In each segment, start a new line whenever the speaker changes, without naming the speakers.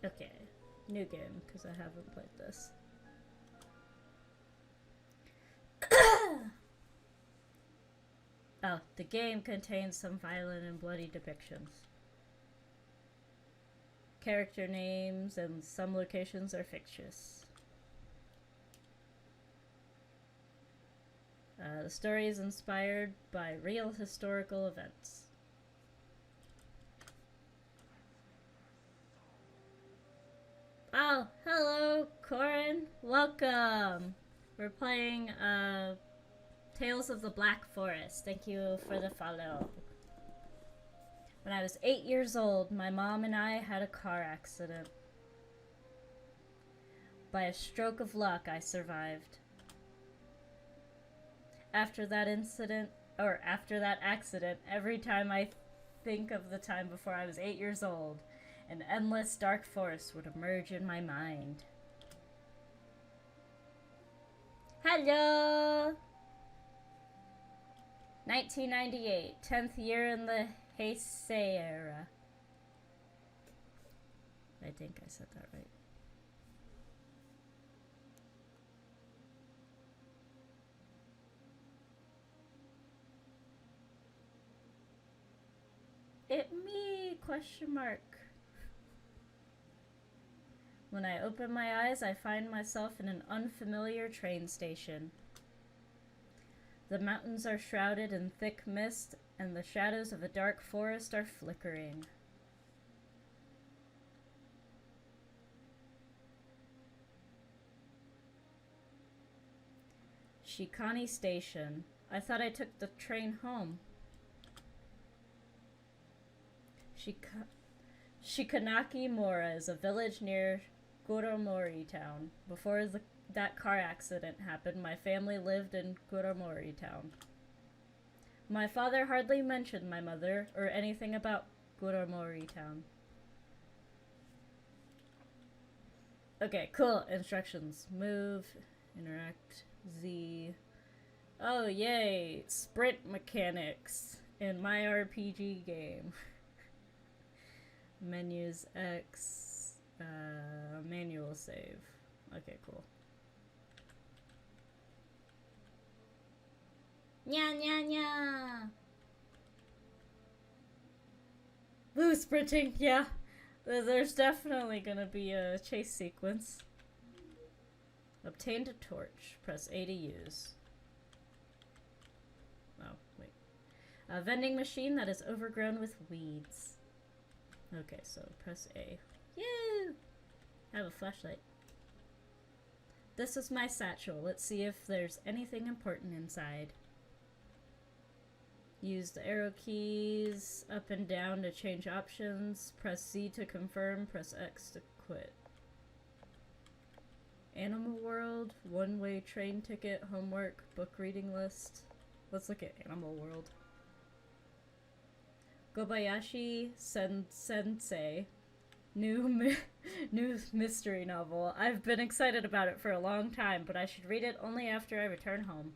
Okay, new game, because I haven't played this. Oh, the game contains some violent and bloody depictions. Character names and some locations are fictitious. The story is inspired by real historical events. Oh, hello, Corin. Welcome. We're playing Tales of the Black Forest. Thank you for the follow. When I was 8 years old, my mom and I had a car accident. By a stroke of luck, I survived. After that accident, every time I think of the time before I was 8 years old, an endless dark forest would emerge in my mind. Hello! 1998, 10th year in the Heisei era. I think I said that right. It me? Question mark. When I open my eyes, I find myself in an unfamiliar train station. The mountains are shrouded in thick mist, and the shadows of a dark forest are flickering. Shikani Station. I thought I took the train home. Shikanaki Mora is a village near Goromori town. Before that car accident happened, my family lived in Goromori town. My father hardly mentioned my mother or anything about Goromori town. Okay, cool. Instructions. Move, interact, Z. Oh, yay! Sprint mechanics in my RPG game. Menus X, manual save. Okay, cool. Nya nya nya! Woo, sprinting, yeah. There's definitely gonna be a chase sequence. Obtained a torch. Press A to use. Oh, wait. A vending machine that is overgrown with weeds. Okay, so press A. Yay! I have a flashlight. This is my satchel. Let's see if there's anything important inside. Use the arrow keys up and down to change options. Press C to confirm. Press X to quit. Animal World, one-way train ticket, homework, book reading list. Let's look at Animal World. Kobayashi Sensei, new mystery novel. I've been excited about it for a long time, but I should read it only after I return home.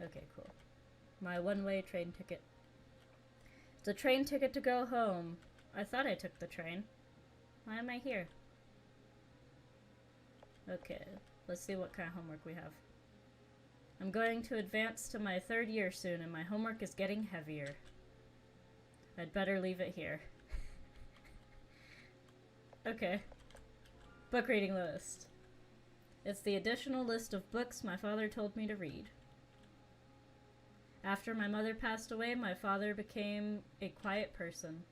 Okay, cool. My one-way train ticket. It's a train ticket to go home. I thought I took the train. Why am I here? Okay, let's see what kind of homework we have. I'm going to advance to my 3rd year soon, and my homework is getting heavier. I'd better leave it here. Okay. Book reading list. It's the additional list of books my father told me to read. After my mother passed away, my father became a quiet person.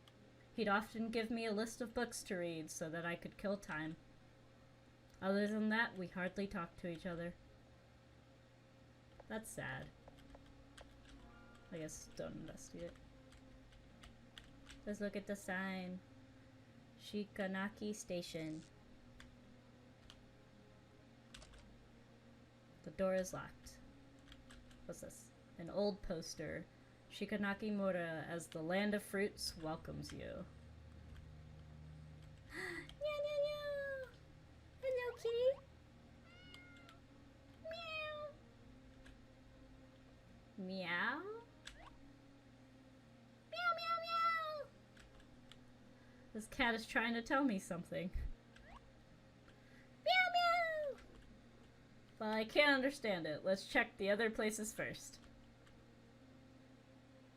He'd often give me a list of books to read so that I could kill time. Other than that, we hardly talked to each other. That's sad. I guess don't investigate. Let's look at the sign. Shikanaki Station. The door is locked. What's this? An old poster. Shikanaki Mora as the land of fruits welcomes you. Meow, meow, meow. Hello, kitty. Meow. Meow. This cat is trying to tell me something. Meow meow! Well, I can't understand it. Let's check the other places first.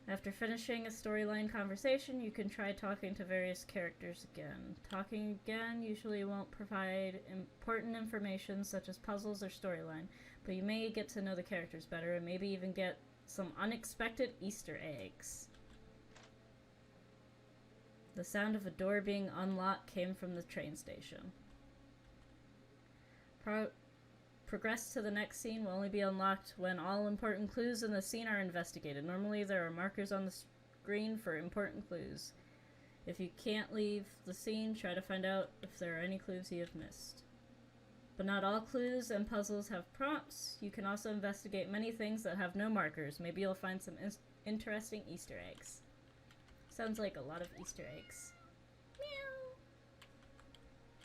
After finishing a storyline conversation, you can try talking to various characters again. Talking again usually won't provide important information such as puzzles or storyline, but you may get to know the characters better and maybe even get some unexpected Easter eggs. The sound of a door being unlocked came from the train station. Progress to the next scene will only be unlocked when all important clues in the scene are investigated. Normally there are markers on the screen for important clues. If you can't leave the scene, try to find out if there are any clues you have missed. But not all clues and puzzles have prompts. You can also investigate many things that have no markers. Maybe you'll find some interesting Easter eggs. Sounds like a lot of Easter eggs. Meow!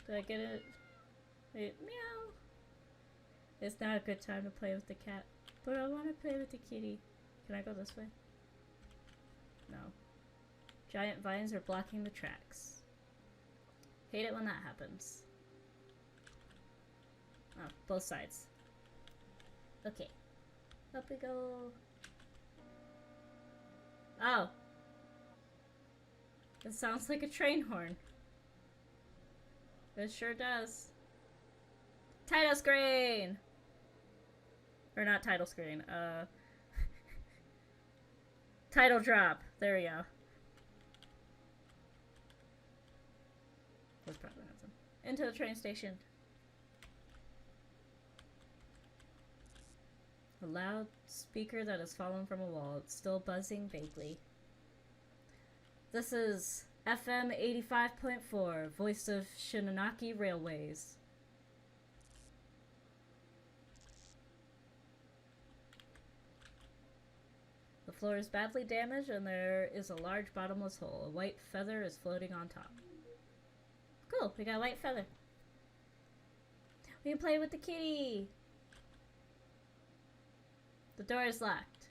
Did I get it? Wait, meow! It's not a good time to play with the cat, but I want to play with the kitty. Can I go this way? No. Giant vines are blocking the tracks. Hate it when that happens. Oh, both sides. Okay. Up we go. Oh. It sounds like a train horn. It sure does. Title screen! Or not title screen, title drop. There we go. That's probably nothing. Into the train station. A loud speaker that has fallen from a wall. It's still buzzing vaguely. This is FM 85.4, voice of Shinonaki Railways. The floor is badly damaged and there is a large bottomless hole. A white feather is floating on top. Cool, we got a white feather. We can play with the kitty! The door is locked.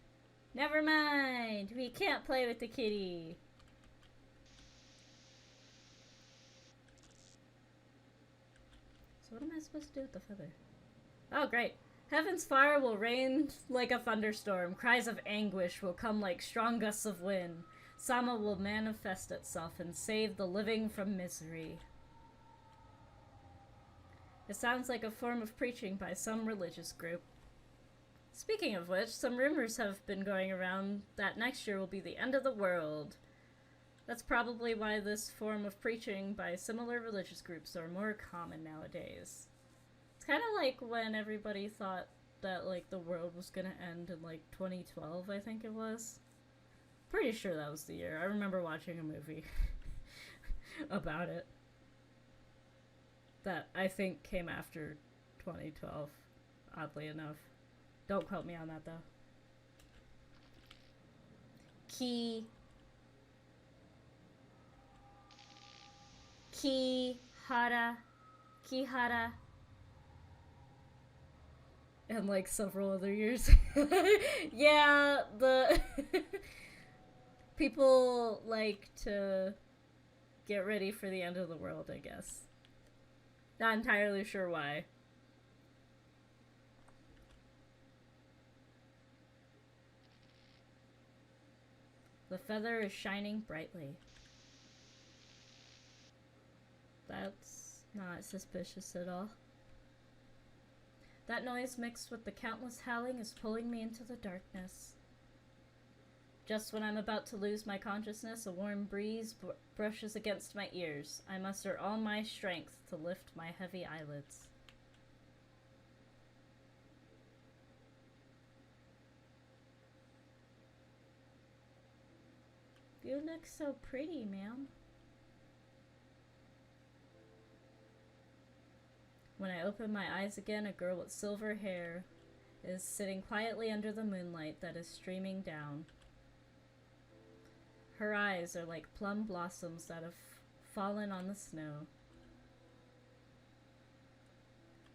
Never mind! We can't play with the kitty! So what am I supposed to do with the feather? Oh, great. Heaven's fire will rain like a thunderstorm. Cries of anguish will come like strong gusts of wind. Sama will manifest itself and save the living from misery. It sounds like a form of preaching by some religious group. Speaking of which, some rumors have been going around that next year will be the end of the world. That's probably why this form of preaching by similar religious groups are more common nowadays. It's kind of like when everybody thought that, like, the world was gonna end in, like, 2012, I think it was. Pretty sure that was the year. I remember watching a movie about it. That I think came after 2012, oddly enough. Don't quote me on that, though. Kihara. And like several other years. Yeah, the people like to get ready for the end of the world, I guess. Not entirely sure why. The feather is shining brightly. That's not suspicious at all. That noise mixed with the countless howling is pulling me into the darkness. Just when I'm about to lose my consciousness, a warm breeze brushes against my ears. I muster all my strength to lift my heavy eyelids. You look so pretty, ma'am. When I open my eyes again, a girl with silver hair is sitting quietly under the moonlight that is streaming down. Her eyes are like plum blossoms that have fallen on the snow.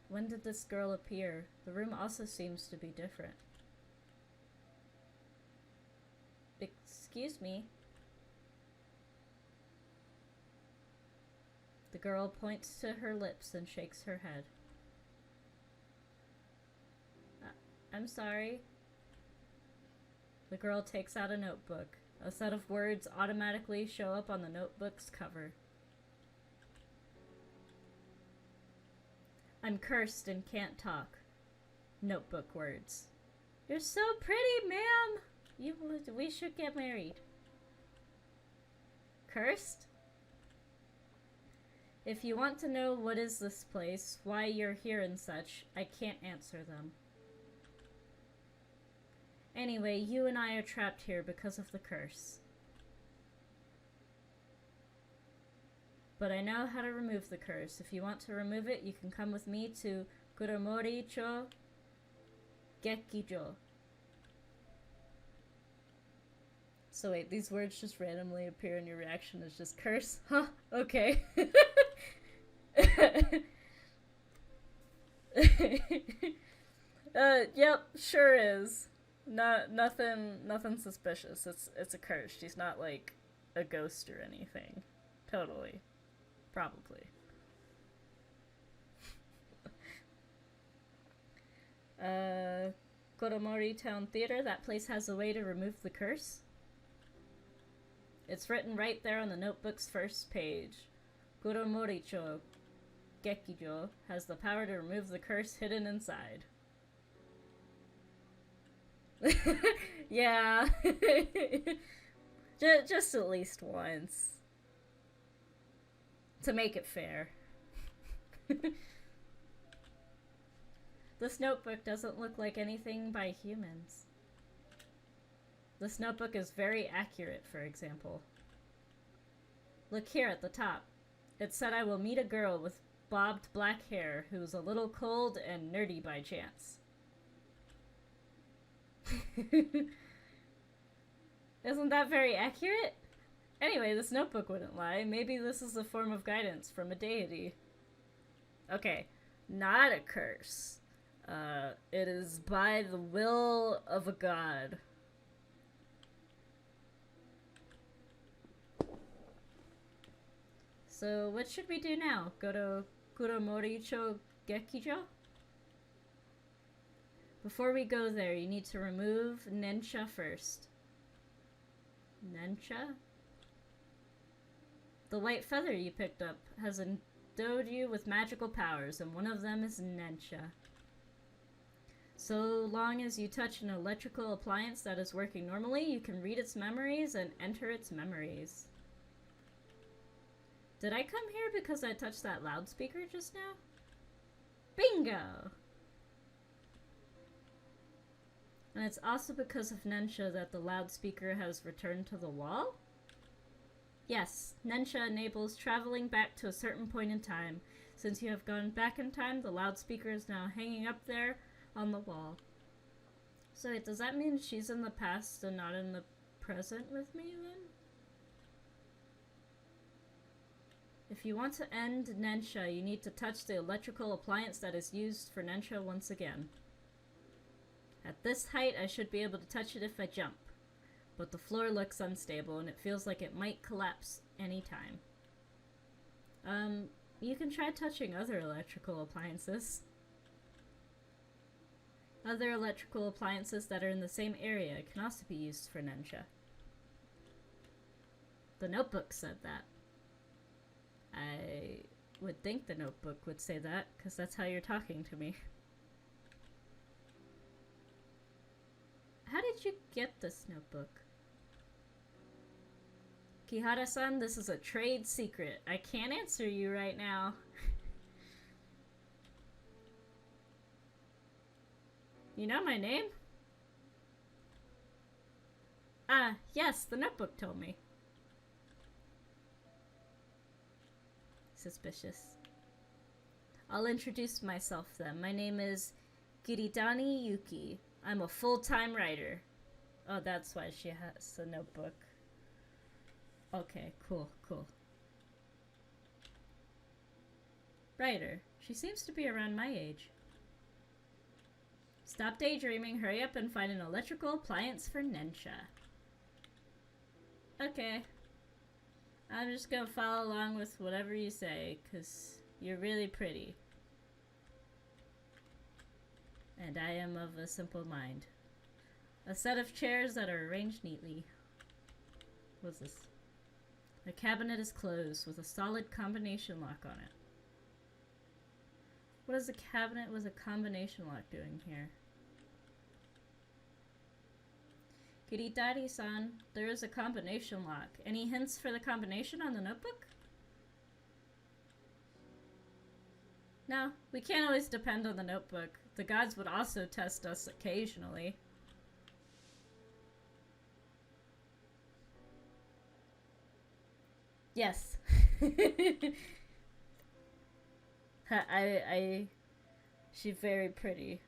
When did this girl appear? The room also seems to be different. Excuse me. The girl points to her lips and shakes her head. I'm sorry. The girl takes out a notebook. A set of words automatically show up on the notebook's cover. I'm cursed and can't talk. Notebook words. You're so pretty, ma'am! We should get married. Cursed? If you want to know what is this place, why you're here and such, I can't answer them. Anyway, you and I are trapped here because of the curse. But I know how to remove the curse. If you want to remove it, you can come with me to Kuromori-cho Gekijo. So wait, these words just randomly appear and your reaction is just curse? Huh, okay. Yep, sure is. Nothing suspicious. It's a curse. She's not like a ghost or anything. Totally. Probably. Koromori Town Theater, that place has a way to remove the curse. It's written right there on the notebook's first page. Kuromori-cho Gekijo has the power to remove the curse hidden inside. Yeah. Just at least once. To make it fair. This notebook doesn't look like anything by humans. This notebook is very accurate, for example. Look here at the top. It said I will meet a girl with bobbed black hair who's a little cold and nerdy by chance. Isn't that very accurate? Anyway, this notebook wouldn't lie. Maybe this is a form of guidance from a deity. Okay, not a curse. It is by the will of a god. So, what should we do now? Go to Kuromori-cho Gekijo? Before we go there, you need to remove Nensha first. Nensha? The white feather you picked up has endowed you with magical powers, and one of them is Nensha. So long as you touch an electrical appliance that is working normally, you can read its memories and enter its memories. Did I come here because I touched that loudspeaker just now? Bingo! And it's also because of Nensha that the loudspeaker has returned to the wall? Yes, Nensha enables traveling back to a certain point in time. Since you have gone back in time, the loudspeaker is now hanging up there on the wall. So wait, does that mean she's in the past and not in the present with me then? If you want to end Nensha, you need to touch the electrical appliance that is used for Nensha once again. At this height, I should be able to touch it if I jump. But the floor looks unstable and it feels like it might collapse anytime. You can try touching other electrical appliances. Other electrical appliances that are in the same area can also be used for Nensha. The notebook said that. I would think the notebook would say that, because that's how you're talking to me. How did you get this notebook? Kihara-san, this is a trade secret. I can't answer you right now. You know my name? Ah, yes, the notebook told me. Suspicious. I'll introduce myself then. My name is Kiritani Yuki. I'm a full-time writer. Oh, that's why she has a notebook. Okay, cool. Writer. She seems to be around my age. Stop daydreaming, hurry up and find an electrical appliance for Nensha. Okay. I'm just gonna follow along with whatever you say, because you're really pretty. And I am of a simple mind. A set of chairs that are arranged neatly. What's this? The cabinet is closed with a solid combination lock on it. What is the cabinet with a combination lock doing here? Kiritari-san, there is a combination lock. Any hints for the combination on the notebook? No, we can't always depend on the notebook. The gods would also test us occasionally. Yes. She's very pretty.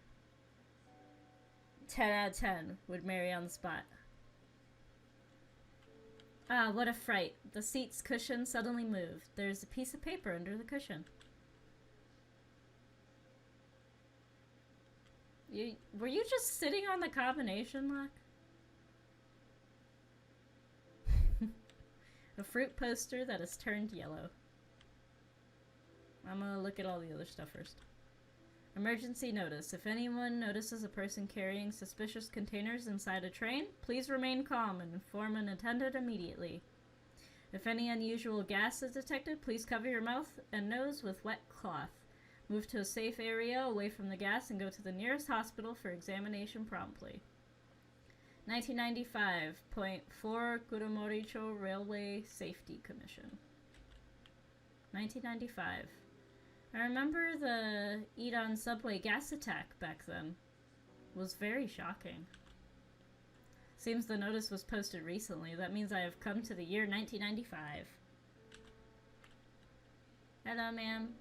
10 out of 10 would marry on the spot. Ah, what a fright. The seat's cushion suddenly moved. There's a piece of paper under the cushion. Were you just sitting on the combination lock? A fruit poster that has turned yellow. I'm gonna look at all the other stuff first. Emergency notice. If anyone notices a person carrying suspicious containers inside a train, please remain calm and inform an attendant immediately. If any unusual gas is detected, please cover your mouth and nose with wet cloth. Move to a safe area away from the gas and go to the nearest hospital for examination promptly. 1995.4 Kuromoricho Railway Safety Commission. 1995. I remember the Eton subway gas attack back then. It was very shocking. Seems the notice was posted recently. That means I have come to the year 1995. Hello, ma'am.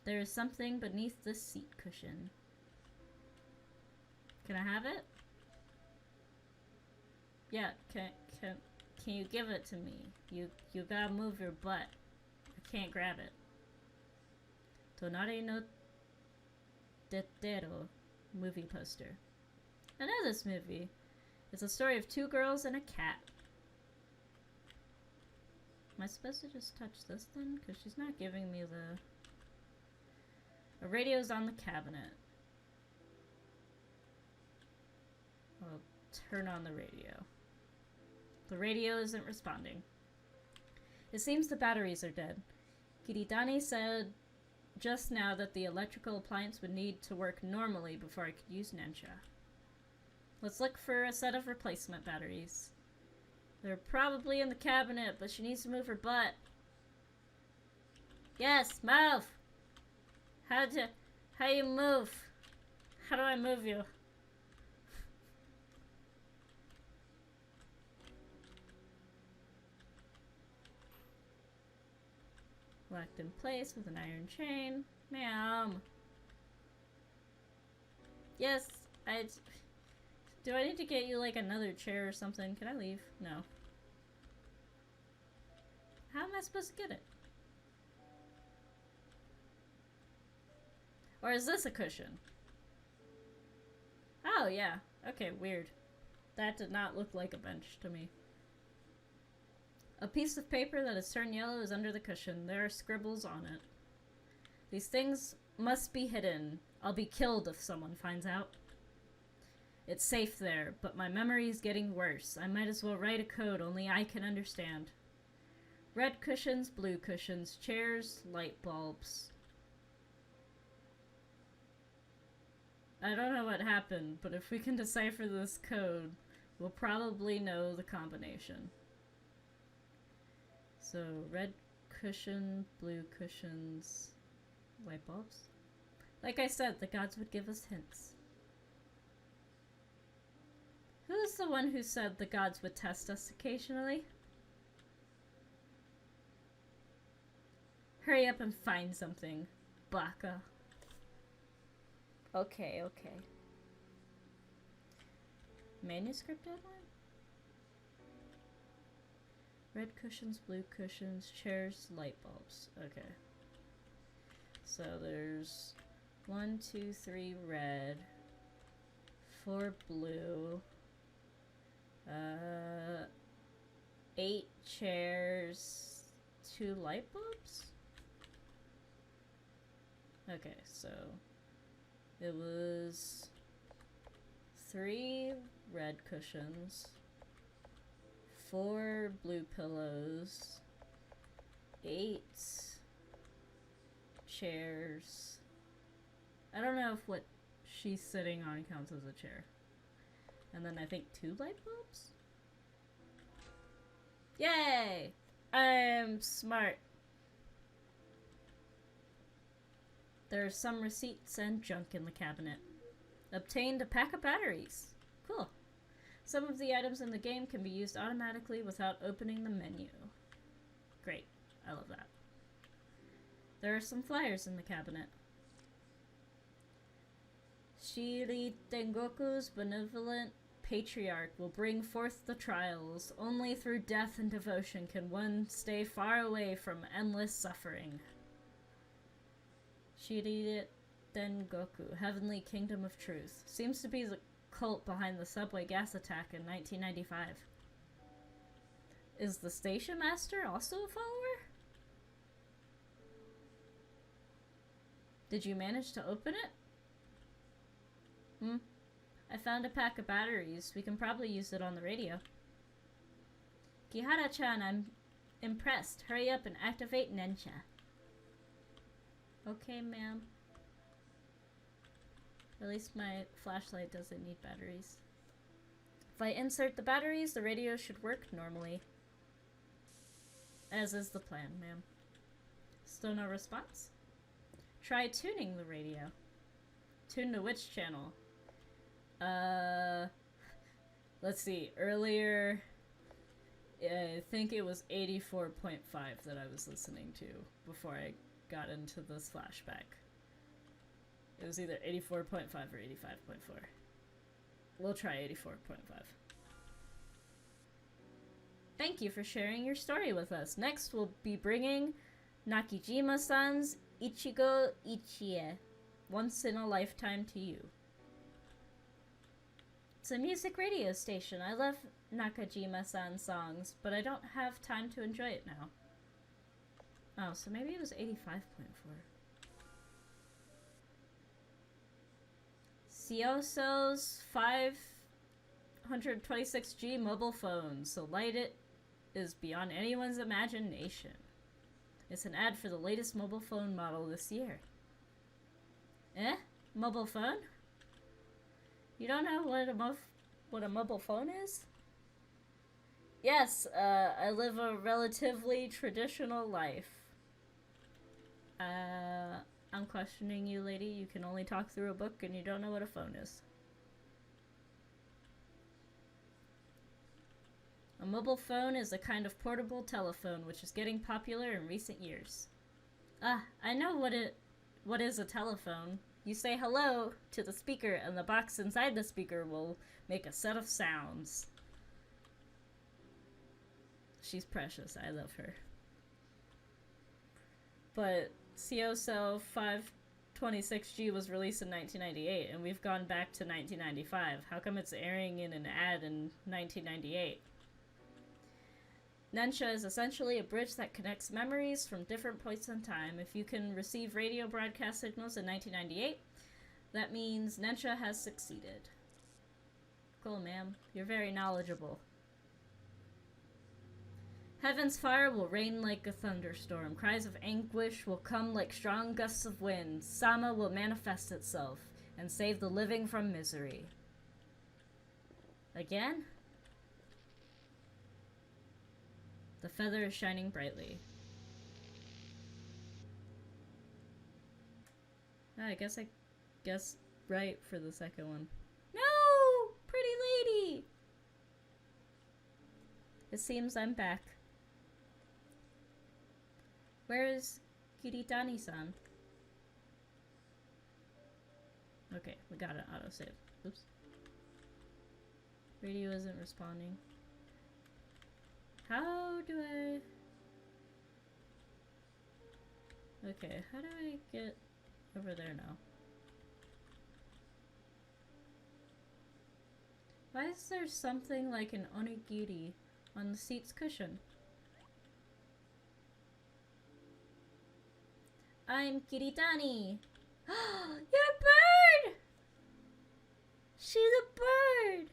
There is something beneath this seat cushion. Can I have it? Yeah, can you give it to me? You gotta move your butt. I can't grab it. Tonare no Tetero movie poster. I know this movie. It's a story of two girls and a cat. Am I supposed to just touch this then? Because she's not giving me the... A radio's on the cabinet. I'll turn on the radio. The radio isn't responding. It seems the batteries are dead. Kiritani said just now that the electrical appliance would need to work normally before I could use Nensha. Let's look for a set of replacement batteries. They're probably in the cabinet, but she needs to move her butt. Yes, move! How you move? How do I move you? Locked in place with an iron chain. Ma'am. Yes, do I need to get you like another chair or something? Can I leave? No. How am I supposed to get it? Or is this a cushion? Oh, yeah. Okay, weird. That did not look like a bench to me. A piece of paper that has turned yellow is under the cushion. There are scribbles on it. These things must be hidden. I'll be killed if someone finds out. It's safe there, but my memory is getting worse. I might as well write a code only I can understand. Red cushions, blue cushions, chairs, light bulbs. I don't know what happened, but if we can decipher this code, we'll probably know the combination. So, red cushion, blue cushions, light bulbs. Like I said, the gods would give us hints. Who's the one who said the gods would test us occasionally? Hurry up and find something, Baka. Okay, okay. Manuscript deadline? Red cushions, blue cushions, chairs, light bulbs. Okay. So there's 1, 2, 3 red, 4 blue, 8 chairs, 2 light bulbs? Okay, so it was 3 red cushions, 4 blue pillows, 8 chairs. I don't know if what she's sitting on counts as a chair. And then I think 2 light bulbs? Yay! I'm smart. There are some receipts and junk in the cabinet. Obtained a pack of batteries. Cool. Some of the items in the game can be used automatically without opening the menu. Great. I love that. There are some flyers in the cabinet. Shiri Tengoku's benevolent patriarch will bring forth the trials. Only through death and devotion can one stay far away from endless suffering. Shiri Tengoku, Heavenly Kingdom of Truth. Seems to be the cult behind the subway gas attack in 1995. Is the station master also a follower? Did you manage to open it? I found a pack of batteries. We can probably use it on the radio. Kihara-chan, I'm impressed. Hurry up and activate Nensha. Okay, ma'am. At least my flashlight doesn't need batteries. If I insert the batteries, the radio should work normally. As is the plan, ma'am. Still no response? Try tuning the radio. Tune to which channel? Let's see. Earlier, I think it was 84.5 that I was listening to before I got into this flashback. It was either 84.5 or 85.4. We'll try 84.5. Thank you for sharing your story with us. Next, we'll be bringing Nakijima-san's Ichigo Ichie, Once in a Lifetime to you. It's a music radio station. I love Nakajima-san songs, but I don't have time to enjoy it now. Oh, so maybe it was 85.4. Sioso's 526G mobile phone, so light it is beyond anyone's imagination. It's an ad for the latest mobile phone model this year. Eh? Mobile phone? You don't know what a mobile phone is? Yes, I live a relatively traditional life. I'm questioning you, lady. You can only talk through a book and you don't know what a phone is. A mobile phone is a kind of portable telephone which is getting popular in recent years. Ah, I know what is a telephone. You say hello to the speaker and the box inside the speaker will make a set of sounds. She's precious. I love her. But Sioso 526G was released in 1998 and we've gone back to 1995. How come it's airing in an ad in 1998? Nensha is essentially a bridge that connects memories from different points in time. If you can receive radio broadcast signals in 1998, that means Nensha has succeeded. Cool, ma'am. You're very knowledgeable. Heaven's fire will rain like a thunderstorm. Cries of anguish will come like strong gusts of wind. Sama will manifest itself and save the living from misery. Again? The feather is shining brightly. I guess right for the second one. No! Pretty lady! It seems I'm back. Where is Kiritani-san? Okay, we got an autosave. Oops. Radio isn't responding. How do I... Okay, how do I get over there now? Why is there something like an onigiri on the seat's cushion. I'm Kiritani. You're a bird! She's a bird!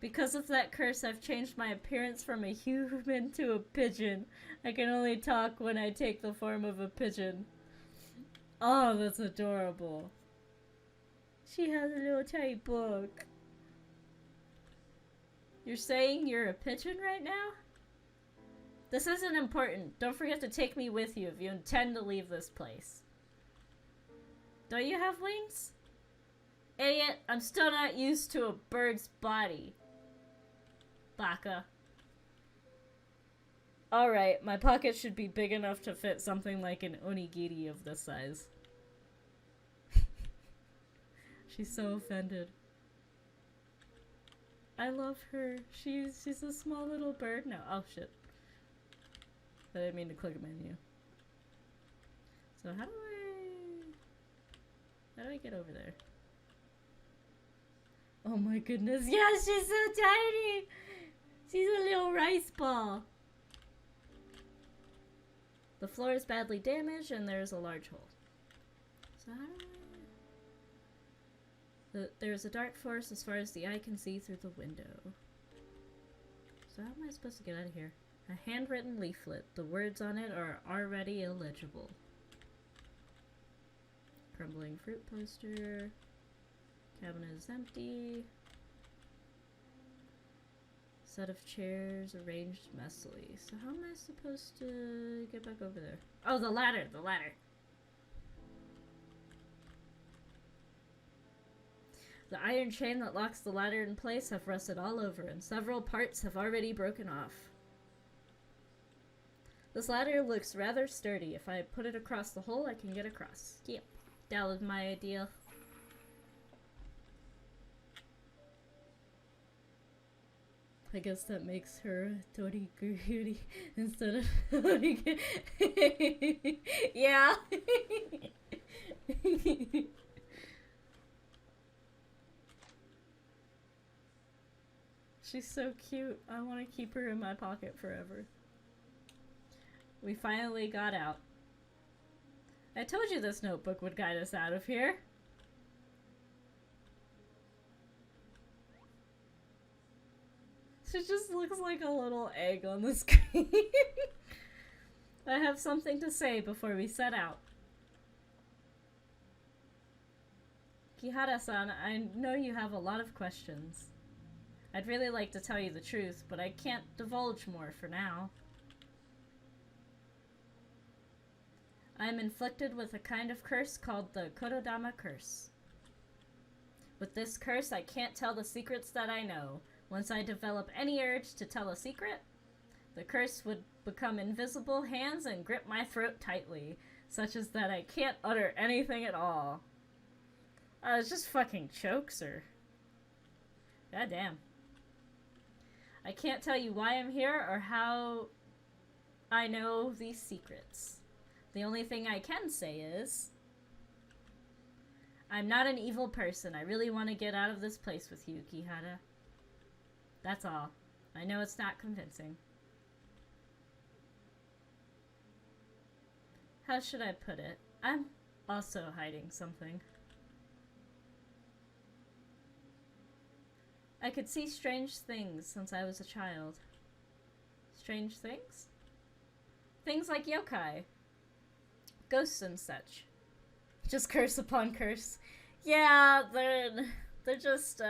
Because of that curse, I've changed my appearance from a human to a pigeon. I can only talk when I take the form of a pigeon. Oh, that's adorable. She has a little tiny book. You're saying you're a pigeon right now? This isn't important. Don't forget to take me with you if you intend to leave this place. Don't you have wings? Idiot, I'm still not used to a bird's body. Baka. Alright, my pocket should be big enough to fit something like an onigiri of this size. She's so offended. I love her. She's a small little bird now. Oh shit. I didn't mean to click a menu. So how do I get over there? Oh my goodness. Yeah, she's so tiny. She's a little rice ball. The floor is badly damaged and there's a large hole. So how do there's a dark forest as far as the eye can see through the window. So how am I supposed to get out of here? A handwritten leaflet. The words on it are already illegible. Crumbling fruit poster. Cabinet is empty. Set of chairs arranged messily. So how am I supposed to get back over there? Oh, the ladder! The ladder! The iron chain that locks the ladder in place have rusted all over, and several parts have already broken off. This ladder looks rather sturdy. If I put it across the hole, I can get across. Yep, that was my idea. I guess that makes her Toriguri instead of yeah. She's so cute. I want to keep her in my pocket forever. We finally got out. I told you this notebook would guide us out of here. She just looks like a little egg on the screen. I have something to say before we set out. Kihara-san, I know you have a lot of questions. I'd really like to tell you the truth, but I can't divulge more for now. I am inflicted with a kind of curse called the Korodama curse. With this curse, I can't tell the secrets that I know. Once I develop any urge to tell a secret, the curse would become invisible hands and grip my throat tightly, such as that I can't utter anything at all. It just fucking chokes her. Goddamn. I can't tell you why I'm here or how I know these secrets. The only thing I can say is, I'm not an evil person. I really want to get out of this place with you, Kihara. That's all. I know it's not convincing. How should I put it? I'm also hiding something. I could see strange things since I was a child. Strange things? Things like yokai. Ghosts and such. Just curse upon curse. Yeah, they're just,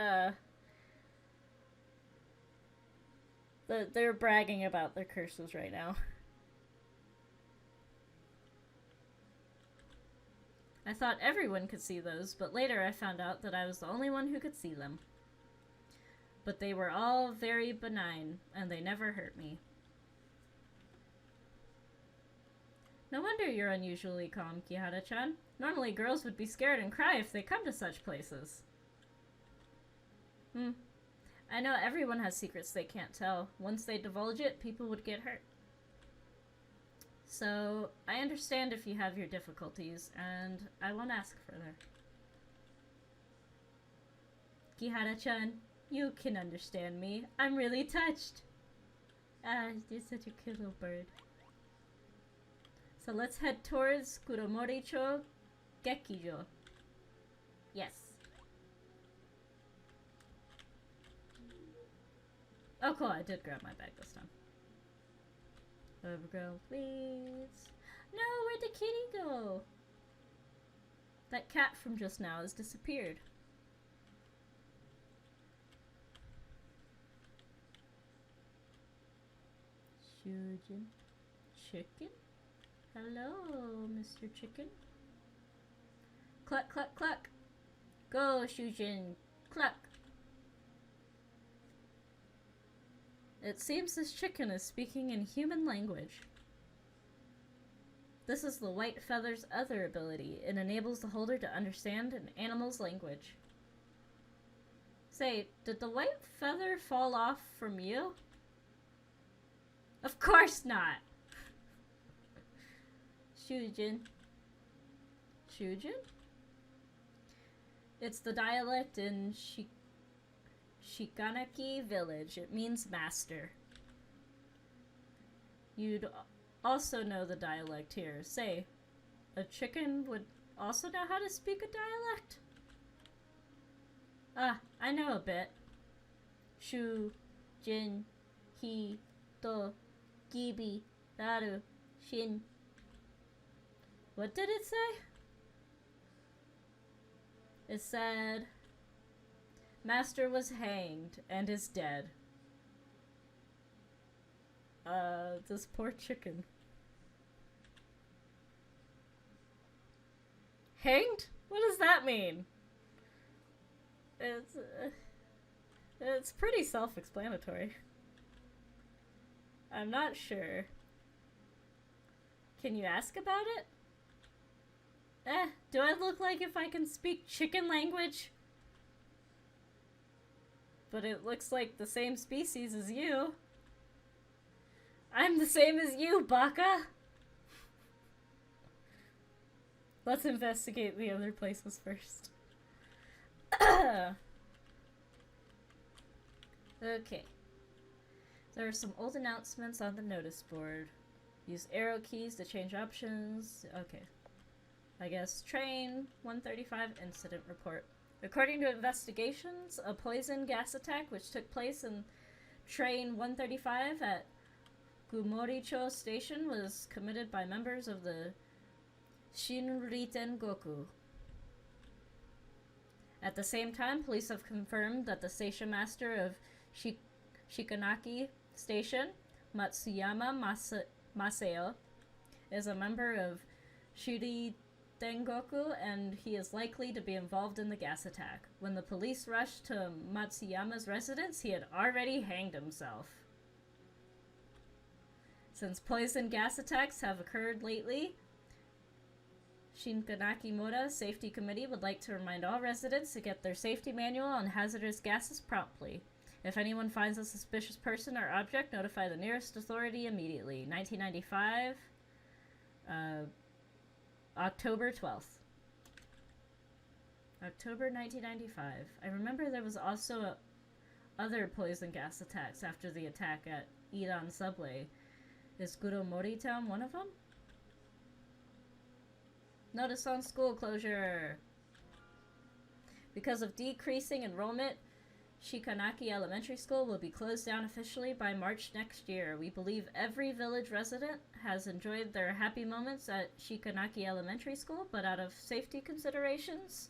they're bragging about their curses right now. I thought everyone could see those, but later I found out that I was the only one who could see them. But they were all very benign, and they never hurt me. No wonder you're unusually calm, Kihara-chan. Normally girls would be scared and cry if they come to such places. I know everyone has secrets they can't tell. Once they divulge it, people would get hurt. So, I understand if you have your difficulties, and I won't ask further. Kihara-chan, You can understand me. I'm really touched. Ah, you're such a cute little bird. So let's head towards Kuromori-cho Gekijo. Yes. Oh cool, I did grab my bag this time. Overgrown weeds. No, where'd the kitty go? That cat from just now has disappeared. Shujin. Chicken? Hello, Mr. Chicken. Cluck, cluck, cluck. Go, Shujin. Cluck. It seems this chicken is speaking in human language. This is the white feather's other ability. It enables the holder to understand an animal's language. Say, did the white feather fall off from you? Of course not! Shujin. Shujin? It's the dialect in Shikanaki village. It means master. You'd also know the dialect here. Say, a chicken would also know how to speak a dialect? Ah, I know a bit. Shu, Jin, Hi, To, Gibi, Daru, Shin. What did it say? It said, Master was hanged and is dead. This poor chicken. Hanged? What does that mean? It's pretty self-explanatory. I'm not sure. Can you ask about it? Do I look like if I can speak chicken language? But it looks like the same species as you. I'm the same as you, Baka! Let's investigate the other places first. Okay. There are some old announcements on the notice board. Use arrow keys to change options. Okay. I guess train 135 incident report. According to investigations, a poison gas attack which took place in train 135 at Gumoricho Station was committed by members of the Shinriten Goku. At the same time, police have confirmed that the station master of Shikanaki Station, Matsuyama Maseo, is a member of Shuri Tengoku, and he is likely to be involved in the gas attack. When the police rushed to Matsuyama's residence, he had already hanged himself. Since poison gas attacks have occurred lately, Shinkanaki Moda Safety Committee would like to remind all residents to get their safety manual on hazardous gases promptly. If anyone finds a suspicious person or object, notify the nearest authority immediately. 1995, October 12th. October 1995. I remember there was also other poison gas attacks after the attack at Iran subway. Is Guromori Town one of them? Notice on school closure. Because of decreasing enrollment, Shikanaki Elementary School will be closed down officially by March next year. We believe every village resident has enjoyed their happy moments at Shikanaki Elementary School, but out of safety considerations,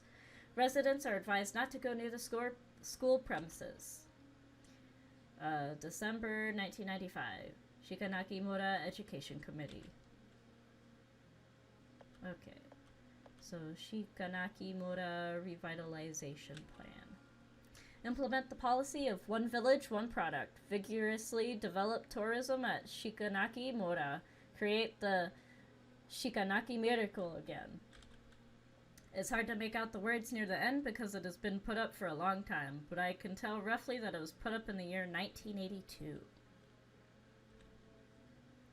residents are advised not to go near the school premises. December 1995. Shikanaki Mura Education Committee. Okay. So, Shikanaki Mura Revitalization Plan. Implement the policy of one village, one product. Vigorously develop tourism at Shikanaki Mura. Create the Shikanaki Miracle again. It's hard to make out the words near the end because it has been put up for a long time, but I can tell roughly that it was put up in the year 1982.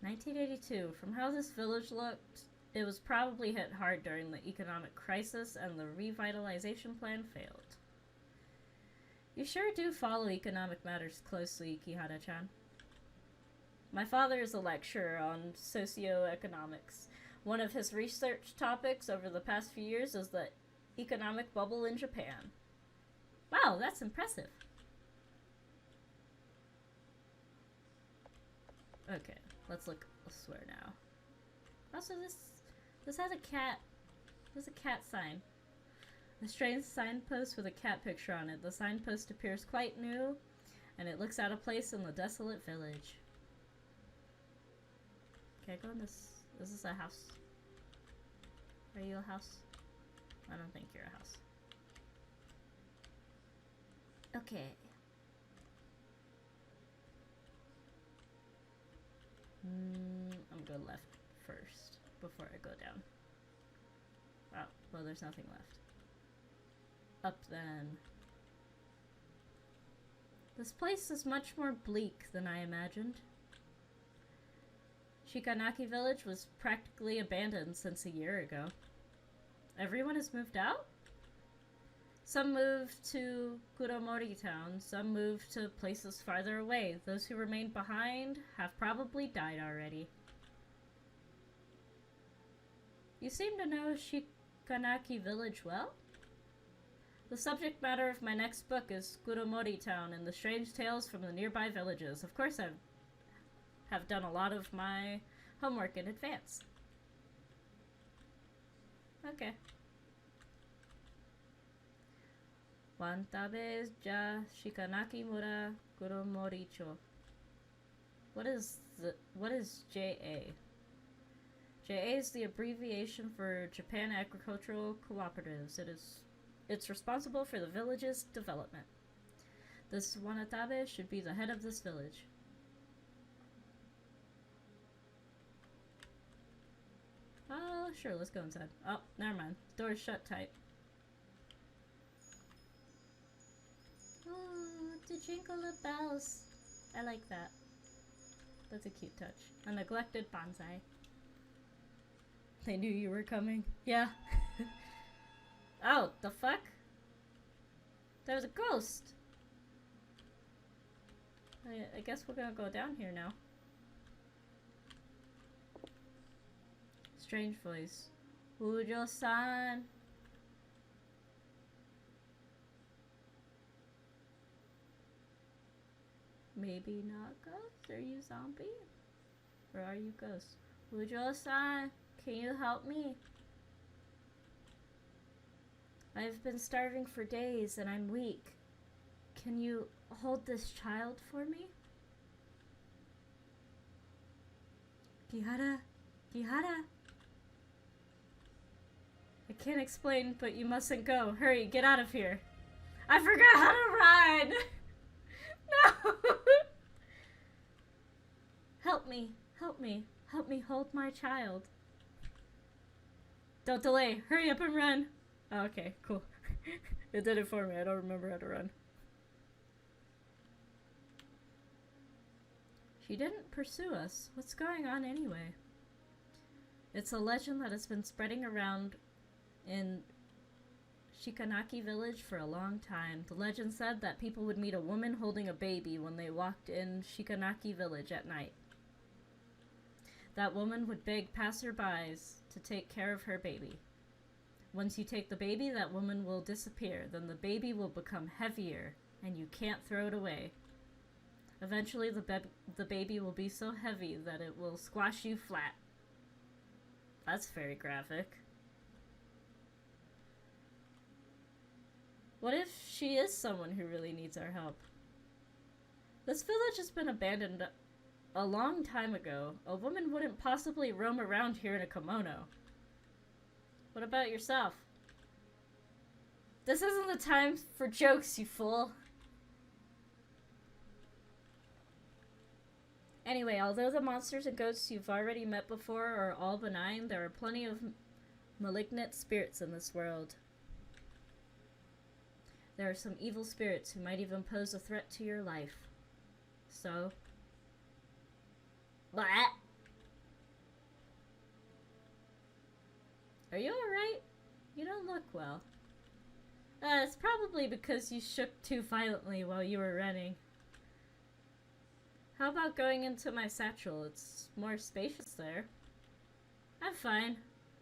1982. From how this village looked, it was probably hit hard during the economic crisis and the revitalization plan failed. You sure do follow economic matters closely, Kihara-chan. My father is a lecturer on socioeconomics. One of his research topics over the past few years is the economic bubble in Japan. Wow, that's impressive. Okay, let's look elsewhere now. Also, this has a cat. There's a cat sign. A strange signpost with a cat picture on it. The signpost appears quite new, and it looks out of place in the desolate village. Okay, go in this. Is this a house? Are you a house? I don't think you're a house. Okay. I'm gonna go left first before I go down. Oh, well, there's nothing left. Up then. This place is much more bleak than I imagined. Shikanaki village was practically abandoned since a year ago. Everyone has moved out? Some moved to Kuromori town, some moved to places farther away. Those who remained behind have probably died already. You seem to know Shikanaki village well? The subject matter of my next book is Kuromori town and the strange tales from the nearby villages. Of course, I have done a lot of my homework in advance. Okay. Wantabe ja Shikanaki mura Kuromori-cho. What is JA? JA is the abbreviation for Japan Agricultural Cooperatives. It's responsible for the village's development. This Wanatabe should be the head of this village. Oh, sure, let's go inside. Oh, never mind. Door's shut tight. Oh, the jingle of bells. I like that. That's a cute touch. A neglected bonsai. They knew you were coming. Yeah. Oh, the fuck? There's a ghost. I guess we're gonna go down here now. Strange voice. Ujo-san. Maybe not ghost? Are you zombie? Or are you ghost? Ujo-san, can you help me? I've been starving for days and I'm weak. Can you hold this child for me? Kihara? Kihara? I can't explain, but you mustn't go. Hurry, get out of here. I forgot how to ride! No! Help me, help me, help me hold my child. Don't delay, hurry up and run. Oh, okay, cool. It did it for me, I don't remember how to run. She didn't pursue us. What's going on anyway? It's a legend that has been spreading around in Shikanaki village for a long time. The legend said that people would meet a woman holding a baby when they walked in Shikanaki village at night. That woman would beg passerbys to take care of her baby. Once you take the baby, that woman will disappear. Then the baby will become heavier, and you can't throw it away. Eventually, the baby will be so heavy that it will squash you flat. That's very graphic. What if she is someone who really needs our help? This village has been abandoned a long time ago. A woman wouldn't possibly roam around here in a kimono. What about yourself? This isn't the time for jokes, you fool. Anyway, although the monsters and ghosts you've already met before are all benign, there are plenty of malignant spirits in this world. There are some evil spirits who might even pose a threat to your life. So... What? Are you alright? You don't look well. It's probably because you shook too violently while you were running. How about going into my satchel? It's more spacious there. I'm fine.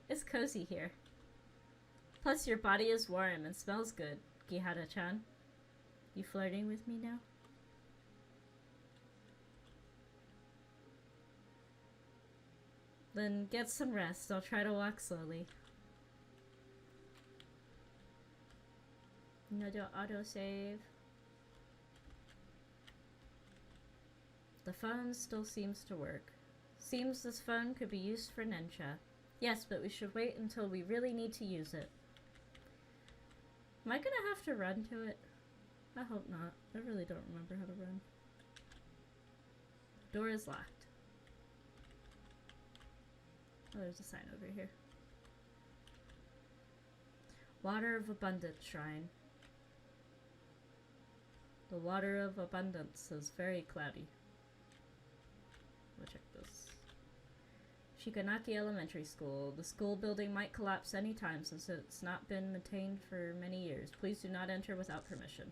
It's cozy here. Plus your body is warm and smells good, Gihara-chan. You flirting with me now? Then get some rest. I'll try to walk slowly. Another autosave. The phone still seems to work. Seems this phone could be used for Nensha. Yes, but we should wait until we really need to use it. Am I gonna have to run to it? I hope not. I really don't remember how to run. The door is locked. Oh, there's a sign over here. Water of Abundance Shrine. The water of abundance is very cloudy. We'll check this. Shikanaki Elementary School. The school building might collapse any time since it's not been maintained for many years. Please do not enter without permission.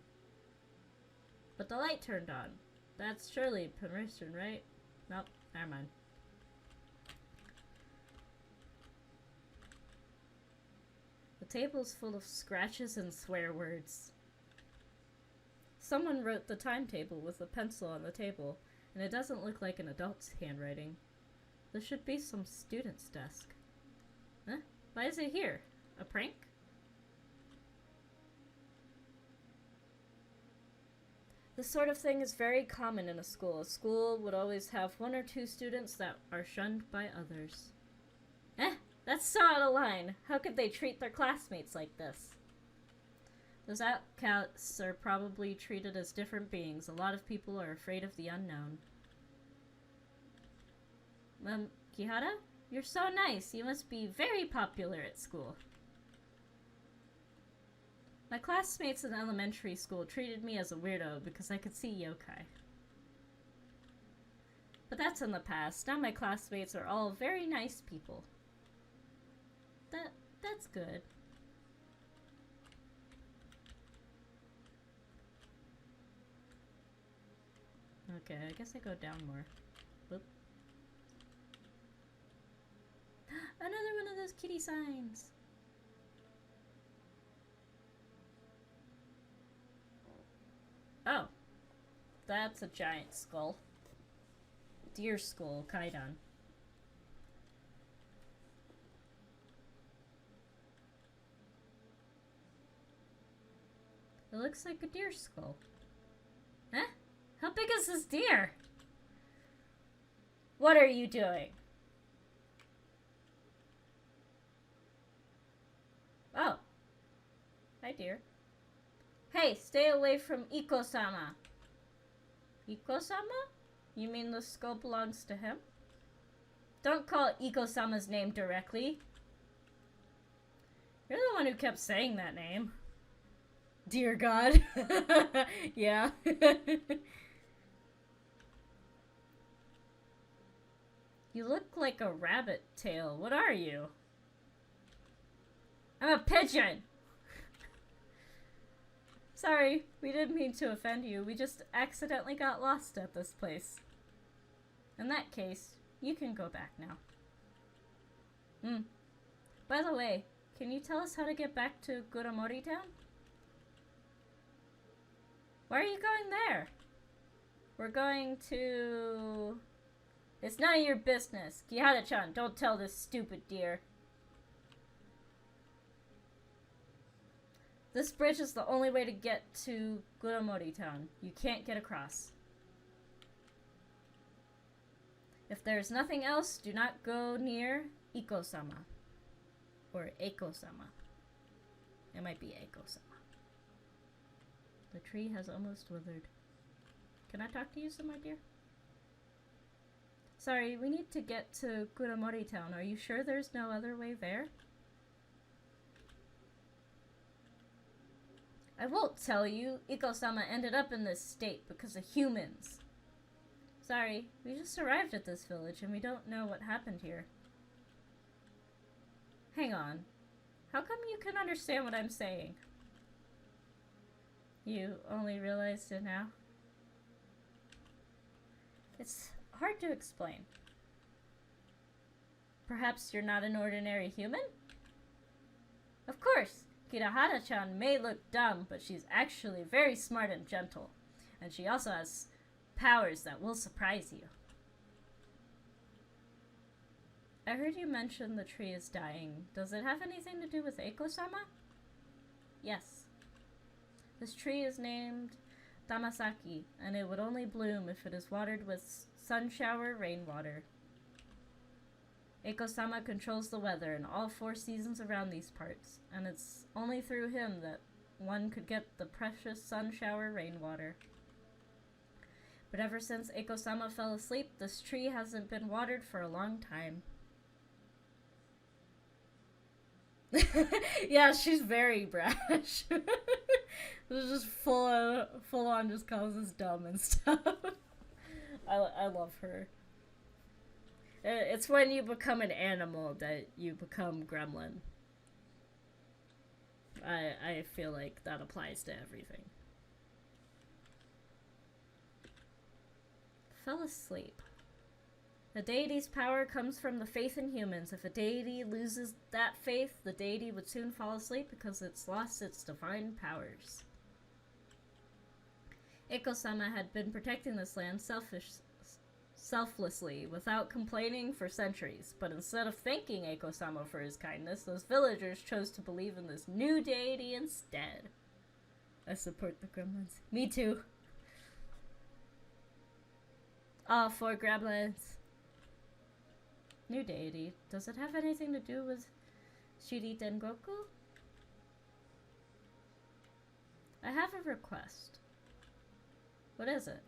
But the light turned on. That's surely permission, right? Nope, never mind. The table's full of scratches and swear words. Someone wrote the timetable with a pencil on the table, and it doesn't look like an adult's handwriting. This should be some student's desk. Huh? Why is it here? A prank? This sort of thing is very common in a school. A school would always have one or two students that are shunned by others. That's so out of line. How could they treat their classmates like this? Those outcasts are probably treated as different beings. A lot of people are afraid of the unknown. Kihara? You're so nice. You must be very popular at school. My classmates in elementary school treated me as a weirdo because I could see yokai. But that's in the past. Now my classmates are all very nice people. That's good. Okay, I guess I go down more. Whoop. Another one of those kitty signs! Oh. That's a giant skull. Deer skull, Kaidan. It looks like a deer skull. Huh? How big is this deer? What are you doing? Oh. Hi, dear. Hey, stay away from Iko-sama. Iko-sama? You mean the skull belongs to him? Don't call Iko-sama's name directly. You're the one who kept saying that name. Dear God. Yeah. You look like a rabbit tail. What are you? I'm a pigeon! Sorry, we didn't mean to offend you. We just accidentally got lost at this place. In that case, you can go back now. By the way, can you tell us how to get back to Guramori Town? Why are you going there? We're going to... It's none of your business. Kihara-chan, don't tell this stupid deer. This bridge is the only way to get to Guramori Town. You can't get across. If there's nothing else, do not go near Iko-sama. Or Eiko-sama. It might be Eiko-sama. The tree has almost withered. Can I talk to you some, my dear? Sorry, we need to get to Guramori Town. Are you sure there's no other way there? I won't tell you. Iko-sama ended up in this state because of humans. Sorry, we just arrived at this village and we don't know what happened here. Hang on. How come you can understand what I'm saying? You only realized it now? It's hard to explain. Perhaps you're not an ordinary human? Of course! Kirahara-chan may look dumb, but she's actually very smart and gentle. And she also has powers that will surprise you. I heard you mention the tree is dying. Does it have anything to do with Eiko-sama? Yes. This tree is named Damasaki, and it would only bloom if it is watered with sun shower rainwater. Eiko-sama controls the weather in all 4 seasons around these parts, and it's only through him that one could get the precious sun shower rainwater. But ever since Eiko-sama fell asleep, this tree hasn't been watered for a long time. Yeah, she's very brash. It's just full on just calls us dumb and stuff. I love her. It's when you become an animal that you become gremlin. I feel like that applies to everything. Fell asleep. A deity's power comes from the faith in humans. If a deity loses that faith, the deity would soon fall asleep because it's lost its divine powers. Eiko-sama had been protecting this land selflessly, without complaining for centuries. But instead of thanking Eiko-sama for his kindness, those villagers chose to believe in this new deity instead. I support the gremlins. Me too. All 4 gremlins. New deity. Does it have anything to do with Shiri Dengoku? I have a request. What is it?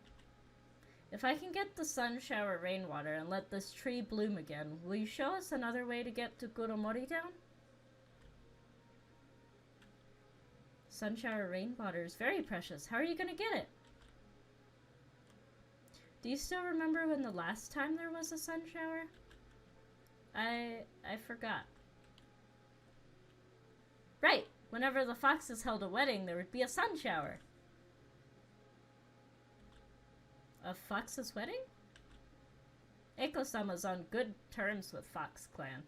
If I can get the sun shower rainwater and let this tree bloom again, will you show us another way to get to Kuromori Town? Sun shower rainwater is very precious. How are you gonna get it? Do you still remember when the last time there was a sun shower? I forgot. Right! Whenever the foxes held a wedding, there would be a sun shower. A fox's wedding? Eiko-sama's on good terms with Fox Clan,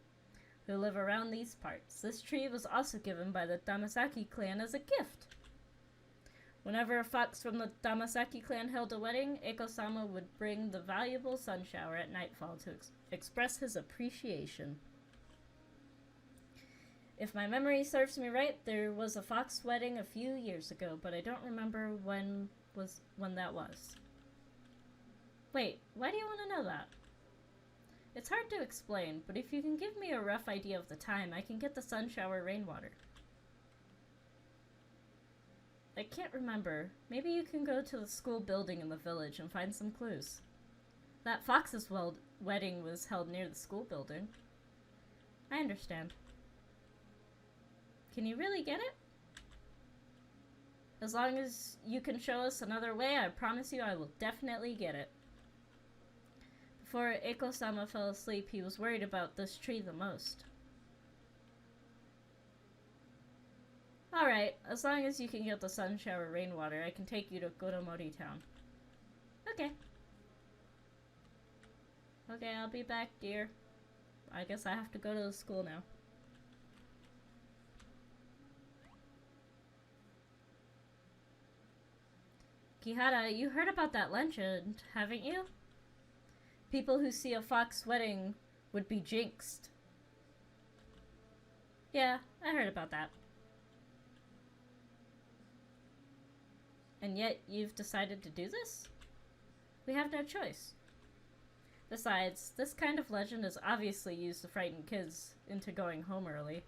who live around these parts. This tree was also given by the Damasaki clan as a gift. Whenever a fox from the Damasaki clan held a wedding, Eiko-sama would bring the valuable sun shower at nightfall to express his appreciation. If my memory serves me right, there was a fox wedding a few years ago, but I don't remember when that was. Wait, why do you want to know that? It's hard to explain, but if you can give me a rough idea of the time, I can get the sun shower rainwater. I can't remember. Maybe you can go to the school building in the village and find some clues. That fox's wedding was held near the school building. I understand. Can you really get it? As long as you can show us another way, I promise you I will definitely get it. Before Eiko-sama fell asleep, he was worried about this tree the most. Alright, as long as you can get the sun shower rainwater, I can take you to Kuromori Town. Okay. Okay, I'll be back, dear. I guess I have to go to the school now. Kihara, you heard about that legend, haven't you? People who see a fox wedding would be jinxed. Yeah, I heard about that. And yet, you've decided to do this? We have no choice. Besides, this kind of legend is obviously used to frighten kids into going home early.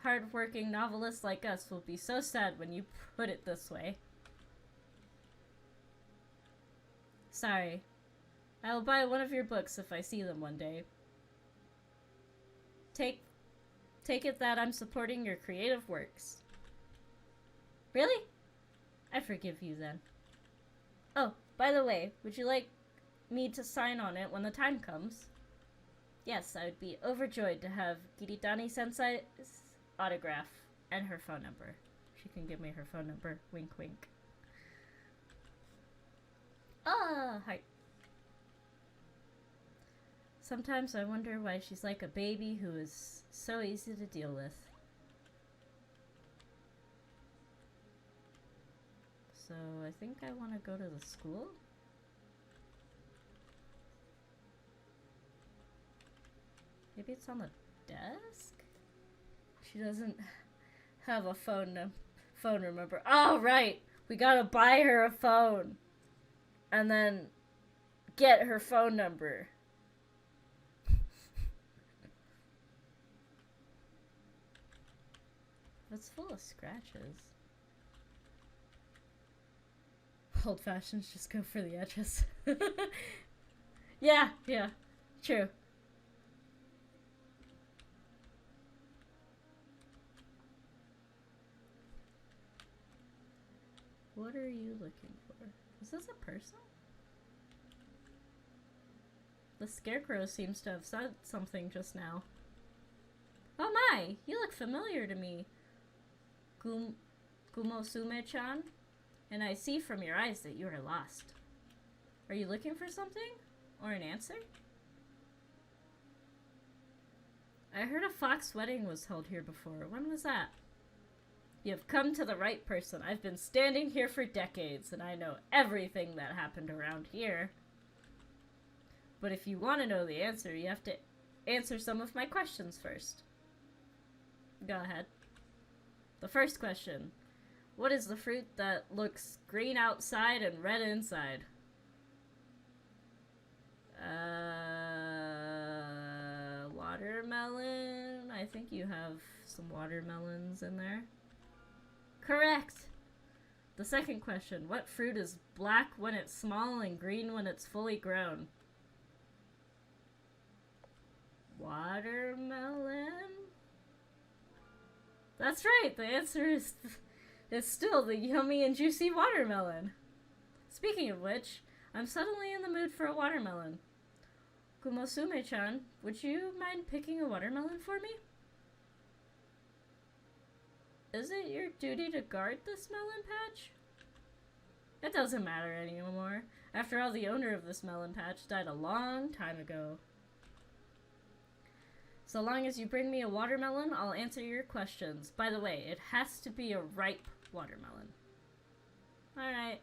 Hard-working novelists like us will be so sad when you put it this way. Sorry. I will buy one of your books if I see them one day. Take it that I'm supporting your creative works. Really? I forgive you then. Oh, by the way, would you like me to sign on it when the time comes? Yes, I would be overjoyed to have autograph and her phone number. She can give me her phone number. Wink, wink. Ah, hi. Sometimes I wonder why she's like a baby who is so easy to deal with. So I think I want to go to the school. Maybe it's on the desk? She doesn't have a phone remember. Oh, right! We gotta buy her a phone. And then get her phone number. It's full of scratches. Old fashions just go for the edges. Yeah, true. What are you looking for? Is this a person? The scarecrow seems to have said something just now. Oh my! You look familiar to me, Gumosume-chan, and I see from your eyes that you are lost. Are you looking for something? Or an answer? I heard a fox wedding was held here before. When was that? You have come to the right person. I've been standing here for decades, and I know everything that happened around here. But if you want to know the answer, you have to answer some of my questions first. Go ahead. The first question. What is the fruit that looks green outside and red inside? Watermelon? I think you have some watermelons in there. Correct! The second question. What fruit is black when it's small and green when it's fully grown? Watermelon? That's right! The answer is still the yummy and juicy watermelon. Speaking of which, I'm suddenly in the mood for a watermelon. Kumosume-chan, would you mind picking a watermelon for me? Is it your duty to guard this melon patch? It doesn't matter anymore. After all, the owner of this melon patch died a long time ago. So long as you bring me a watermelon, I'll answer your questions. By the way, it has to be a ripe watermelon. Alright.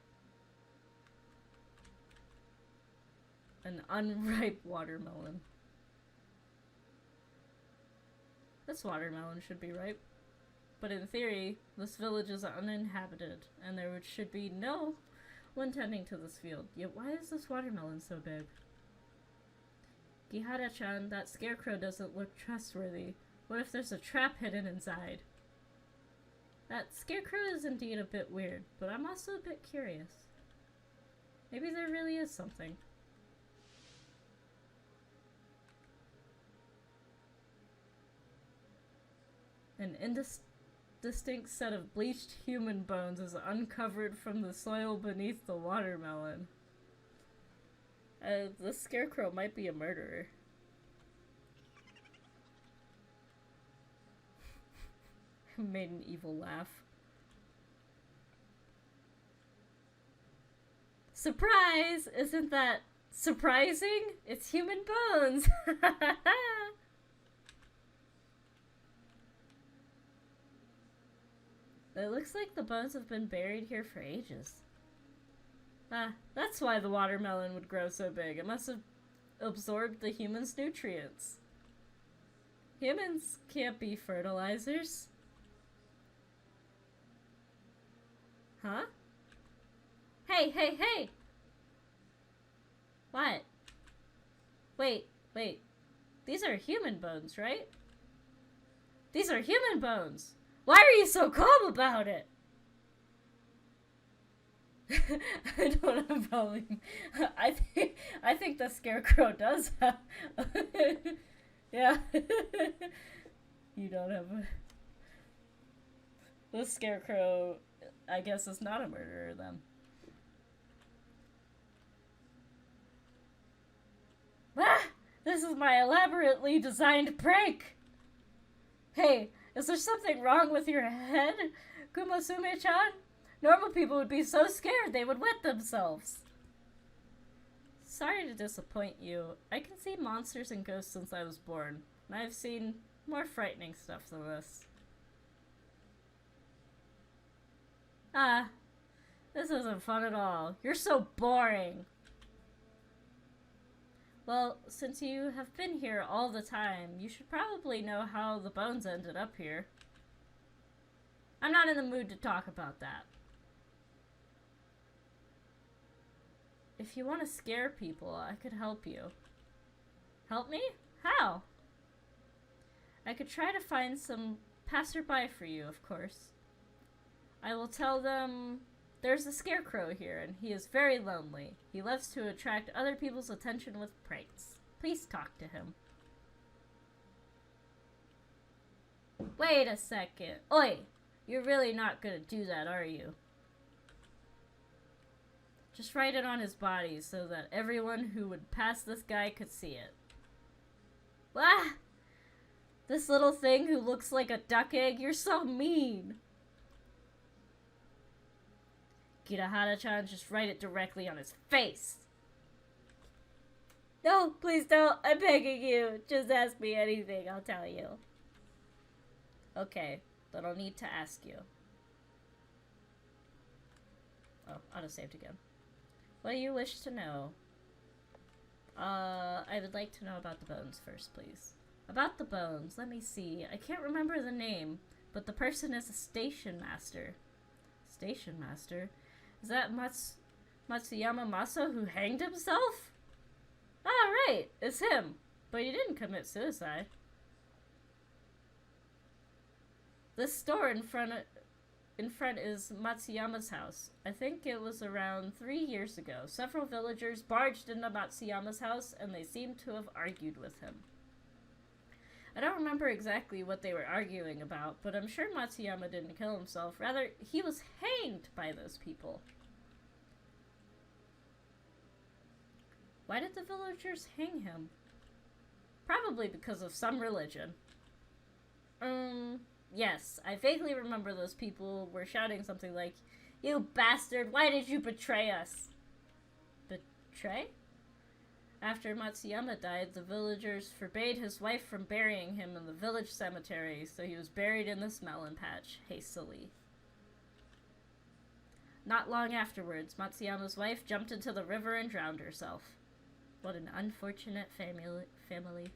An unripe watermelon. This watermelon should be ripe. But in theory, this village is uninhabited, and there should be no one tending to this field. Yet why is this watermelon so big? Gihara-chan, that scarecrow doesn't look trustworthy. What if there's a trap hidden inside? That scarecrow is indeed a bit weird, but I'm also a bit curious. Maybe there really is something. An indistinct set of bleached human bones is uncovered from the soil beneath the watermelon. This scarecrow might be a murderer. Made an evil laugh. Surprise! Isn't that surprising? It's human bones! It looks like the bones have been buried here for ages. Ah, that's why the watermelon would grow so big. It must have absorbed the human's nutrients. Humans can't be fertilizers. Huh? Hey, hey, hey! What? Wait. These are human bones, right? These are human bones! Why are you so calm about it? I don't know, probably. I think the scarecrow does have. Yeah. You don't have a. The scarecrow, I guess, is not a murderer then. Ah! This is my elaborately designed prank! Hey, Is there something wrong with your head, Kumosume-chan? Normal people would be so scared they would wet themselves. Sorry to disappoint you. I can see monsters and ghosts since I was born, and I've seen more frightening stuff than this. Ah, this isn't fun at all. You're so boring. Well, since you have been here all the time, you should probably know how the bones ended up here. I'm not in the mood to talk about that. If you want to scare people, I could help you. Help me? How? I could try to find some passerby for you, of course. I will tell them there's a scarecrow here, and he is very lonely. He loves to attract other people's attention with pranks. Please talk to him. Wait a second. Oi! You're really not gonna do that, are you? Just write it on his body so that everyone who would pass this guy could see it. Ah! This little thing who looks like a duck egg, you're so mean! Kirahara-chan, just write it directly on his face! No, please don't! I'm begging you! Just ask me anything, I'll tell you. Okay, then I'll need to ask you. Oh, auto-saved again. What do you wish to know? I would like to know about the bones first, please. About the bones, let me see. I can't remember the name, but the person is a station master. Station master? Is that Matsuyama Masa who hanged himself? Ah, right, it's him. But he didn't commit suicide. This store in front is Matsuyama's house. I think it was around 3 years ago. Several villagers barged into Matsuyama's house and they seemed to have argued with him. I don't remember exactly what they were arguing about, but I'm sure Matsuyama didn't kill himself. Rather, he was hanged by those people. Why did the villagers hang him? Probably because of some religion. Yes, I vaguely remember those people were shouting something like, "You bastard, why did you betray us?" Betray? After Matsuyama died, the villagers forbade his wife from burying him in the village cemetery, so he was buried in this melon patch, hastily. Not long afterwards, Matsuyama's wife jumped into the river and drowned herself. What an unfortunate family.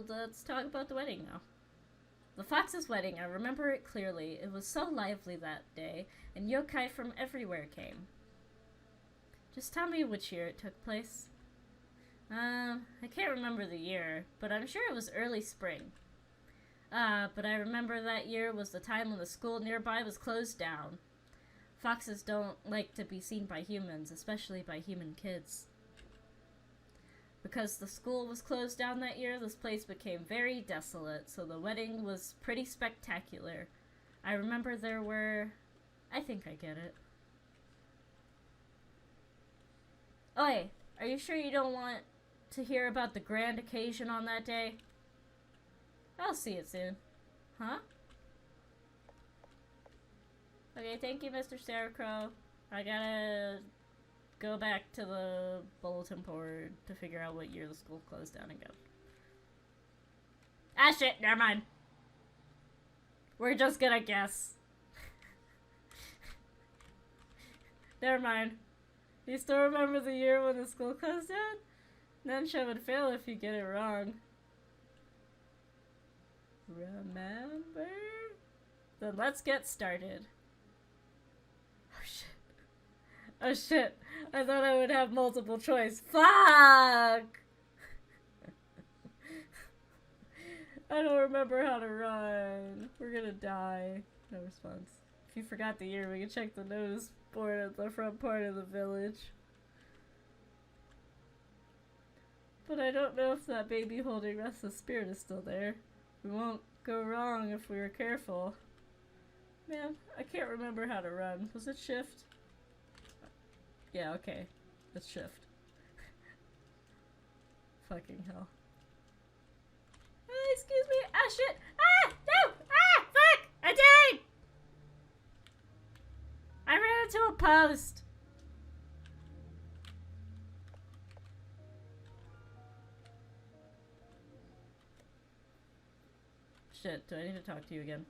Let's talk about the wedding now. The Fox's wedding, I remember it clearly. It was so lively that day, and yokai from everywhere came. Just tell me which year it took place. I can't remember the year, but I'm sure it was early spring. But I remember that year was the time when the school nearby was closed down. Foxes don't like to be seen by humans, especially by human kids. Because the school was closed down that year, this place became very desolate, so the wedding was pretty spectacular. I remember there were... I think I get it. Oi, are you sure you don't want to hear about the grand occasion on that day? I'll see it soon. Huh? Okay, thank you, Mr. Scarecrow. I gotta go back to the bulletin board to figure out what year the school closed down again. Ah, shit, never mind. We're just gonna guess. Never mind. You still remember the year when the school closed down? Nensha would fail if you get it wrong. Remember? Then let's get started. Oh shit. Oh shit. I thought I would have multiple choice. Fuck! I don't remember how to run. We're gonna die. No response. If you forgot the year, we can check the notice board at the front part of the village. But I don't know if that baby holding Restless Spirit is still there. We won't go wrong if we are careful. Man, I can't remember how to run. Was it shift? Yeah, okay. It's shift. Fucking hell. Excuse me. Ah, shit. Ah, no. Ah, fuck. I died. I ran into a post. Shit, do I need to talk to you again?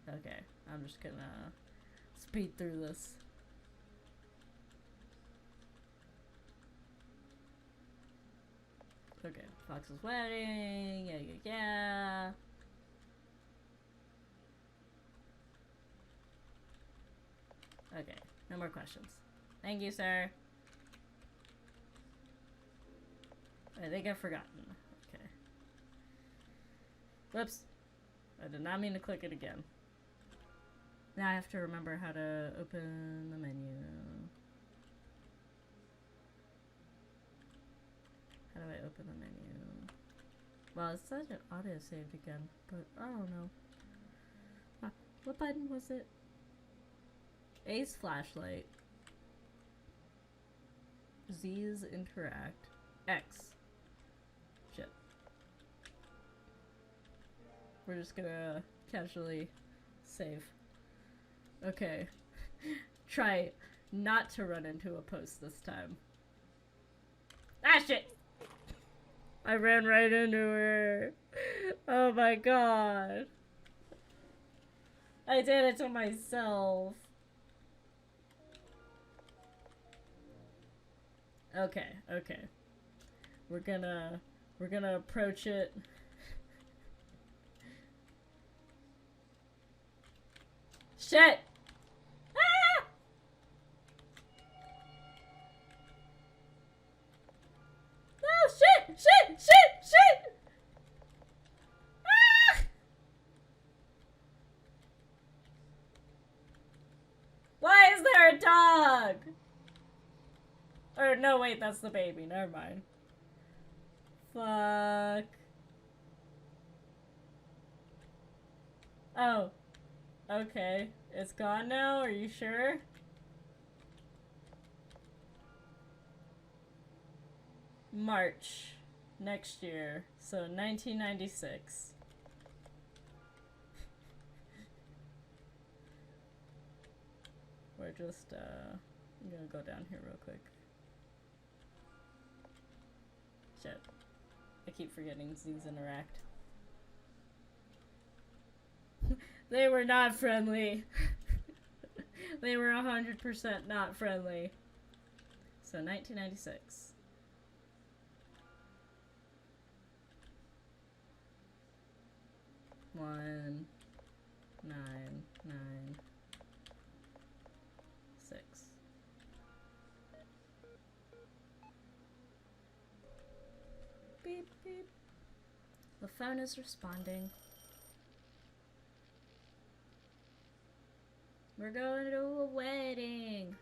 Okay, I'm just gonna speed through this. Okay, Fox's wedding, yeah. Okay, no more questions. Thank you, sir. I think I've forgotten. Okay. Whoops. I did not mean to click it again. Now I have to remember how to open the menu. How do I open the menu? Well, it said it auto saved again, but I don't know. What button was it? A's flashlight. Z's interact. X. Shit. We're just gonna casually save. Okay. Try not to run into a post this time. Ah, shit! I ran right into her. Oh my god. I did it to myself. Okay, okay. We're gonna approach it. Shit! Ah! No, shit! Ah! Why is there a dog? Or no, wait, that's the baby. Never mind. Fuck. Oh. Okay. It's gone now? Are you sure? March. Next year. So 1996. We're just, I'm gonna go down here real quick. Shit. I keep forgetting Z's interact. They were not friendly. They were 100% not friendly. So 1996. One, 9, 9, 6. Beep, beep. The phone is responding. We're going to a wedding.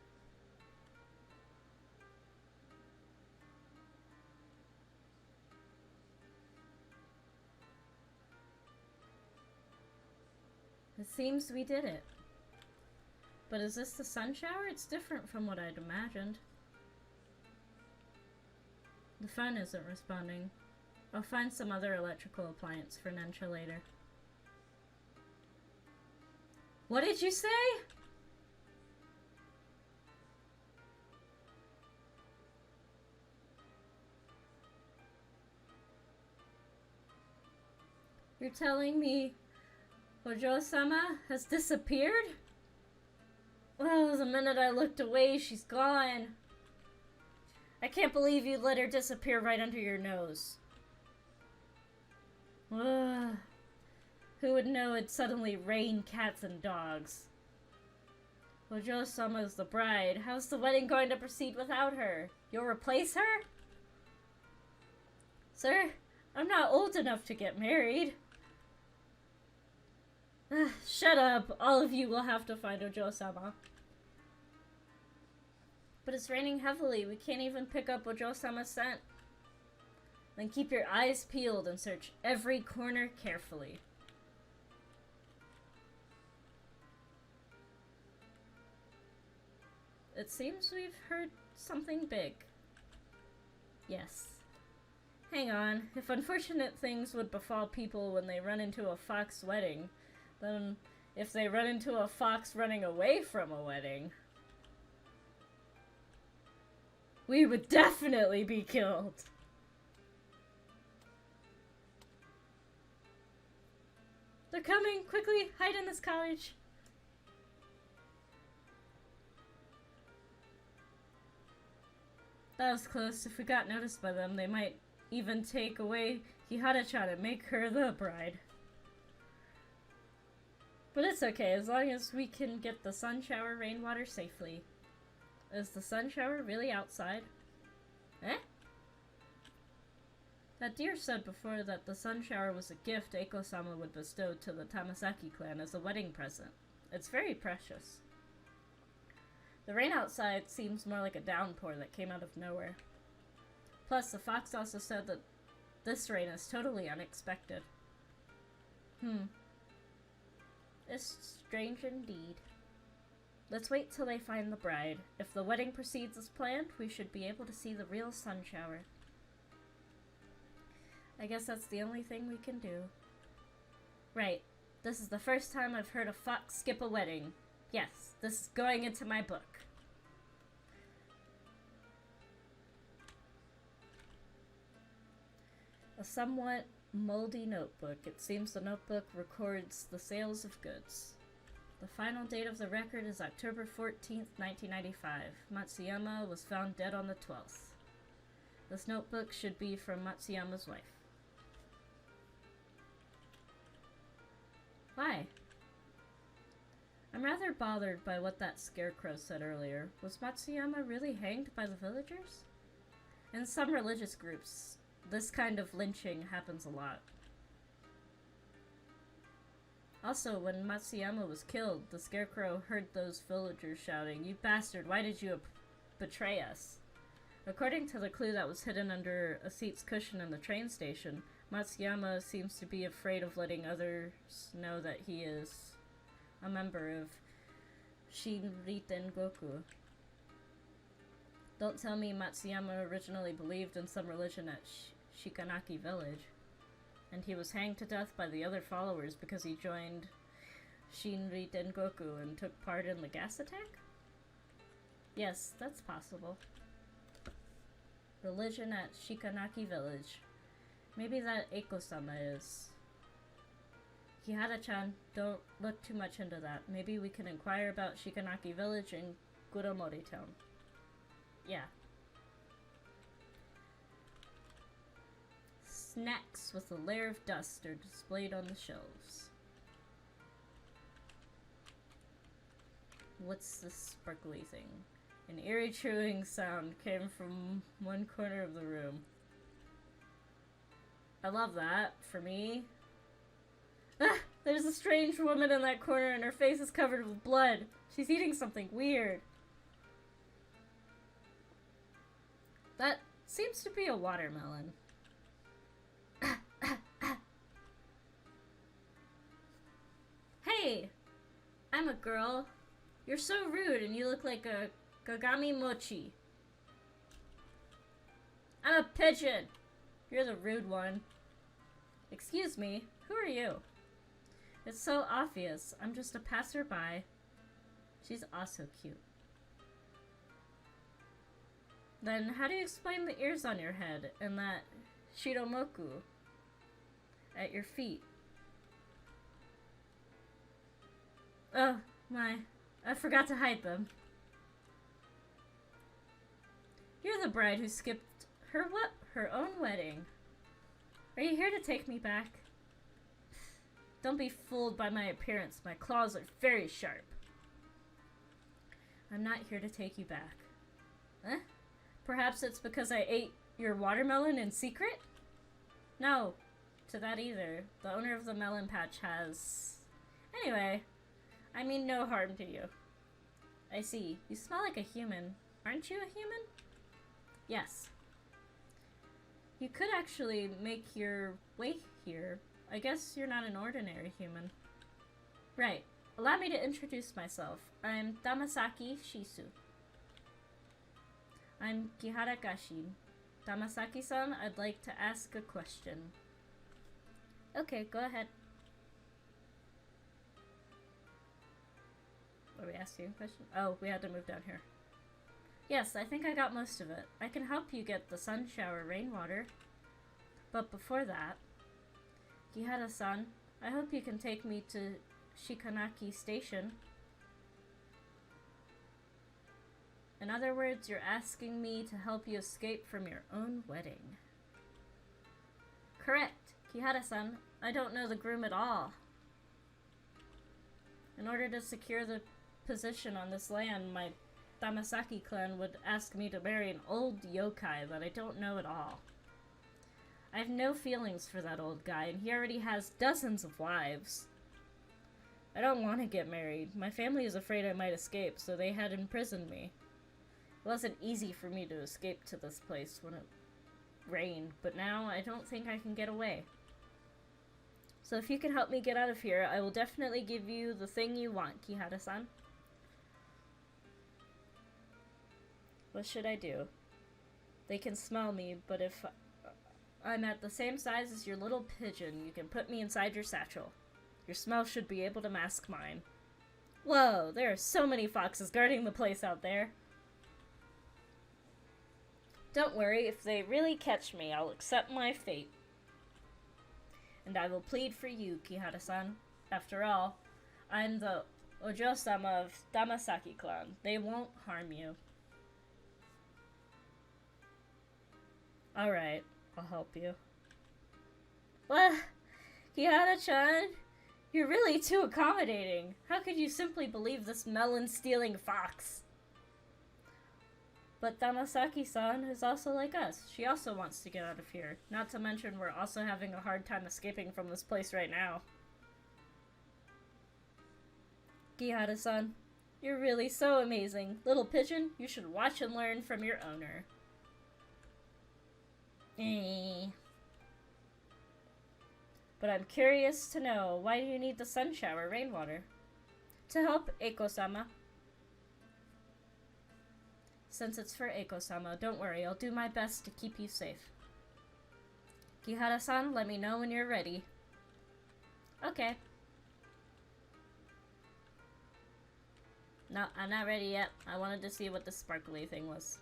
It seems we did it. But is this the sun shower? It's different from what I'd imagined. The phone isn't responding. I'll find some other electrical appliance for Nensha later. What did you say? You're telling me Hojo-sama has disappeared? Well, the minute I looked away, she's gone. I can't believe you let her disappear right under your nose. Ugh. Who would know it'd suddenly rain cats and dogs? Hojo-sama's the bride. How's the wedding going to proceed without her? You'll replace her? Sir, I'm not old enough to get married. Shut up. All of you will have to find Hojo-sama. But it's raining heavily. We can't even pick up Hojo-sama's scent. Then keep your eyes peeled and search every corner carefully. It seems we've heard something big. Yes. Hang on. If unfortunate things would befall people when they run into a fox wedding, then if they run into a fox running away from a wedding, we would definitely be killed. They're coming! Quickly! Hide in this cottage! That was close. If we got noticed by them, they might even take away Hihara-chan and make her the bride. But it's okay, as long as we can get the sun shower rainwater safely. Is the sun shower really outside? Eh? That deer said before that the sun shower was a gift Eiko-sama would bestow to the Tamasaki clan as a wedding present. It's very precious. The rain outside seems more like a downpour that came out of nowhere. Plus, the fox also said that this rain is totally unexpected. It's strange indeed. Let's wait till they find the bride. If the wedding proceeds as planned, we should be able to see the real sun shower. I guess that's the only thing we can do. Right. This is the first time I've heard a fox skip a wedding. Yes, this is going into my book. A somewhat moldy notebook. It seems the notebook records the sales of goods. The final date of the record is October 14th, 1995. Matsuyama was found dead on the 12th. This notebook should be from Matsuyama's wife. Why? I'm rather bothered by what that scarecrow said earlier. Was Matsuyama really hanged by the villagers? In some religious groups, this kind of lynching happens a lot. Also, when Matsuyama was killed, the scarecrow heard those villagers shouting, "You bastard, why did you betray us?" According to the clue that was hidden under a seat's cushion in the train station, Matsuyama seems to be afraid of letting others know that he is a member of Shinriten Goku. Don't tell me Matsuyama originally believed in some religion at Shikanaki village, and he was hanged to death by the other followers because he joined Shinriten Goku and took part in the gas attack? Yes, that's possible. Religion at Shikanaki village. Maybe that Eiko-sama is. Hihara-chan, don't look too much into that. Maybe we can inquire about Shikanaki village in Kuromori town. Yeah. Snacks with a layer of dust are displayed on the shelves. What's this sparkly thing? An eerie chewing sound came from one corner of the room. I love that. For me. Ah! There's a strange woman in that corner and her face is covered with blood. She's eating something weird. That seems to be a watermelon. Hey! I'm a girl. You're so rude and you look like a Kagami Mochi. I'm a pigeon. You're the rude one. Excuse me, who are you? It's so obvious. I'm just a passerby. She's also cute. Then how do you explain the ears on your head and that shiromoku at your feet? Oh my, I forgot to hide them. You're the bride who skipped her what? Her own wedding. Are you here to take me back? Don't be fooled by my appearance. My claws are very sharp. I'm not here to take you back. Huh? Perhaps it's because I ate your watermelon in secret? No, to that either. The owner of the melon patch has... Anyway, I mean no harm to you. I see. You smell like a human. Aren't you a human? Yes. You could actually make your way here. I guess you're not an ordinary human. Right. Allow me to introduce myself. I'm Damasaki Shisu. I'm Kihara Gashin. Tamasaki-san, I'd like to ask a question. Okay, go ahead. What are we asking a question? Oh, we had to move down here. Yes, I think I got most of it. I can help you get the sun shower rainwater. But before that, Kihara-san, I hope you can take me to Shikanaki Station. In other words, you're asking me to help you escape from your own wedding. Correct. Kihara-san, I don't know the groom at all. In order to secure the position on this land, my Tamasaki clan would ask me to marry an old yokai that I don't know at all. I have no feelings for that old guy, and he already has dozens of wives. I don't want to get married. My family is afraid I might escape, so they had imprisoned me. It wasn't easy for me to escape to this place when it rained, but now I don't think I can get away. So if you can help me get out of here, I will definitely give you the thing you want, Kihara-san. What should I do? They can smell me, but if I'm at the same size as your little pigeon, you can put me inside your satchel. Your smell should be able to mask mine. Whoa, there are so many foxes guarding the place out there. Don't worry, if they really catch me, I'll accept my fate. And I will plead for you, Kihara-san. After all, I'm the Ojo-sama of Tamasaki clan. They won't harm you. Alright, I'll help you. What? Kihara-chan? You're really too accommodating. How could you simply believe this melon-stealing fox? But Tamasaki-san is also like us. She also wants to get out of here. Not to mention we're also having a hard time escaping from this place right now. Kihara-san, you're really so amazing. Little pigeon, you should watch and learn from your owner. But I'm curious to know, why do you need the sun shower rainwater? To help Eiko-sama. Since it's for Eiko-sama, don't worry, I'll do my best to keep you safe. Kihara-san, let me know when you're ready. Okay. No, I'm not ready yet. I wanted to see what this sparkly thing was.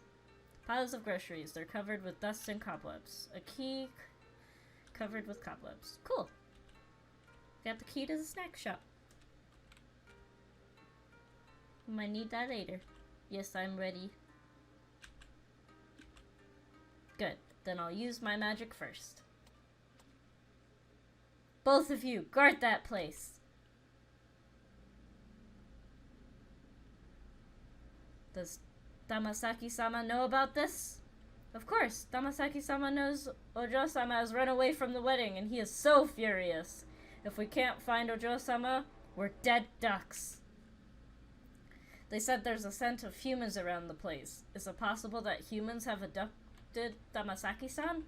Piles of groceries. They're covered with dust and cobwebs. A key covered with cobwebs. Cool. Got the key to the snack shop. Might need that later. Yes, I'm ready. Good. Then I'll use my magic first. Both of you, guard that place. Does Tamasaki-sama know about this? Of course, Tamasaki-sama knows Ojo-sama has run away from the wedding, and he is so furious. If we can't find Ojo-sama, we're dead ducks. They said there's a scent of humans around the place. Is it possible that humans have abducted Tamasaki-san?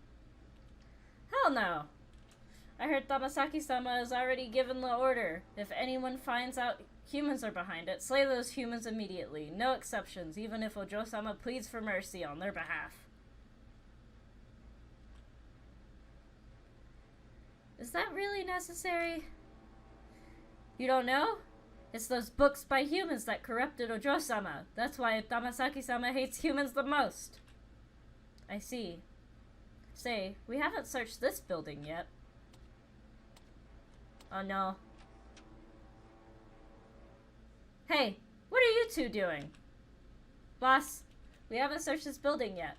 Hell no! I heard Tamasaki-sama has already given the order. If anyone finds out humans are behind it, slay those humans immediately. No exceptions, even if Ojo-sama pleads for mercy on their behalf. Is that really necessary? You don't know? It's those books by humans that corrupted Ojo-sama. That's why Tamasaki-sama hates humans the most. I see. Say, we haven't searched this building yet. Oh no. Hey, what are you two doing? Boss, we haven't searched this building yet.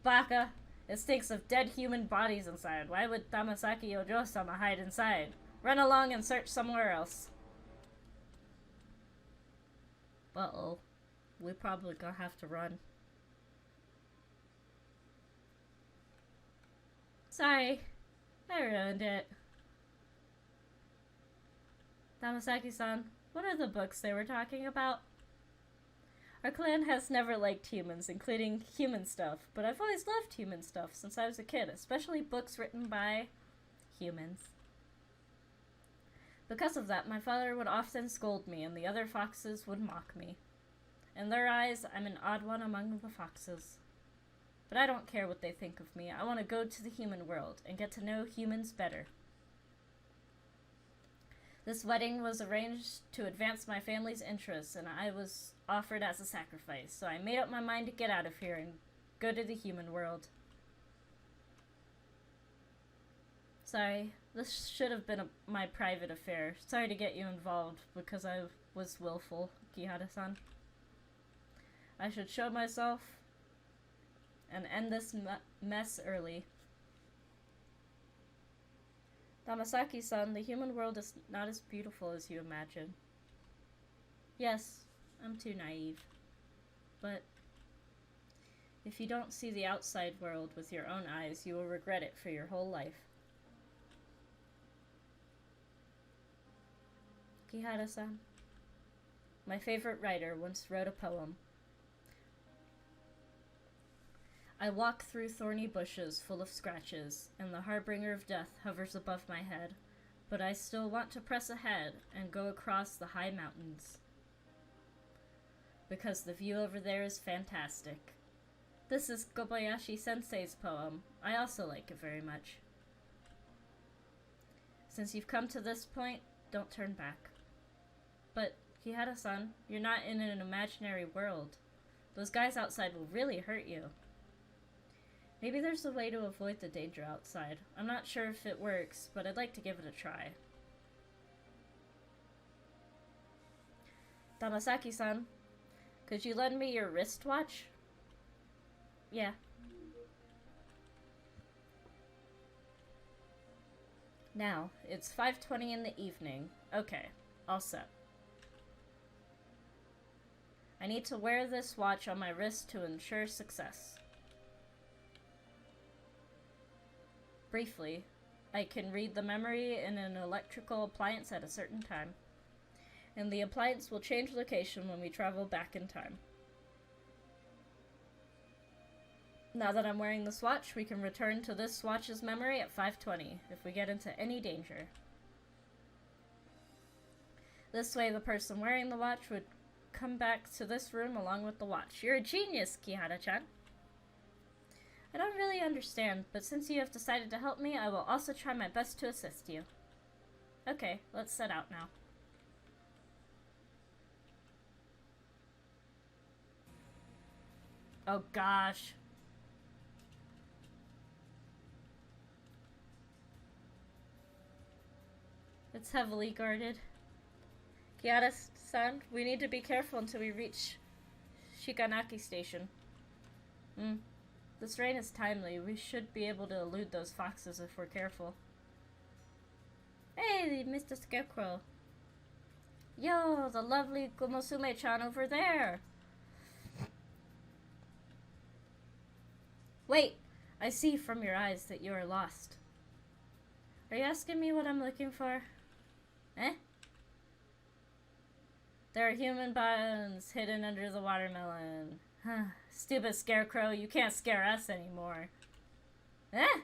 Baka, it stinks of dead human bodies inside. Why would Tamasaki Ojo-sama hide inside? Run along and search somewhere else. Uh-oh. We're probably gonna have to run. Sorry. I ruined it. Tamasaki-san, what are the books they were talking about? Our clan has never liked humans, including human stuff, but I've always loved human stuff since I was a kid, especially books written by humans. Because of that, my father would often scold me, and the other foxes would mock me. In their eyes, I'm an odd one among the foxes. But I don't care what they think of me. I want to go to the human world and get to know humans better. This wedding was arranged to advance my family's interests, and I was offered as a sacrifice, so I made up my mind to get out of here and go to the human world. Sorry, this should have been my private affair. Sorry to get you involved because I was willful, Kihara-san. I should show myself and end this mess early. Damasaki-san, the human world is not as beautiful as you imagine. Yes, I'm too naive. But if you don't see the outside world with your own eyes, you will regret it for your whole life. Kihara-san, my favorite writer, once wrote a poem. I walk through thorny bushes full of scratches, and the harbinger of death hovers above my head, but I still want to press ahead and go across the high mountains. Because the view over there is fantastic. This is Kobayashi-sensei's poem. I also like it very much. Since you've come to this point, don't turn back. But, Kihara-san, you're not in an imaginary world. Those guys outside will really hurt you. Maybe there's a way to avoid the danger outside. I'm not sure if it works, but I'd like to give it a try. Damasaki-san, could you lend me your wristwatch? Yeah. Now, it's 5:20 in the evening. Okay, all set. I need to wear this watch on my wrist to ensure success. Briefly, I can read the memory in an electrical appliance at a certain time, and the appliance will change location when we travel back in time. Now that I'm wearing this watch, we can return to this watch's memory at 5:20 if we get into any danger. This way, the person wearing the watch would come back to this room along with the watch. You're a genius, Kihara-chan. I don't really understand, but since you have decided to help me, I will also try my best to assist you. Okay, let's set out now. Oh gosh. It's heavily guarded. Kihara-san, we need to be careful until we reach Shikanaki Station. This rain is timely. We should be able to elude those foxes if we're careful. Hey, Mr. Scarecrow. Yo, the lovely Gomosume-chan over there. Wait, I see from your eyes that you are lost. Are you asking me what I'm looking for? Eh? There are human bones hidden under the watermelon. Stupid Scarecrow, you can't scare us anymore. Eh?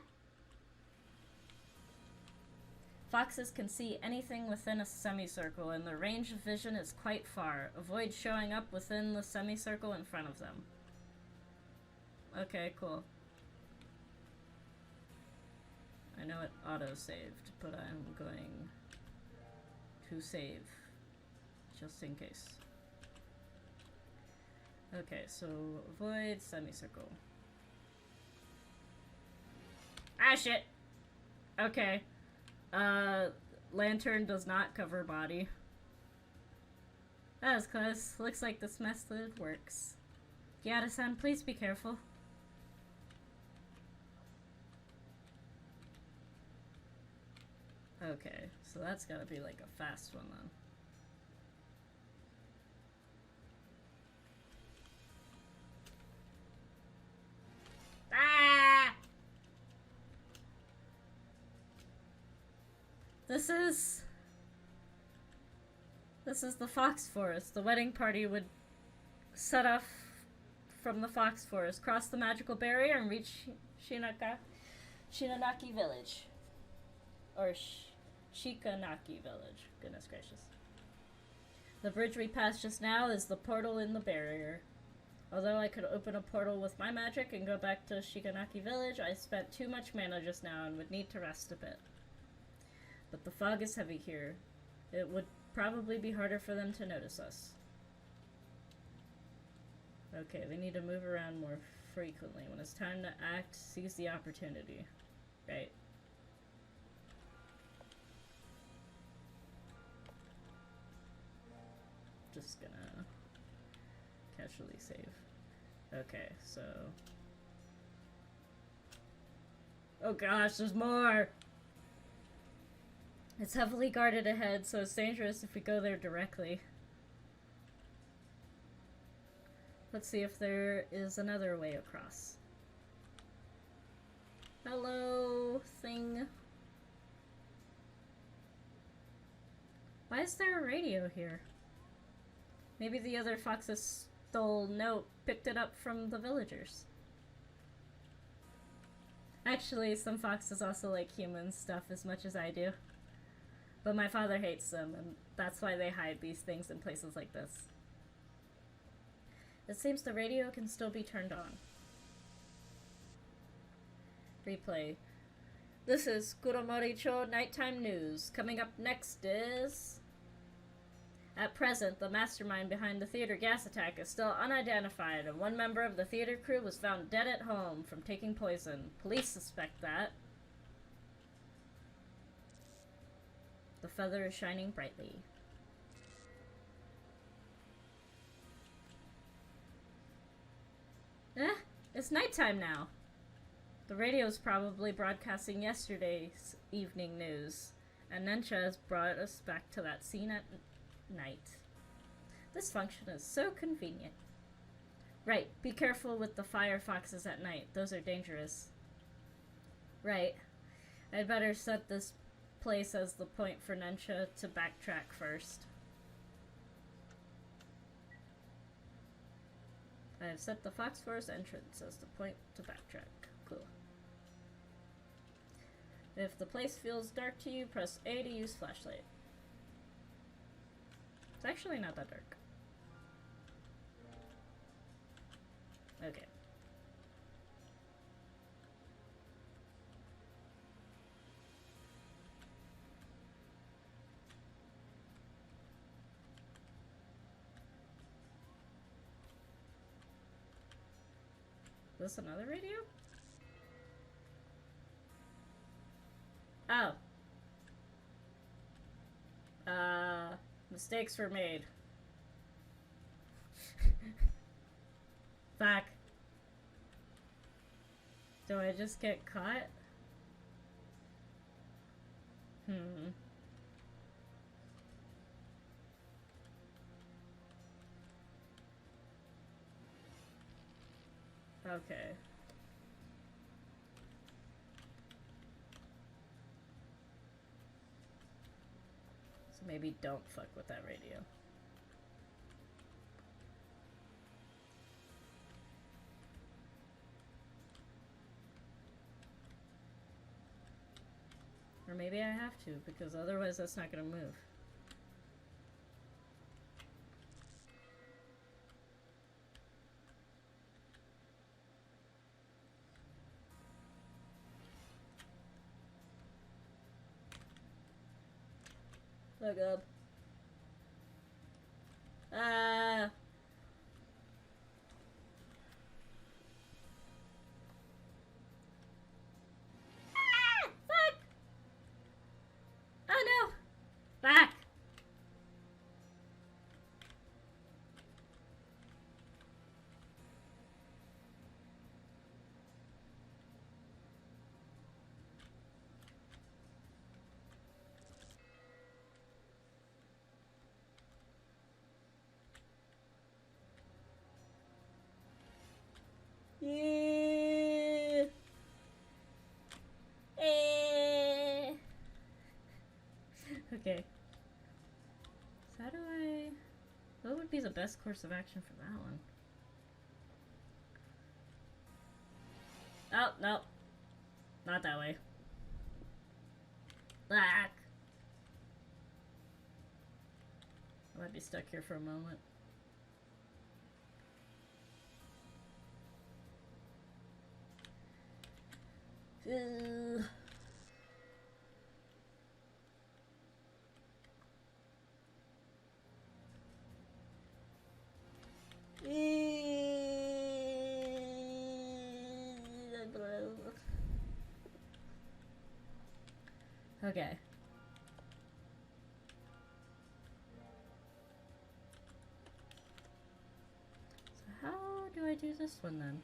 Foxes can see anything within a semicircle, and their range of vision is quite far. Avoid showing up within the semicircle in front of them. Okay, cool. I know it auto-saved, but I'm going to save, just in case. Okay, so avoid semicircle. Ah, shit! Okay. Lantern does not cover body. That was close. Looks like this method works. Yada-san, please be careful. Okay, so that's gotta be like a fast one then. Ah! This is the Fox Forest. The wedding party would set off from the Fox Forest, cross the magical barrier, and reach Shinonaki Village. Or Shikanaki Village. Goodness gracious. The bridge we passed just now is the portal in the barrier. Although I could open a portal with my magic and go back to Shiganaki village, I spent too much mana just now and would need to rest a bit. But the fog is heavy here. It would probably be harder for them to notice us. Okay, they need to move around more frequently. When it's time to act, seize the opportunity. Right. Just gonna casually save. Okay, so... Oh gosh, there's more! It's heavily guarded ahead, so it's dangerous if we go there directly. Let's see if there is another way across. Hello, thing. Why is there a radio here? Maybe the other foxes stole note, picked it up from the villagers. Actually, some foxes also like human stuff as much as I do. But my father hates them, and that's why they hide these things in places like this. It seems the radio can still be turned on. Replay. This is Kuromori-cho Nighttime News. Coming up next is... At present, the mastermind behind the theater gas attack is still unidentified, and one member of the theater crew was found dead at home from taking poison. Police suspect that. The feather is shining brightly. It's nighttime now. The radio's probably broadcasting yesterday's evening news, and Nensha has brought us back to that scene at night. This function is so convenient. Right, be careful with the fire foxes at night. Those are dangerous. Right. I'd better set this place as the point for Nensha to backtrack first. I have set the Fox Forest entrance as the point to backtrack. Cool. If the place feels dark to you, press A to use flashlight. It's actually not that dark. Okay. Is this another radio? Oh. Mistakes were made. Fuck. Do I just get caught? Okay. So maybe don't fuck with that radio. Or maybe I have to, because otherwise that's not gonna move. Look up. Ah. Fuck! Oh no! Back! Yeah. Okay. So how do I... What would be the best course of action for that one? Oh, no. Not that way. Black. What might be stuck here for a moment. Okay. So how do I do this one then?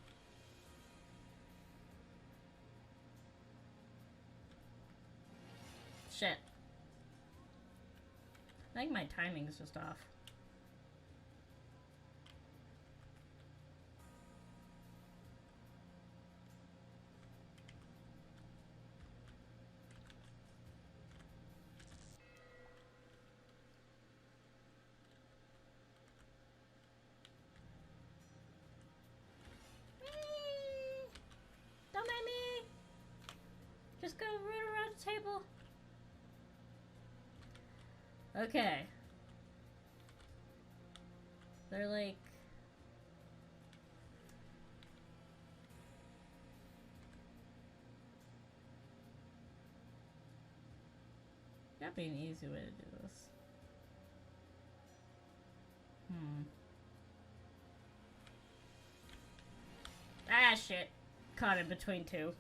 Shit. I think my timing's just off. Don't mind me! Just go right around the table. Okay. They're like... That'd be an easy way to do this. Ah, shit. Caught in between two.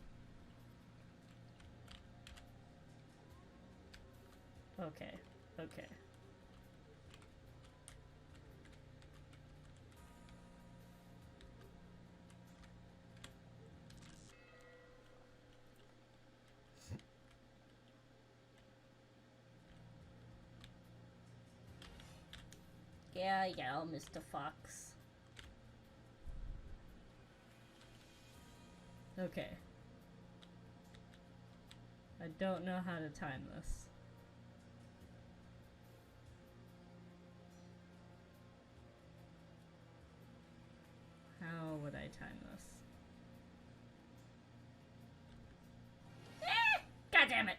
Okay. Okay. Yeah, Mr. Fox. Okay. I don't know how to time this. How would I time this? God damn it!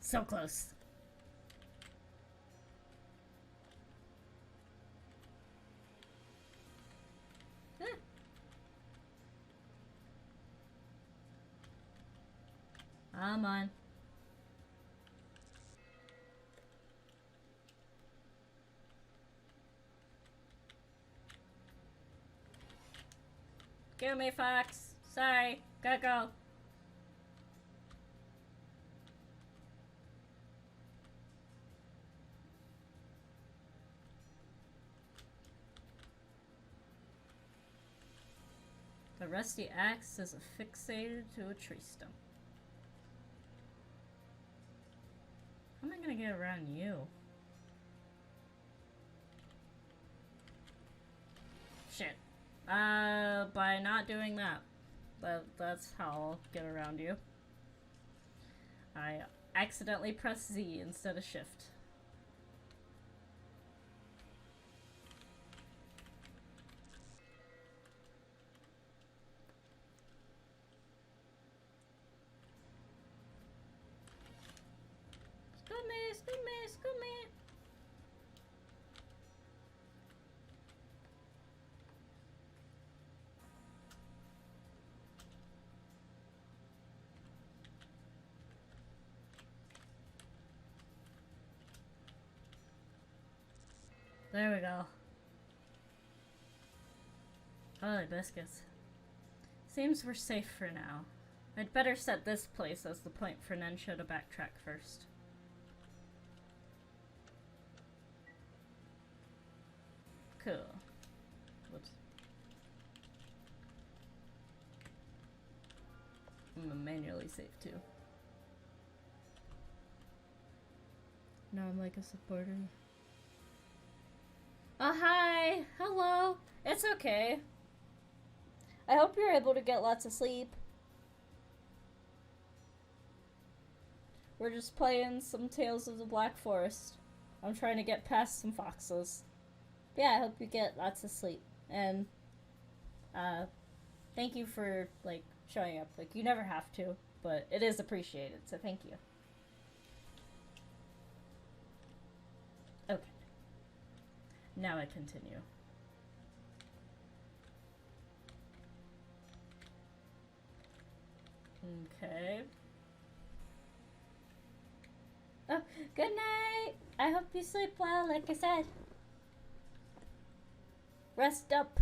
So close. Come on. Give me, Fox. Sorry. Gotta go. The rusty axe is affixated to a tree stump. How am I gonna get around you? Shit. By not doing that. That's how I'll get around you. I accidentally pressed Z instead of shift. Scoop me. There we go. Holy biscuits. Seems we're safe for now. I'd better set this place as the point for Nensho to backtrack first. Cool. Whoops. I'm gonna manually save too. No, I'm like a supporter. Oh, hi! Hello! It's okay. I hope you're able to get lots of sleep. We're just playing some Tales of the Black Forest. I'm trying to get past some foxes. But yeah, I hope you get lots of sleep. And, thank you for, like, showing up. Like, you never have to, but it is appreciated, so thank you. Okay. Now I continue. Okay. Oh, good night! I hope you sleep well, like I said. Rest up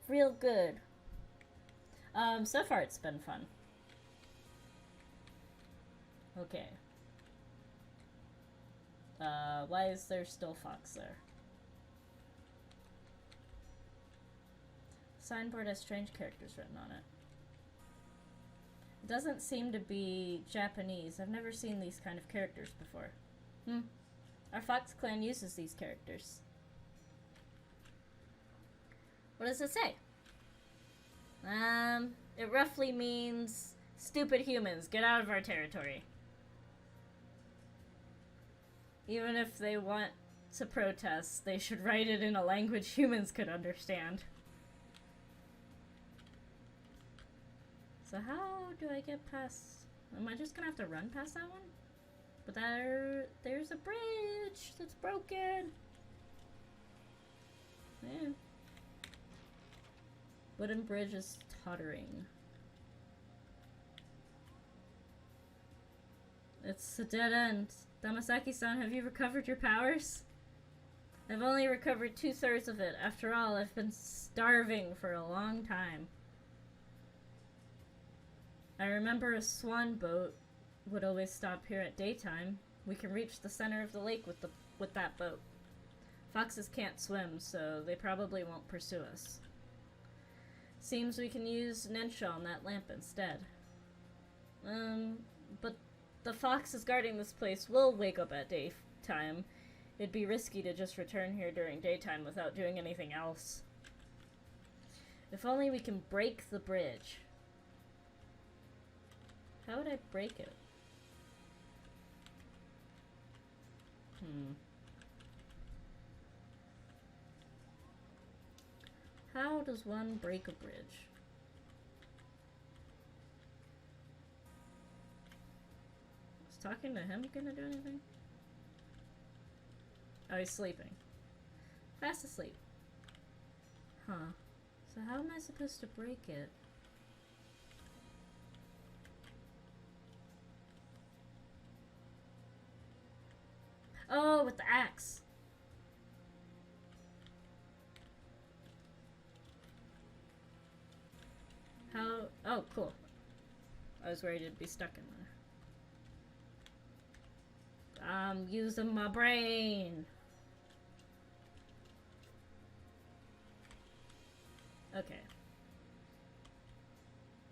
real good. So far it's been fun. Okay. Why is there still Fox there? Signboard has strange characters written on it. It doesn't seem to be Japanese. I've never seen these kind of characters before. Our Fox clan uses these characters. What does it say? It roughly means, stupid humans, get out of our territory. Even if they want to protest, they should write it in a language humans could understand. So how do I get past... Am I just gonna have to run past that one? But there's a bridge that's broken. Yeah. Wooden bridge is tottering. It's a dead end. Damasaki-san, have you recovered your powers? I've only recovered 2/3 of it. After all, I've been starving for a long time. I remember a swan boat would always stop here at daytime. We can reach the center of the lake with that boat. Foxes can't swim, so they probably won't pursue us. Seems we can use Nensha on that lamp instead. But the foxes guarding this place will wake up at daytime. It'd be risky to just return here during daytime without doing anything else. If only we can break the bridge. How would I break it? How does one break a bridge? Is talking to him gonna do anything? Oh, he's sleeping. Fast asleep. Huh. So how am I supposed to break it? Oh, with the axe. How? Oh, cool. I was worried it'd be stuck in there. I'm using my brain. Okay.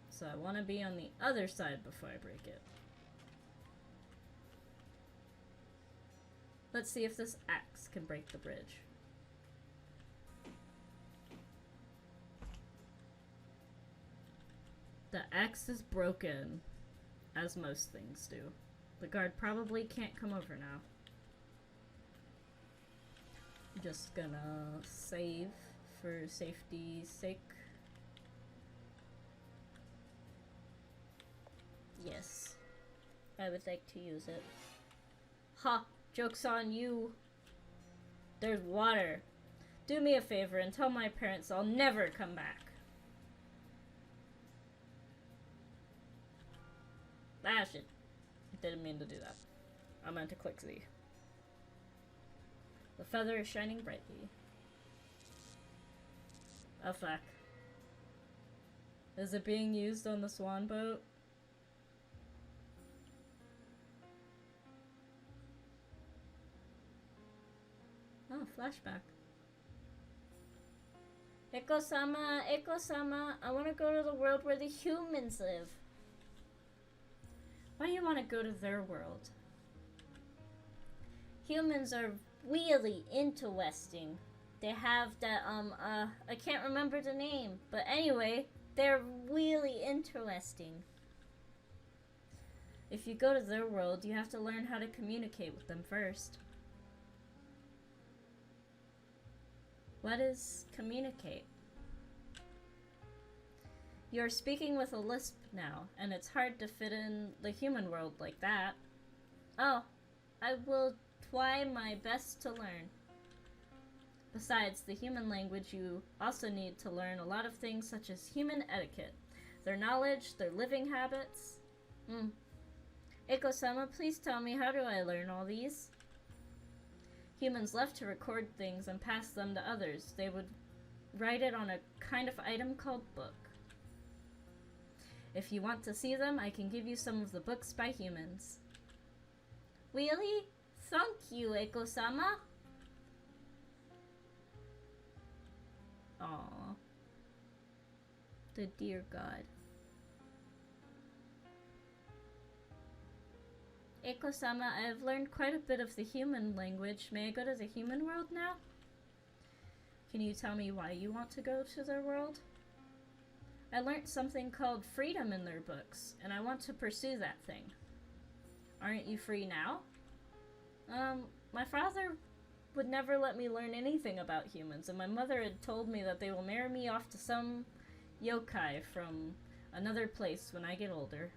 So I want to be on the other side before I break it. Let's see if this axe can break the bridge. The axe is broken, as most things do. The guard probably can't come over now. I'm just gonna save for safety's sake. Yes, I would like to use it. Ha! Joke's on you. There's water. Do me a favor and tell my parents I'll never come back. Ah, shit. Didn't mean to do that. I meant to click Z. The feather is shining brightly. Oh, fuck. Is it being used on the swan boat? Oh, flashback. Echo-sama, Echo-sama, I want to go to the world where the humans live. Why do you want to go to their world? Humans are really interesting. They have that, I can't remember the name. But anyway, they're really interesting. If you go to their world, you have to learn how to communicate with them first. What is communicate? You're speaking with a lisp now, and it's hard to fit in the human world like that. Oh, I will try my best to learn. Besides the human language, you also need to learn a lot of things such as human etiquette, their knowledge, their living habits. Eiko-sama, please tell me, how do I learn all these? Humans love to record things and pass them to others. They would write it on a kind of item called book. If you want to see them, I can give you some of the books by humans. Really? Thank you, Eiko-sama. Aww. The dear God. Eiko-sama, I have learned quite a bit of the human language. May I go to the human world now? Can you tell me why you want to go to their world? I learned something called freedom in their books, and I want to pursue that thing. Aren't you free now? My father would never let me learn anything about humans, and my mother had told me that they will marry me off to some yokai from another place when I get older.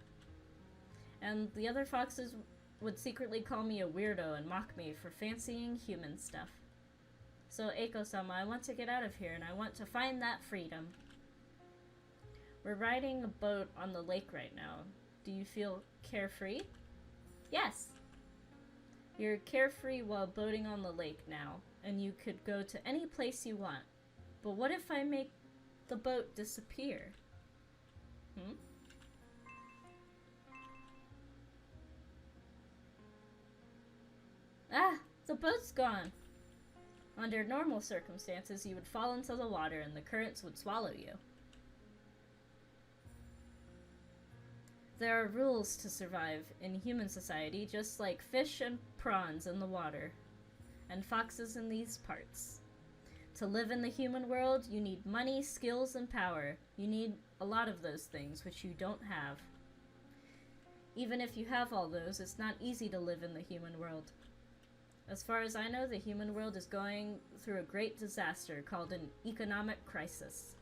And the other foxes would secretly call me a weirdo and mock me for fancying human stuff. So Eiko-sama, I want to get out of here, and I want to find that freedom. We're riding a boat on the lake right now. Do you feel carefree? Yes! You're carefree while boating on the lake now, and you could go to any place you want. But what if I make the boat disappear? Ah! The boat's gone! Under normal circumstances, you would fall into the water and the currents would swallow you. There are rules to survive in human society, just like fish and prawns in the water, and foxes in these parts. To live in the human world, you need money, skills, and power. You need a lot of those things, which you don't have. Even if you have all those, it's not easy to live in the human world. As far as I know, the human world is going through a great disaster called an economic crisis.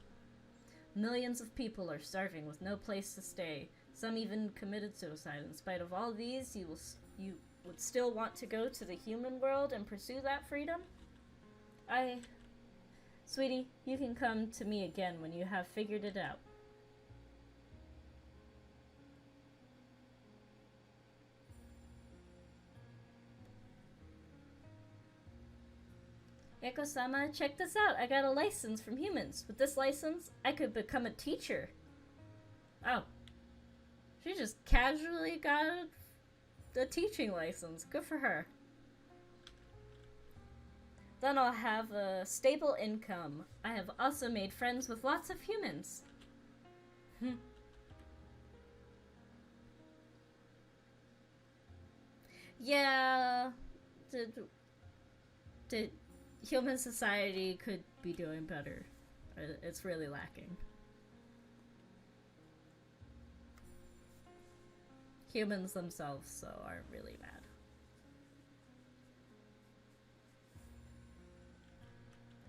Millions of people are starving with no place to stay. Some even committed suicide. In spite of all these, you would still want to go to the human world and pursue that freedom? Sweetie, you can come to me again when you have figured it out. Eiko-sama, check this out. I got a license from humans. With this license, I could become a teacher. Oh. She just casually got a teaching license. Good for her. Then I'll have a stable income. I have also made friends with lots of humans. Yeah. The human society could be doing better. It's really lacking. Humans themselves, so, aren't really bad.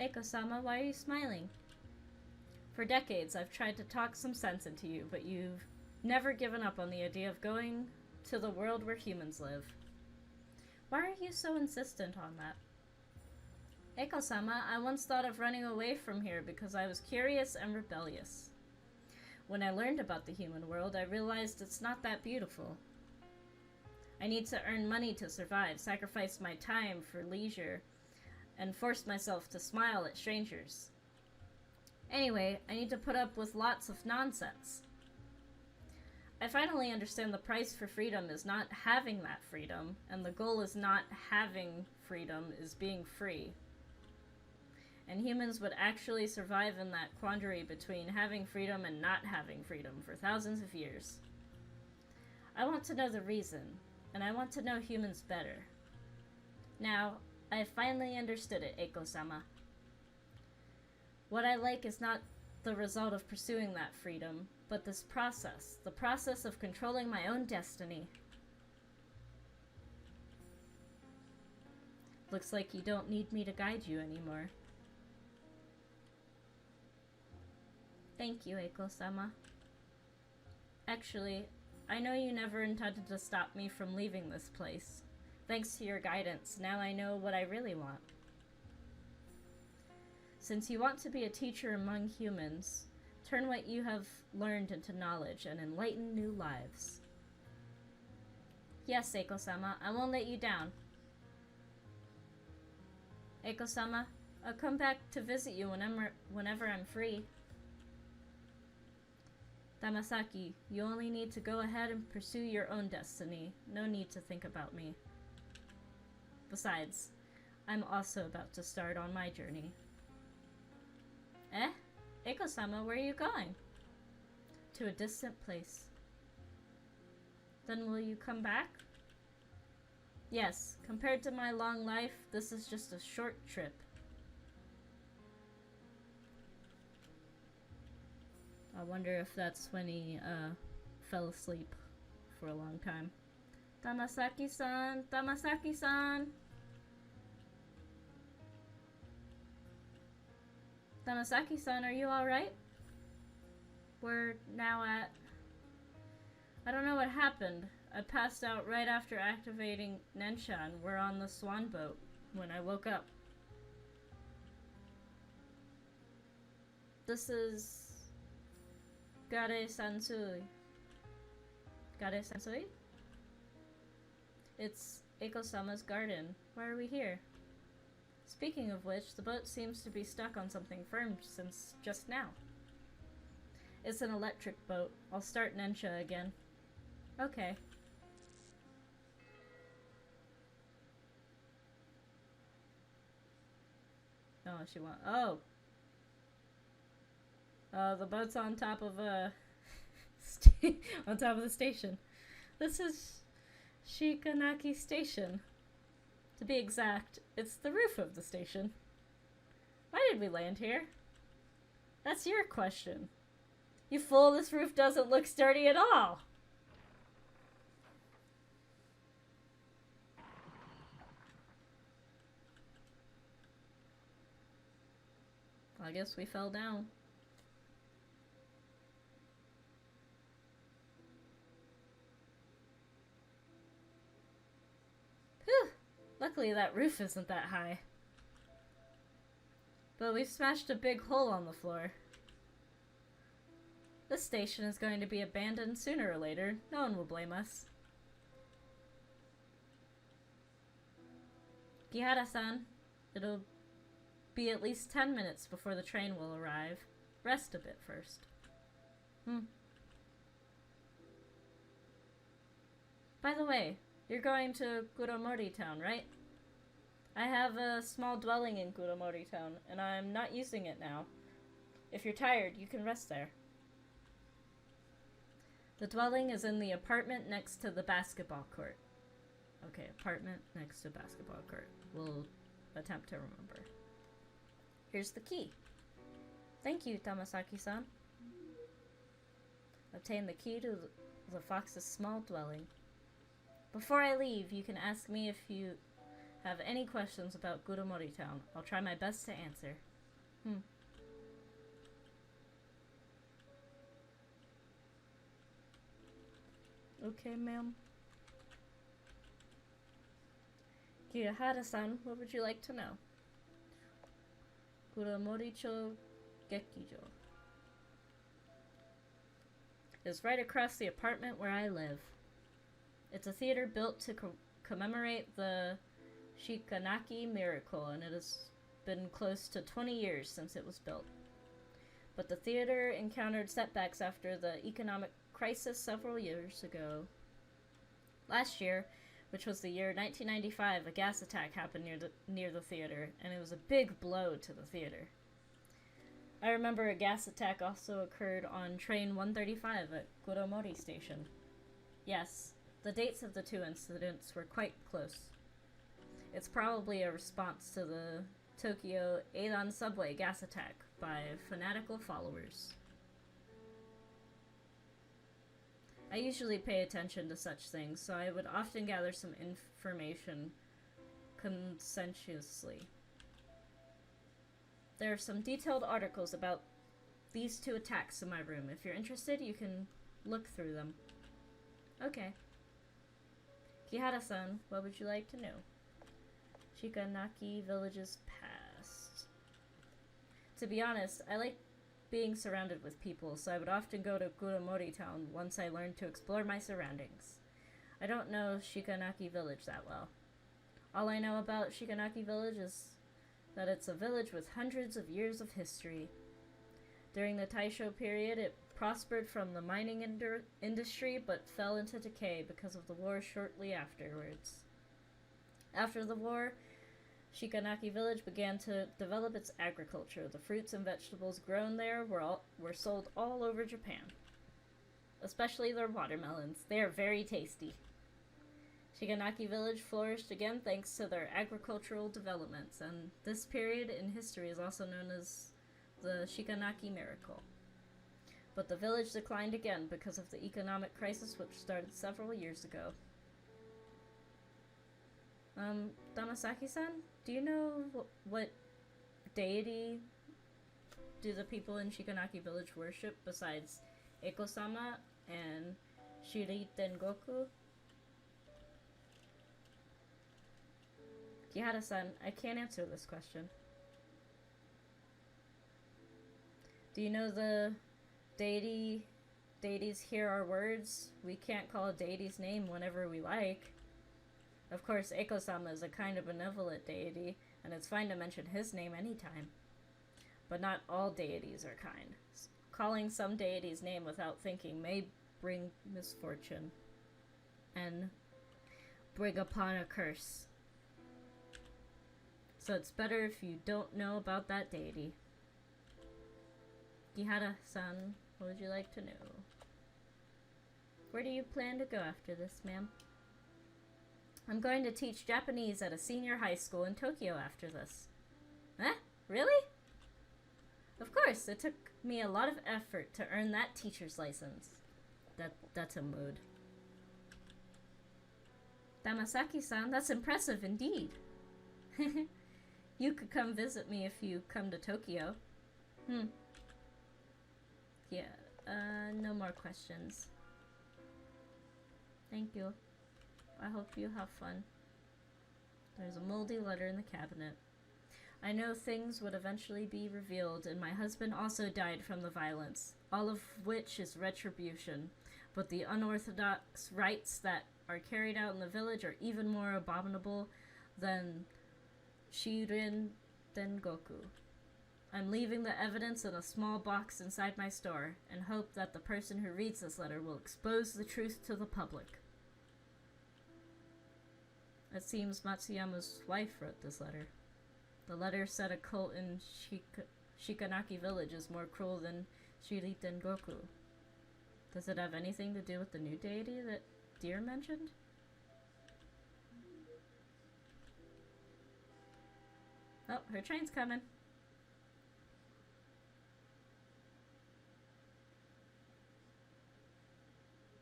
Eiko-sama, why are you smiling? For decades, I've tried to talk some sense into you, but you've never given up on the idea of going to the world where humans live. Why are you so insistent on that? Eiko-sama, I once thought of running away from here because I was curious and rebellious. When I learned about the human world, I realized it's not that beautiful. I need to earn money to survive, sacrifice my time for leisure, and force myself to smile at strangers. Anyway, I need to put up with lots of nonsense. I finally understand the price for freedom is not having that freedom, and the goal is not having freedom, is being free. And humans would actually survive in that quandary between having freedom and not having freedom for thousands of years. I want to know the reason, and I want to know humans better. Now, I have finally understood it, Eiko-sama. What I like is not the result of pursuing that freedom, but this process, the process of controlling my own destiny. Looks like you don't need me to guide you anymore. Thank you, Eiko-sama. Actually, I know you never intended to stop me from leaving this place. Thanks to your guidance, now I know what I really want. Since you want to be a teacher among humans, turn what you have learned into knowledge and enlighten new lives. Yes, Eiko-sama, I won't let you down. Eiko-sama, I'll come back to visit you whenever I'm free. Tamasaki, you only need to go ahead and pursue your own destiny. No need to think about me. Besides, I'm also about to start on my journey. Eh? Eiko-sama, where are you going? To a distant place. Then will you come back? Yes, compared to my long life, this is just a short trip. I wonder if that's when he fell asleep for a long time. Tamasaki-san! Tamasaki-san! Tamasaki-san, are you alright? We're now at... I don't know what happened. I passed out right after activating Nensha and we're on the swan boat when I woke up. This is... Gare-sansui. Gare-sansui? It's Eiko-sama's garden. Why are we here? Speaking of which, the boat seems to be stuck on something firm since just now. It's an electric boat. I'll start Nensha again. Okay. Oh, she wants... Oh! The boat's on top of on top of the station. This is Shikanaki Station. To be exact, it's the roof of the station. Why did we land here? That's your question. You fool, this roof doesn't look sturdy at all! I guess we fell down. Whew! Luckily that roof isn't that high. But we've smashed a big hole on the floor. This station is going to be abandoned sooner or later. No one will blame us. Kihara-san, it'll be at least 10 minutes before the train will arrive. Rest a bit first. By the way, you're going to Kuromori Town, right? I have a small dwelling in Kuromori Town, and I'm not using it now. If you're tired, you can rest there. The dwelling is in the apartment next to the basketball court. Okay, apartment next to basketball court. We'll attempt to remember. Here's the key. Thank you, Tamasaki-san. Obtain the key to the fox's small dwelling. Before I leave, you can ask me if you have any questions about Kuromori Town. I'll try my best to answer. Okay, ma'am. Kirihara-san, what would you like to know? Kuromori-cho Gekijo is right across the apartment where I live. It's a theater built to commemorate the Shikanaki miracle, and it has been close to 20 years since it was built. But the theater encountered setbacks after the economic crisis several years ago. Last year, which was the year 1995, a gas attack happened near the theater, and it was a big blow to the theater. I remember a gas attack also occurred on train 135 at Kuromori Station. Yes, the dates of the two incidents were quite close. It's probably a response to the Tokyo Eidan subway gas attack by fanatical followers. I usually pay attention to such things, so I would often gather some information conscientiously. There are some detailed articles about these two attacks in my room. If you're interested, you can look through them. Okay. Kihara-san, what would you like to know? Shikanaki Village's past. To be honest, I like being surrounded with people, so I would often go to Kuromori Town once I learned to explore my surroundings. I don't know Shikanaki Village that well. All I know about Shikanaki Village is that it's a village with hundreds of years of history. During the Taisho period, it prospered from the mining industry but fell into decay because of the war shortly afterwards. After the war, Shikanaki Village began to develop its agriculture. The fruits and vegetables grown there were sold all over Japan, especially their watermelons. They are very tasty. Shikanaki Village flourished again thanks to their agricultural developments, and this period in history is also known as the Shikanaki Miracle. But the village declined again because of the economic crisis which started several years ago. Damasaki-san, do you know what deity do the people in Shikanaki Village worship besides Eiko-sama and Shiri Tengoku? Kihara-san, I can't answer this question. Do you know the deities hear our words? We can't call a deity's name whenever we like. Of course, Eiko-sama is a kind of benevolent deity, and it's fine to mention his name anytime. But not all deities are kind. Calling some deity's name without thinking may bring misfortune and bring upon a curse. So it's better if you don't know about that deity. Kihara-san, what would you like to know? Where do you plan to go after this, ma'am? I'm going to teach Japanese at a senior high school in Tokyo after this. Huh? Really? Of course, it took me a lot of effort to earn that teacher's license. That's a mood. Damasaki-san, that's impressive indeed. You could come visit me if you come to Tokyo. Yeah, no more questions. Thank you. I hope you have fun. There's a moldy letter in the cabinet. I know things would eventually be revealed, and my husband also died from the violence, all of which is retribution. But the unorthodox rites that are carried out in the village are even more abominable than Shirin Dengoku. I'm leaving the evidence in a small box inside my store, and hope that the person who reads this letter will expose the truth to the public. It seems Matsuyama's wife wrote this letter. The letter said a cult in Shikanaki Village is more cruel than Shiri Dengoku. Does it have anything to do with the new deity that Deer mentioned? Oh, her train's coming.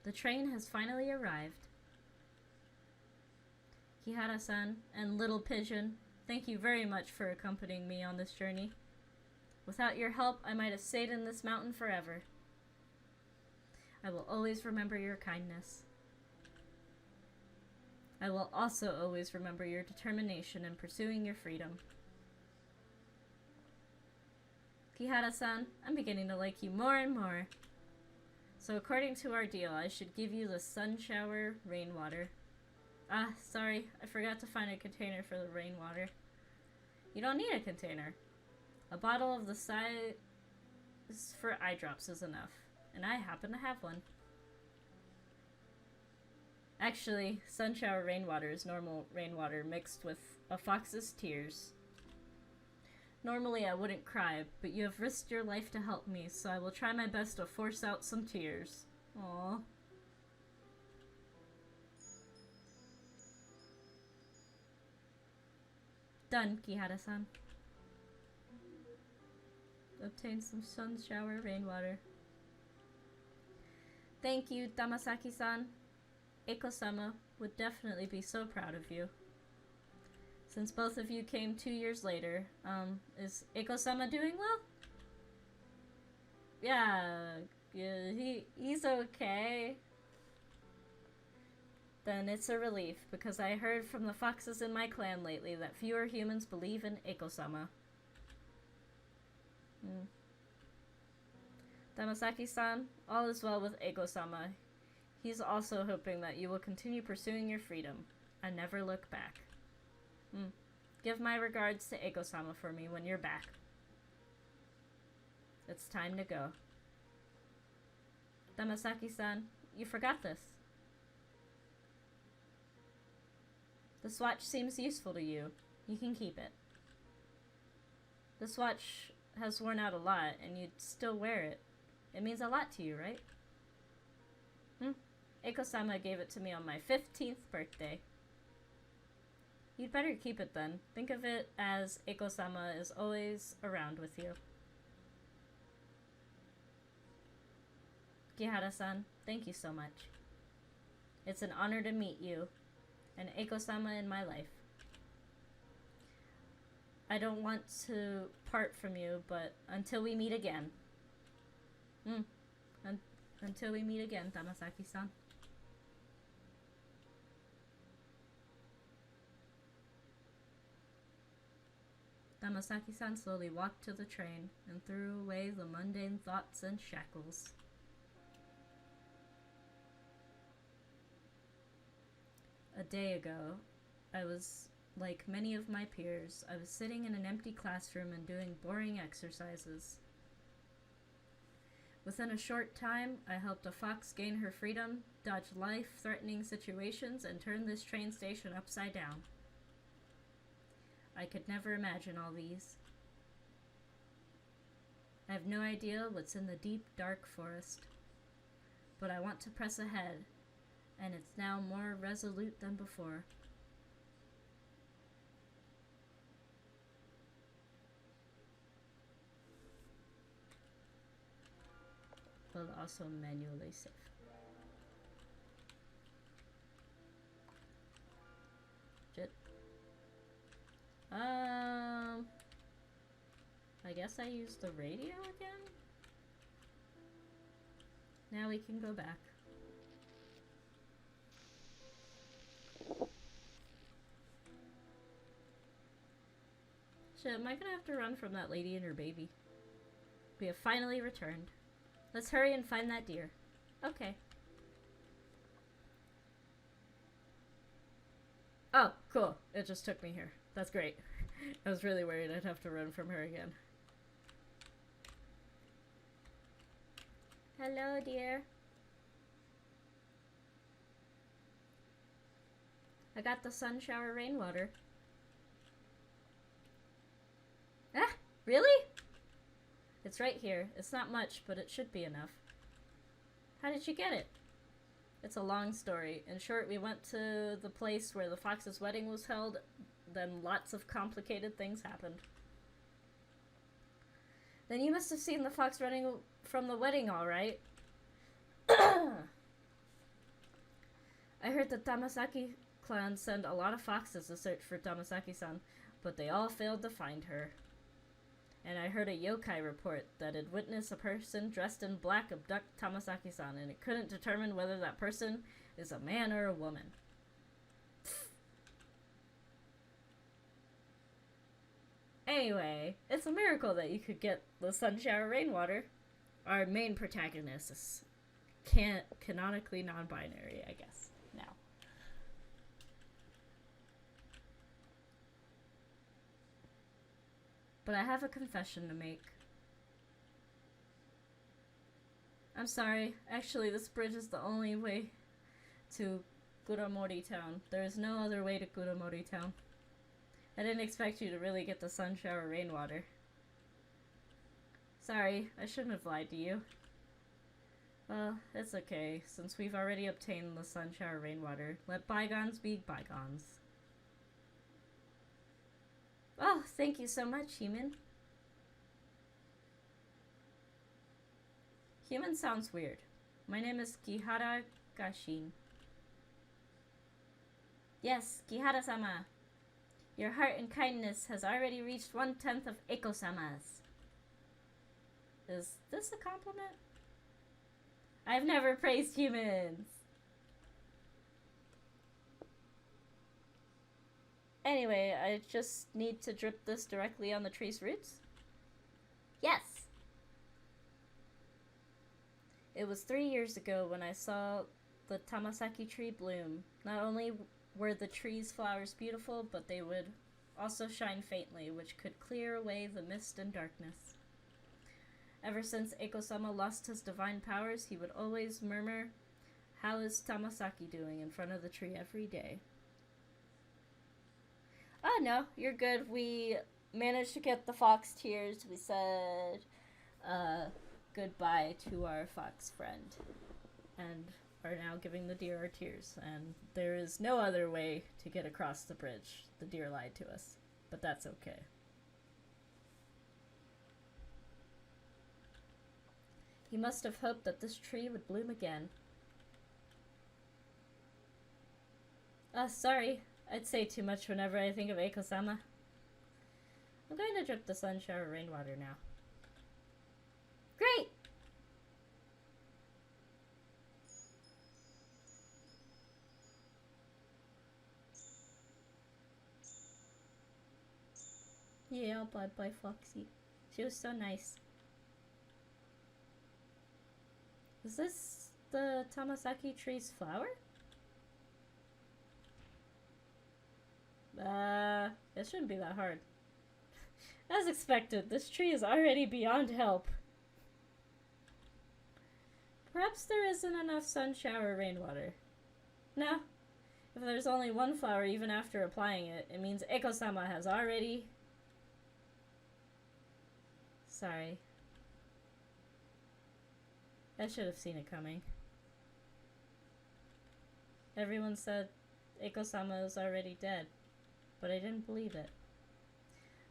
The train has finally arrived. Kihara-san and Little Pigeon, thank you very much for accompanying me on this journey. Without your help, I might have stayed in this mountain forever. I will always remember your kindness. I will also always remember your determination in pursuing your freedom. Kihara-san, I'm beginning to like you more and more. So according to our deal, I should give you the sun shower rainwater. Ah, sorry, I forgot to find a container for the rainwater. You don't need a container. A bottle of the size for eye drops is enough, and I happen to have one. Actually, sun shower rainwater is normal rainwater mixed with a fox's tears. Normally I wouldn't cry, but you have risked your life to help me, so I will try my best to force out some tears. Aww. Done, Kihara-san. Obtain some sun shower rainwater. Thank you, Damasaki-san. Eiko-sama would definitely be so proud of you. Since both of you came 2 years later, is Eiko-sama doing well? Yeah, he's okay. Then it's a relief, because I heard from the foxes in my clan lately that fewer humans believe in Eiko-sama. Hmm. Damasaki-san, all is well with Eiko-sama. He's also hoping that you will continue pursuing your freedom and never look back. Give my regards to Eiko-sama for me when you're back. It's time to go. Damasaki-san, you forgot this. This watch seems useful to you. You can keep it. This watch has worn out a lot, and you'd still wear it. It means a lot to you, right? Eiko-sama gave it to me on my 15th birthday. You'd better keep it then. Think of it as Eiko-sama is always around with you. Kihara-san, thank you so much. It's an honor to meet you, and Eiko-sama in my life. I don't want to part from you, but until we meet again. Until we meet again, Damasaki-san. Damasaki-san slowly walked to the train and threw away the mundane thoughts and shackles. A day ago, I was like many of my peers. I was sitting in an empty classroom and doing boring exercises. Within a short time, I helped a fox gain her freedom, dodge life-threatening situations, and turn this train station upside down. I could never imagine all these. I have no idea what's in the deep, dark forest, but I want to press ahead, and it's now more resolute than before. But also manually save. I guess I used the radio again? Now we can go back. Shit, am I gonna have to run from that lady and her baby? We have finally returned. Let's hurry and find that deer. Okay. Oh, cool. It just took me here. That's great. I was really worried I'd have to run from her again. Hello, dear. I got the sun shower rainwater. Ah, really? It's right here. It's not much, but it should be enough. How did you get it? It's a long story. In short, we went to the place where the fox's wedding was held, then lots of complicated things happened. Then you must have seen the fox running from the wedding, all right. I heard the Tamasaki clan sent a lot of foxes to search for Tamasaki-san, but they all failed to find her. And I heard a yokai report that had witnessed a person dressed in black abduct Tamasaki-san, and it couldn't determine whether that person is a man or a woman. Anyway, it's a miracle that you could get the sun shower rainwater. Our main protagonist is canonically non-binary, I guess, now. But I have a confession to make. I'm sorry. Actually, this bridge is the only way to Kuramori Town. There is no other way to Kuramori Town. I didn't expect you to really get the sun shower rainwater. Sorry, I shouldn't have lied to you. Well, it's okay, since we've already obtained the sun shower rainwater. Let bygones be bygones. Oh, thank you so much, human. Human sounds weird. My name is Kihara Gashin. Yes, Kihara-sama. Your heart and kindness has already reached 1/10 of Eiko-sama's. Is this a compliment? I've never praised humans. Anyway, I just need to drip this directly on the tree's roots? Yes. It was 3 years ago when I saw the Tamasaki tree bloom. Not only were the tree's flowers beautiful, but they would also shine faintly, which could clear away the mist and darkness. Ever since Eiko-sama lost his divine powers, he would always murmur, "How is Tamasaki doing?" in front of the tree every day. Oh no, you're good. We managed to get the fox tears. We said goodbye to our fox friend and are now giving the deer our tears. And there is no other way to get across the bridge. The deer lied to us, but that's okay. He must have hoped that this tree would bloom again. Sorry. I'd say too much whenever I think of Eiko-sama. I'm going to drip the sun shower rainwater now. Great! Yeah, bye-bye, Foxy. She was so nice. Is this the Tamasaki tree's flower? It shouldn't be that hard. As expected, this tree is already beyond help. Perhaps there isn't enough sun shower rainwater. No. If there's only one flower even after applying it, it means Eiko-sama has already... Sorry. I should have seen it coming. Everyone said Eiko-sama is already dead, but I didn't believe it.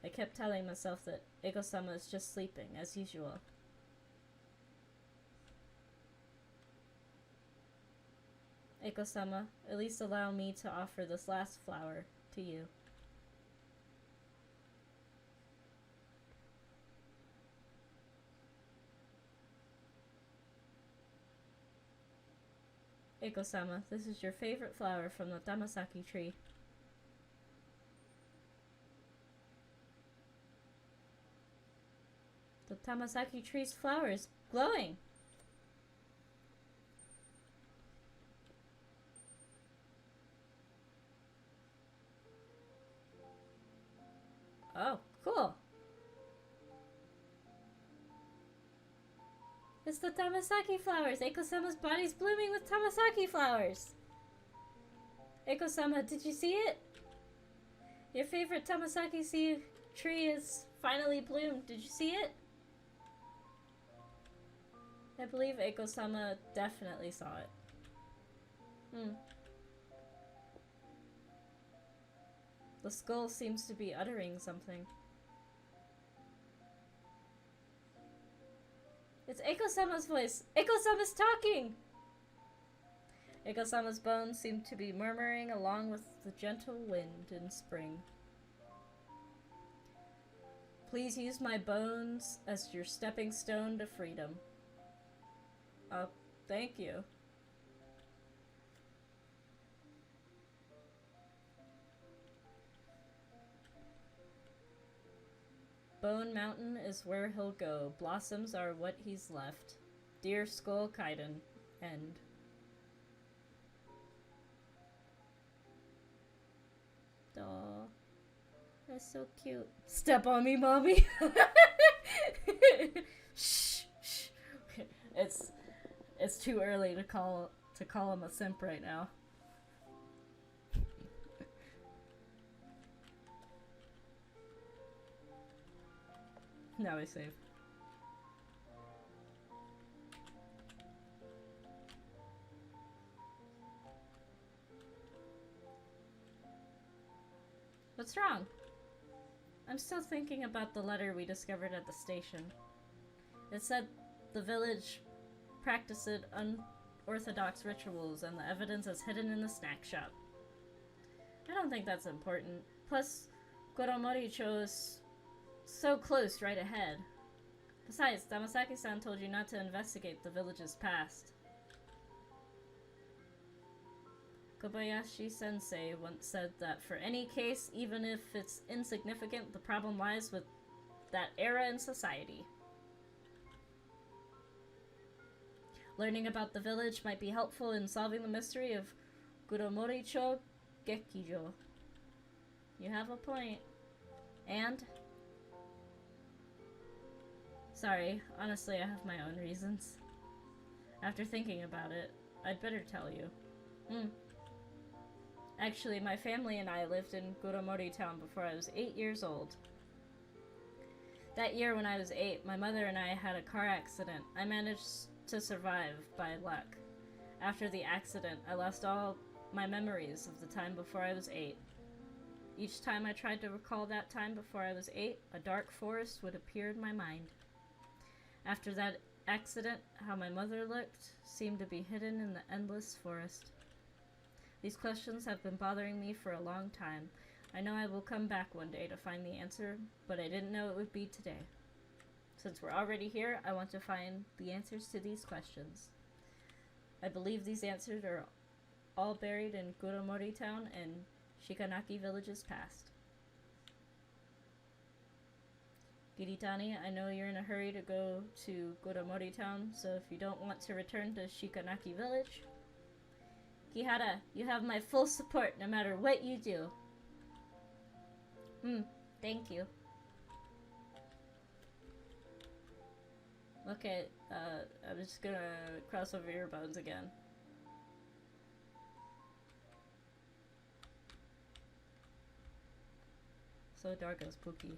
I kept telling myself that Eiko-sama is just sleeping, as usual. Eiko-sama, at least allow me to offer this last flower to you. Eiko-sama, this is your favorite flower from the Tamasaki tree. The Tamasaki tree's flower is glowing. Oh, cool. It's the Tamasaki flowers. Eiko-sama's body's blooming with Tamasaki flowers. Eiko-sama, did you see it? Your favorite Tamasaki tree is finally bloomed. Did you see it? I believe Eiko-sama definitely saw it. The skull seems to be uttering something. It's Eiko-sama's voice! Eiko-sama's talking! Eiko-sama's bones seem to be murmuring along with the gentle wind in spring. Please use my bones as your stepping stone to freedom. Thank you. Bone Mountain is where he'll go. Blossoms are what he's left. Dear Skull Kaiden. End. Aw. That's so cute. Step on me, mommy! Shh, shh. It's too early to call him a simp right now. Now I save. What's wrong? I'm still thinking about the letter we discovered at the station. It said the village practiced unorthodox rituals and the evidence is hidden in the snack shop. I don't think that's important. Plus, Goromori-cho is so close right ahead. Besides, Tamasaki-san told you not to investigate the village's past. Kobayashi-sensei once said that for any case, even if it's insignificant, the problem lies with that era in society. Learning about the village might be helpful in solving the mystery of Guromori-cho Gekijo. You have a point. And? Sorry, honestly, I have my own reasons. After thinking about it, I'd better tell you. Actually, my family and I lived in Guromori town before I was 8 years old. That year when I was 8, my mother and I had a car accident. I managed to survive by luck. After the accident, I lost all my memories of the time before I was 8. Each time I tried to recall that time before I was 8, a dark forest would appear in my mind. After that accident, how my mother looked seemed to be hidden in the endless forest. These questions have been bothering me for a long time. I know I will come back one day to find the answer, but I didn't know it would be today. Since we're already here, I want to find the answers to these questions. I believe these answers are all buried in Guromori town and Shikanaki village's past. Giritani, I know you're in a hurry to go to Guromori town, so if you don't want to return to Shikanaki village, Kihara, you have my full support no matter what you do. Thank you. Okay, I'm just gonna cross over your bones again. So dark and spooky.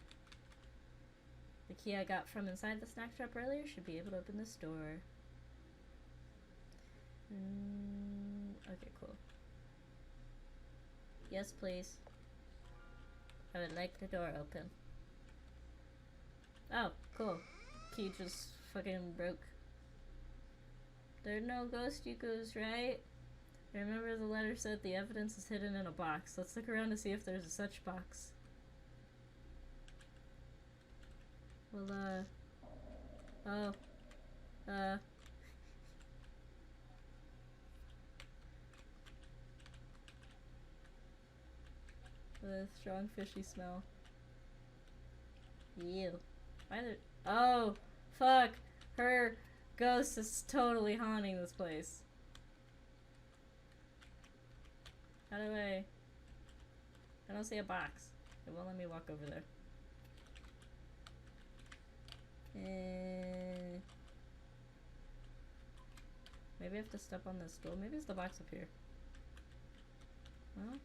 The key I got from inside the snack shop earlier should be able to open this door. Okay, cool. Yes, please. I would like the door open. Oh, cool. Key just fucking broke. There are no ghost yukus, right? Remember the letter said the evidence is hidden in a box. Let's look around to see if there's a such box. Well, the strong fishy smell. Ew. Why there? Oh, fuck. Her ghost is totally haunting this place. How do I don't see a box. It won't let me walk over there. Maybe I have to step on this stool. Maybe it's the box up here. Well,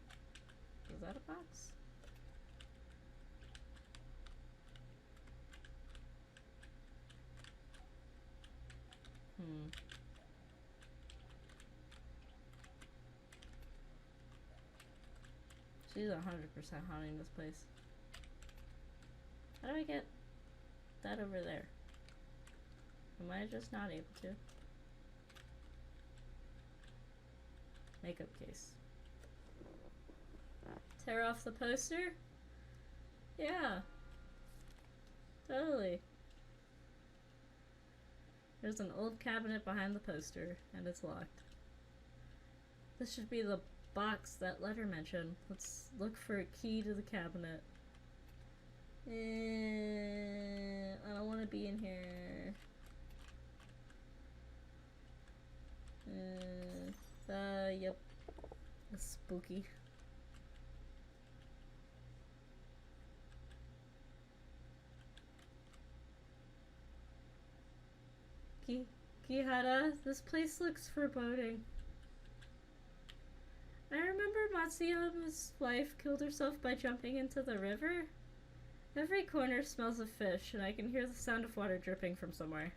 is that a box? She's 100% haunting this place. How do I get that over there? Am I just not able to? Makeup case. Tear off the poster? Yeah. Totally. There's an old cabinet behind the poster, and it's locked. This should be the box that letter mentioned. Let's look for a key to the cabinet. I don't want to be in here. Yep. That's spooky. Kihara, this place looks foreboding. I remember Matsuyama's wife killed herself by jumping into the river. Every corner smells of fish, and I can hear the sound of water dripping from somewhere.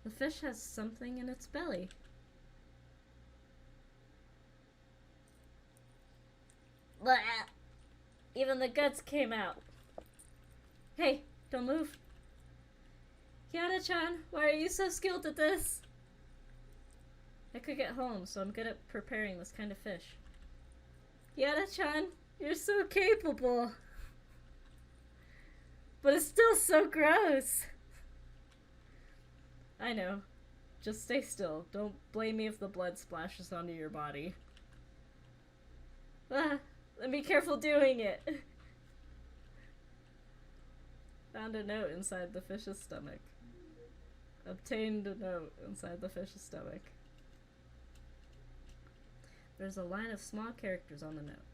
The fish has something in its belly. Blah! Even the guts came out. Hey, don't move. Kiara-chan, why are you so skilled at this? I could get home, so I'm good at preparing this kind of fish. Kiara-chan, you're so capable. But it's still so gross. I know. Just stay still. Don't blame me if the blood splashes onto your body. Ah, and be careful doing it. Found a note inside the fish's stomach. Obtained a note inside the fish's stomach. There's a line of small characters on the note.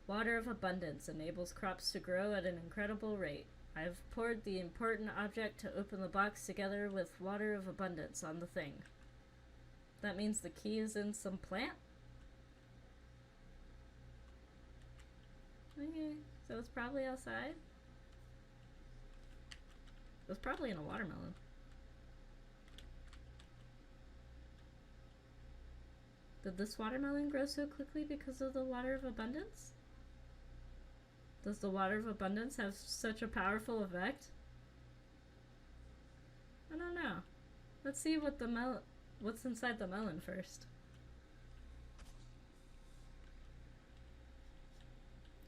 Water of abundance enables crops to grow at an incredible rate. I've poured the important object to open the box together with water of abundance on the thing. That means the key is in some plant? Okay, so it's probably outside. It was probably in a watermelon. Did this watermelon grow so quickly because of the water of abundance? Does the water of abundance have such a powerful effect? I don't know. Let's see what what's inside the melon first.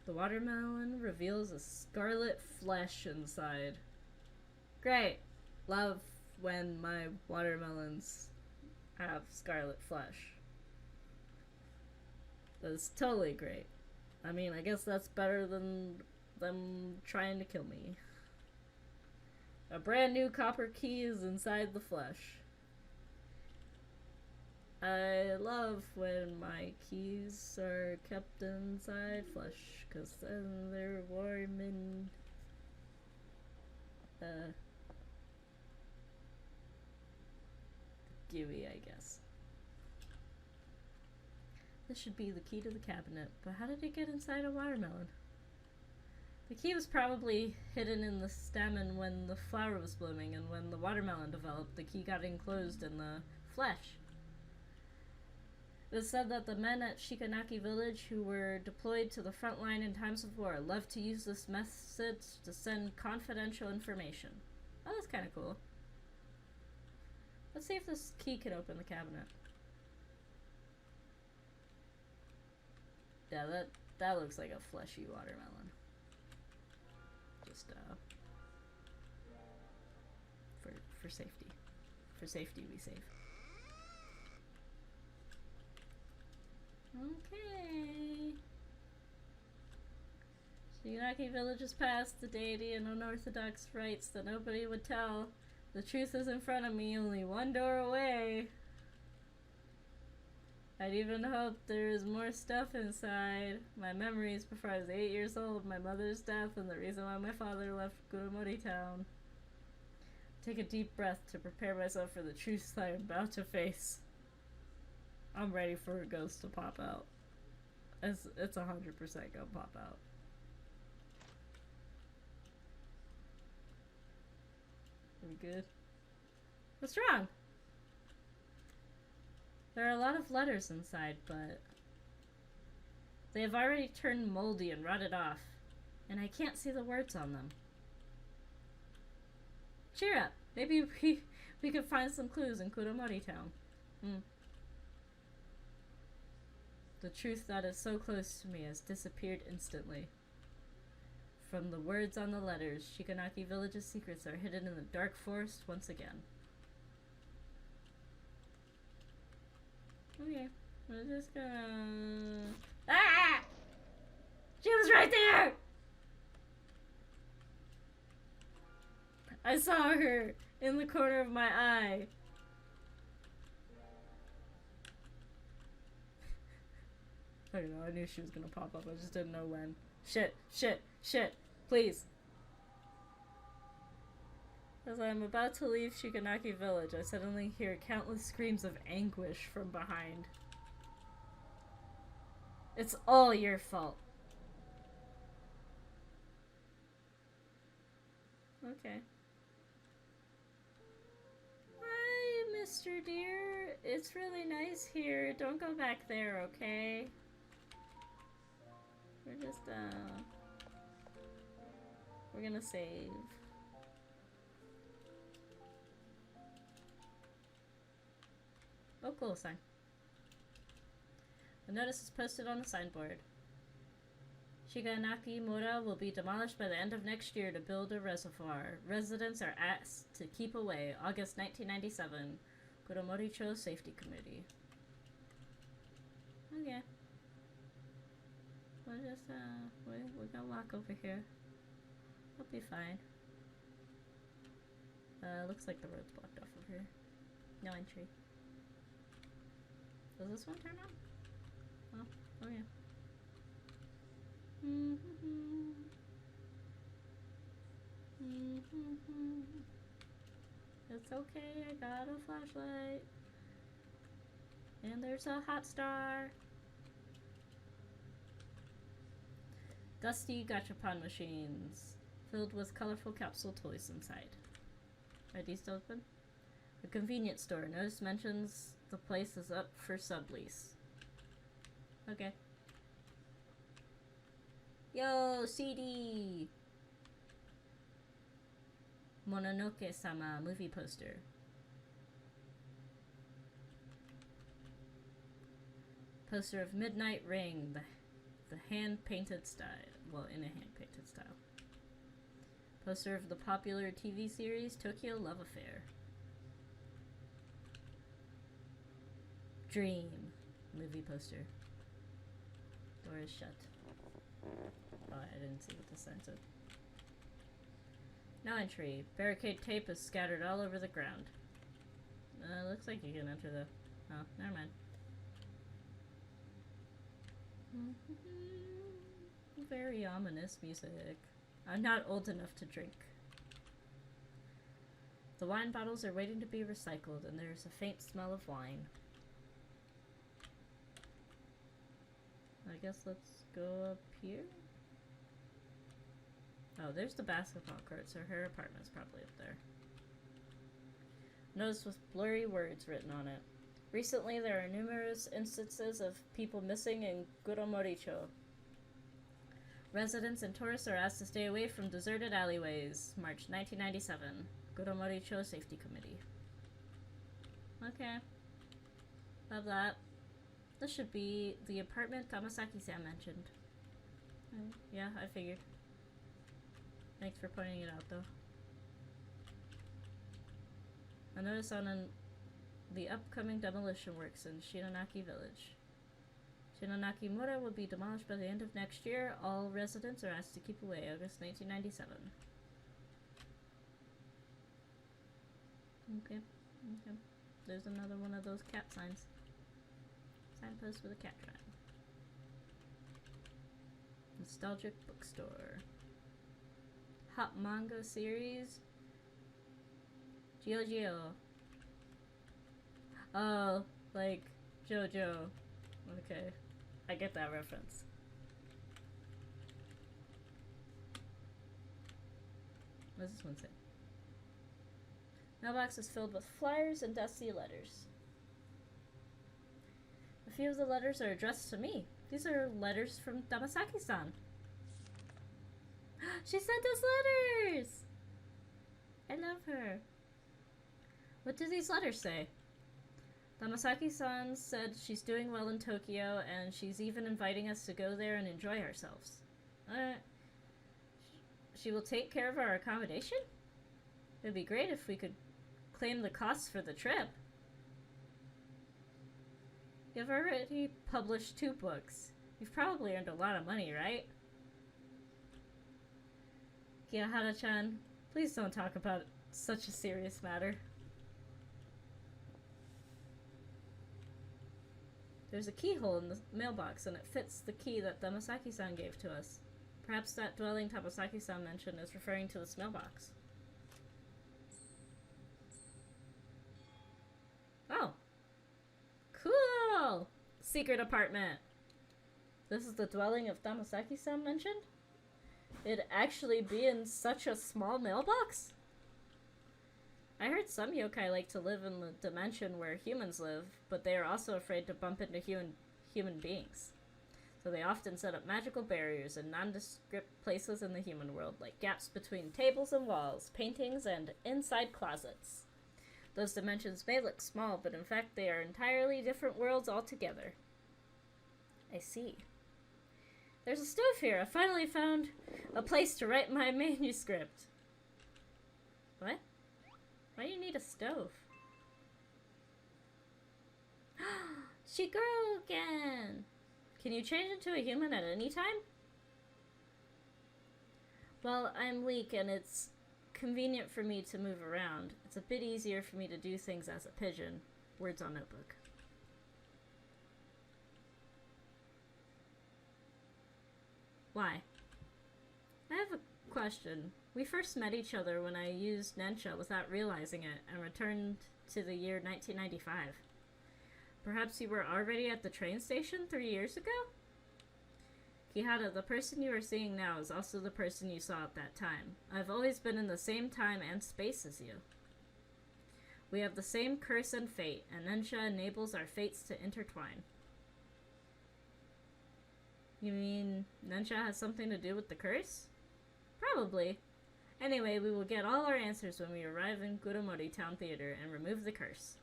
The watermelon reveals a scarlet flesh inside. Great. Love when my watermelons have scarlet flesh. That's totally great. I mean, I guess that's better than them trying to kill me. A brand new copper key is inside the flesh. I love when my keys are kept inside flesh, because then they're warm and gooey, I guess. This should be the key to the cabinet, but how did it get inside a watermelon? The key was probably hidden in the stamen when the flower was blooming, and when the watermelon developed, the key got enclosed in the flesh. It is said that the men at Shikanaki village who were deployed to the front line in times of war loved to use this method to send confidential information. Oh, that's kind of cool. Let's see if this key can open the cabinet. Yeah, that looks like a fleshy watermelon. Just for safety. For safety we save. Okay. Shikanaki village has passed the deity and unorthodox rites that nobody would tell. The truth is in front of me, only one door away. I'd even hoped there was more stuff inside. My memories before I was 8 years old, my mother's death, and the reason why my father left Kuromori town. Take a deep breath to prepare myself for the truth I am about to face. I'm ready for a ghost to pop out. It's 100% gonna pop out. Are we good? What's wrong? There are a lot of letters inside, but they have already turned moldy and rotted off, and I can't see the words on them. Cheer up. Maybe we could find some clues in Kuromori town. The truth that is so close to me has disappeared instantly. From the words on the letters, Shikanaki village's secrets are hidden in the dark forest once again. Okay, we're just gonna... Ah! She was right there! I saw her in the corner of my eye. I don't know, I knew she was gonna pop up, I just didn't know when. Shit, please. As I'm about to leave Shikanaki village, I suddenly hear countless screams of anguish from behind. It's all your fault. Okay. Hi, Mr. Deer. It's really nice here. Don't go back there, okay? We're just, we're gonna save. Oh, cool, sign. A notice is posted on the signboard. Shikanaki Mura will be demolished by the end of next year to build a reservoir. Residents are asked to keep away. August 1997. Kuromori-cho Safety Committee. Okay. We'll just, we're gonna walk over here. I'll be fine. Looks like the road's blocked off over here. No entry. Does this one turn on? Oh yeah. It's okay, I got a flashlight. And there's a hot star. Dusty gachapon machines filled with colorful capsule toys inside. Are these still open? A convenience store. Notice mentions the place is up for sublease. Okay. Yo, CD! Mononoke-sama movie poster. Poster of Midnight Ring, the hand-painted style. Well, in a hand-painted style. Poster of the popular TV series Tokyo Love Affair. Dream movie poster. Door is shut. Oh, I didn't see what the sign said. No entry. Barricade tape is scattered all over the ground. Looks like you can enter the... Oh, never mind. Very ominous music. I'm not old enough to drink. The wine bottles are waiting to be recycled, and there's a faint smell of wine. I guess let's go up here. Oh, there's the basketball court, so her apartment's probably up there. Notice with blurry words written on it. Recently, there are numerous instances of people missing in Guromoricho. Residents and tourists are asked to stay away from deserted alleyways. March 1997. Guromoricho Safety Committee. Okay. Love that. This should be the apartment Tamasaki-san mentioned. Yeah, I figured. Thanks for pointing it out, though. I noticed on the upcoming demolition works in Shinonaki Village. Shinonaki Mura will be demolished by the end of next year. All residents are asked to keep away. August 1997. Okay. Okay. There's another one of those cat signs. Signpost with a cat trap. Nostalgic bookstore. Hot manga series. Geo. Oh, like JoJo. Okay. I get that reference. What does this one say? Mailbox is filled with flyers and dusty letters. A few of the letters are addressed to me. These are letters from Tamasaki-san. She sent us letters! I love her. What do these letters say? Tamasaki-san said she's doing well in Tokyo, and she's even inviting us to go there and enjoy ourselves. She will take care of our accommodation? It would be great if we could claim the costs for the trip. You've already published 2 books. You've probably earned a lot of money, right? Kiyahara-chan, please don't talk about such a serious matter. There's a keyhole in the mailbox, and it fits the key that Tamasaki-san gave to us. Perhaps that dwelling Tamasaki-san mentioned is referring to this mailbox. Oh. Cool! Secret apartment. This is the dwelling of Tamasaki-san mentioned? It'd actually be in such a small mailbox? I heard some yokai like to live in the dimension where humans live, but they are also afraid to bump into human beings. So they often set up magical barriers in nondescript places in the human world, like gaps between tables and walls, paintings, and inside closets. Those dimensions may look small, but in fact they are entirely different worlds altogether. I see. There's a stove here. I finally found a place to write my manuscript. What? Why do you need a stove? She grew again! Can you change into a human at any time? Well, I'm weak and it's convenient for me to move around. It's a bit easier for me to do things as a pigeon. Words on notebook. Why? I have a question. We first met each other when I used Nensha without realizing it and returned to the year 1995. Perhaps you were already at the train station 3 years ago? Kihara, the person you are seeing now is also the person you saw at that time. I've always been in the same time and space as you. We have the same curse and fate, and Nensha enables our fates to intertwine. You mean Nensha has something to do with the curse? Probably. Anyway, we will get all our answers when we arrive in Gurumori Town Theater and remove the curse.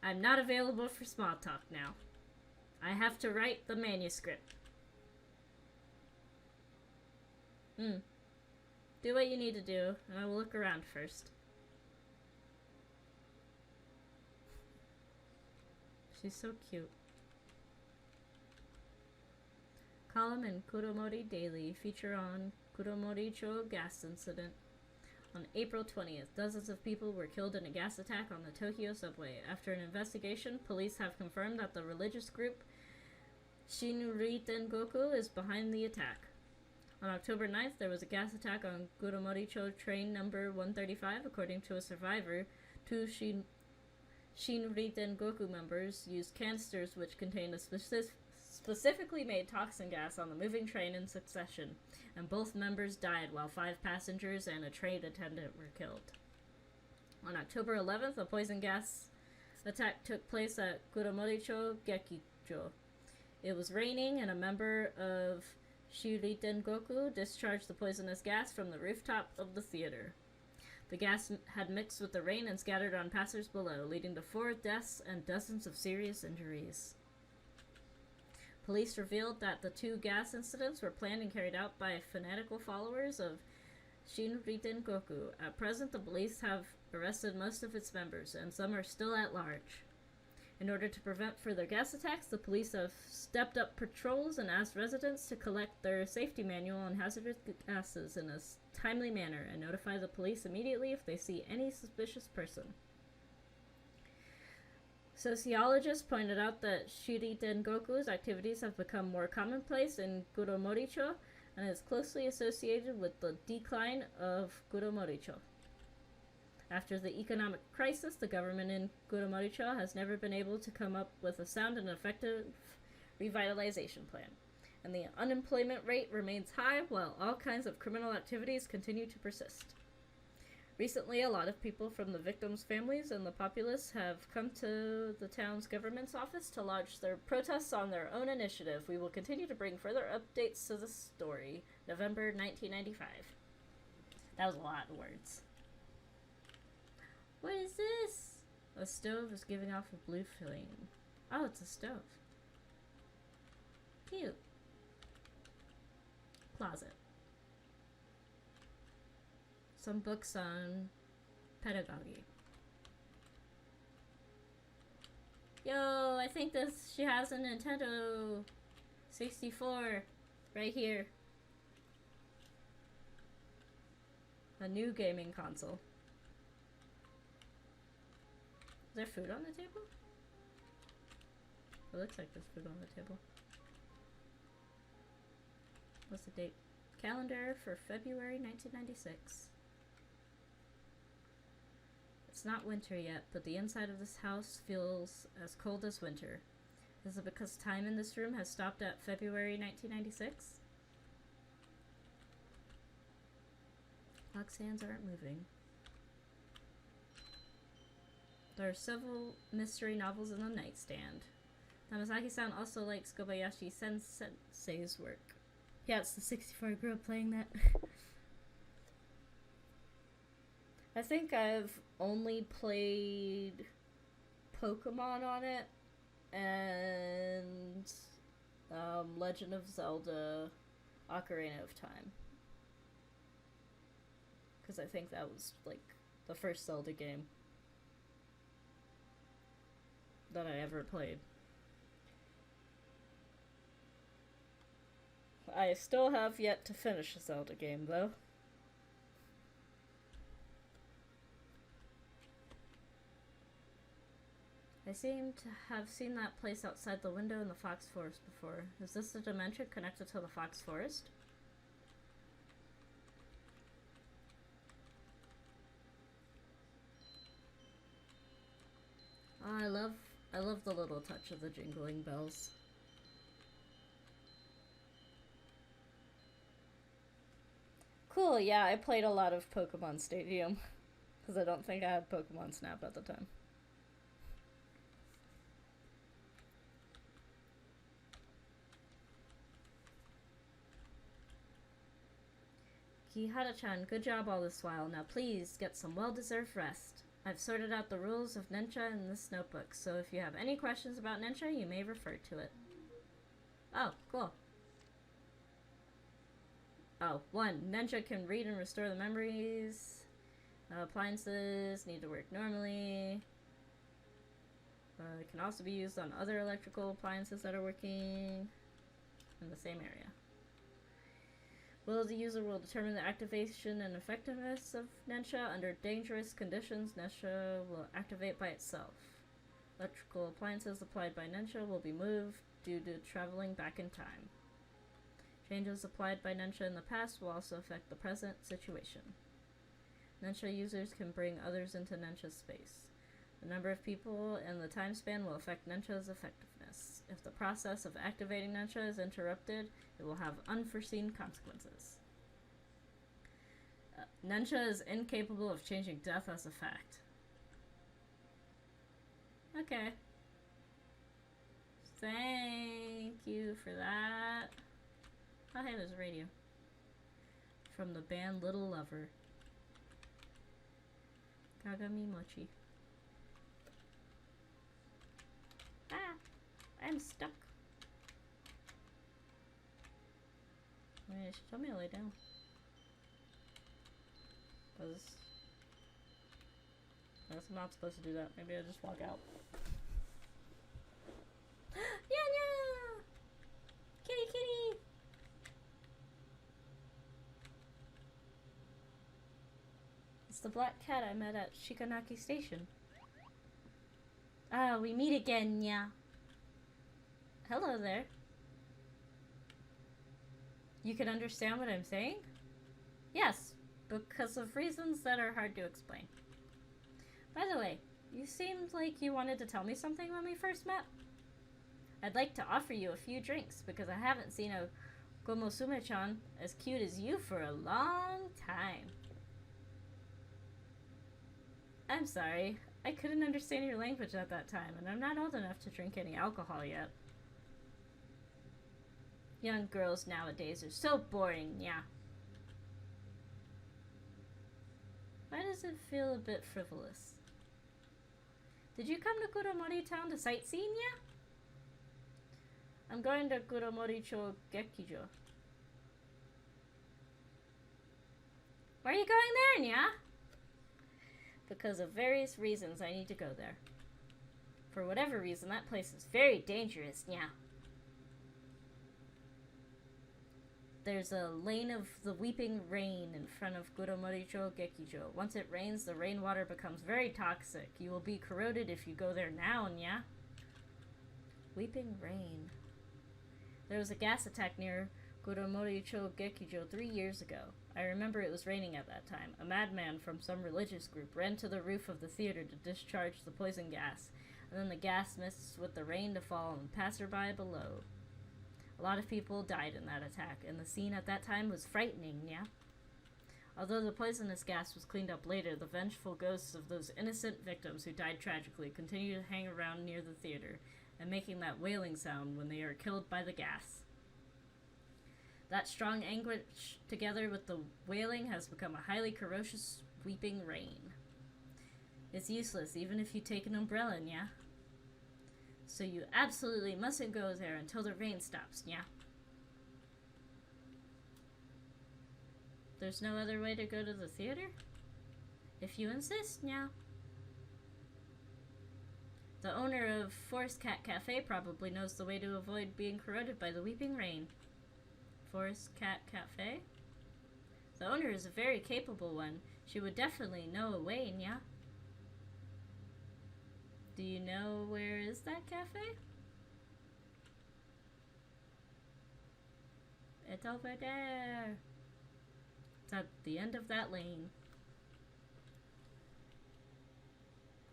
I'm not available for small talk now. I have to write the manuscript. Do what you need to do, and I will look around first. She's so cute. Column in Kuromori Daily feature on Kuromori-cho gas incident. On April 20th, dozens of people were killed in a gas attack on the Tokyo subway. After an investigation, police have confirmed that the religious group Shinriten Goku is behind the attack. On October 9th, there was a gas attack on Gurumori-cho train number 135. According to a survivor, two Shinriten Goku members used canisters which contained a specifically made toxin gas on the moving train in succession, and both members died while 5 passengers and a train attendant were killed. On October 11th, a poison gas attack took place at Gurumori-cho Gekicho. It was raining, and a member of Shinriten Goku discharged the poisonous gas from the rooftop of the theater. The gas had mixed with the rain and scattered on passers below, leading to 4 deaths and dozens of serious injuries. Police revealed that the 2 gas incidents were planned and carried out by fanatical followers of Shinriten Goku. At present, the police have arrested most of its members, and some are still at large. In order to prevent further gas attacks, the police have stepped up patrols and asked residents to collect their safety manual on hazardous gases in a timely manner and notify the police immediately if they see any suspicious person. Sociologists pointed out that Shinriten Goku's activities have become more commonplace in Gurumori-cho and is closely associated with the decline of Gurumori-cho. After the economic crisis, the government in Gurumori-cho has never been able to come up with a sound and effective revitalization plan, and the unemployment rate remains high while all kinds of criminal activities continue to persist. Recently, a lot of people from the victims' families and the populace have come to the town's government's office to lodge their protests on their own initiative. We will continue to bring further updates to the story. November 1995. That was a lot of words. What is this? A stove is giving off a blue flame. Oh, it's a stove. Cute. Closet. Some books on pedagogy. Yo, I think she has a Nintendo 64 right here. A new gaming console. Is there food on the table? It looks like there's food on the table. What's the date? Calendar for February 1996. It's not winter yet, but the inside of this house feels as cold as winter. Is it because time in this room has stopped at February 1996? Clock's hands aren't moving. There are several mystery novels in the nightstand. Tamazaki-san also likes Kobayashi Sensei's work. Yeah, it's the 64. I grew up playing that. I think I've only played Pokemon on it and Legend of Zelda Ocarina of Time. Because I think that was like the first Zelda game that I ever played. I still have yet to finish a Zelda game, though. I seem to have seen that place outside the window in the Fox Forest before. Is this the dimension connected to the Fox Forest? Oh, I love the little touch of the jingling bells. Cool, yeah, I played a lot of Pokemon Stadium. Because I don't think I had Pokemon Snap at the time. Kihara-chan, good job all this while. Now please, get some well-deserved rest. I've sorted out the rules of Ninja in this notebook, so if you have any questions about Ninja, you may refer to it. Oh, cool. Oh, 1. Ninja can read and restore the memories. Appliances need to work normally. It can also be used on other electrical appliances that are working in the same area. Will the user will determine the activation and effectiveness of Ninja. Under dangerous conditions, Ninja will activate by itself. Electrical appliances applied by Ninja will be moved due to traveling back in time. Changes applied by Ninja in the past will also affect the present situation. Ninja users can bring others into Ninja's space. The number of people and the time span will affect Ninja's effectiveness. If the process of activating Ninja is interrupted, it will have unforeseen consequences. Ninja is incapable of changing death as a fact. Okay. Thank you for that. Oh hey, there's a radio. From the band Little Lover. Kagami Mochi. Ah! I'm stuck. Wait, she told me to lay down. I guess I'm not supposed to do that. Maybe I'll just walk out. Yeah! Kitty kitty! It's the black cat I met at Shikanaki Station. Ah, we meet again, yeah. Hello there. You can understand what I'm saying? Yes, because of reasons that are hard to explain. By the way, you seemed like you wanted to tell me something when we first met. I'd like to offer you a few drinks because I haven't seen a Gomosume-chan as cute as you for a long time. I'm sorry, I couldn't understand your language at that time, and I'm not old enough to drink any alcohol yet. Young girls nowadays are so boring, yeah. Why does it feel a bit frivolous? Did you come to Kuromori town to sightsee, yeah? I'm going to Kuromori-cho Gekijo. Why are you going there, yeah? Because of various reasons I need to go there. For whatever reason, that place is very dangerous, yeah. There's a lane of the weeping rain in front of Kuromori-cho Gekijo. Once it rains, the rainwater becomes very toxic. You will be corroded if you go there now, yeah? Weeping rain. There was a gas attack near Kuromori-cho Gekijo 3 years ago. I remember it was raining at that time. A madman from some religious group ran to the roof of the theater to discharge the poison gas, and then the gas mixed with the rain to fall on the passerby below. A lot of people died in that attack, and the scene at that time was frightening, yeah? Although the poisonous gas was cleaned up later, the vengeful ghosts of those innocent victims who died tragically continue to hang around near the theater, and making that wailing sound when they are killed by the gas. That strong anguish, together with the wailing, has become a highly corrosive weeping rain. It's useless, even if you take an umbrella, yeah? So you absolutely mustn't go there until the rain stops, yeah? There's no other way to go to the theater? If you insist, yeah. The owner of Forest Cat Cafe probably knows the way to avoid being corroded by the weeping rain. Forest Cat Cafe? The owner is a very capable one. She would definitely know a way, yeah? Do you know where is that cafe? It's over there. It's at the end of that lane.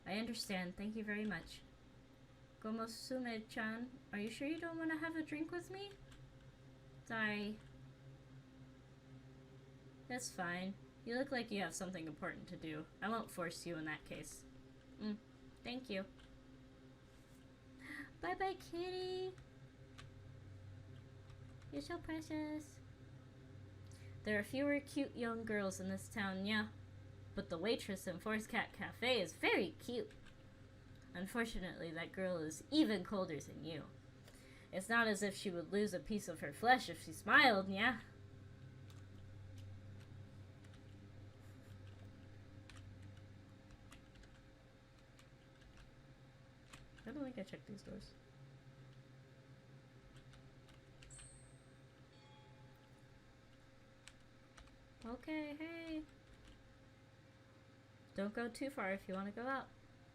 I understand. Thank you very much. Gomosume-chan, are you sure you don't want to have a drink with me? Sorry. That's fine. You look like you have something important to do. I won't force you in that case. Thank you. Bye-bye, kitty. You're so precious. There are fewer cute young girls in this town, yeah. But the waitress in Forest Cat Cafe is very cute. Unfortunately, that girl is even colder than you. It's not as if she would lose a piece of her flesh if she smiled, yeah? I don't think I checked these doors. Okay, hey. Don't go too far if you want to go out.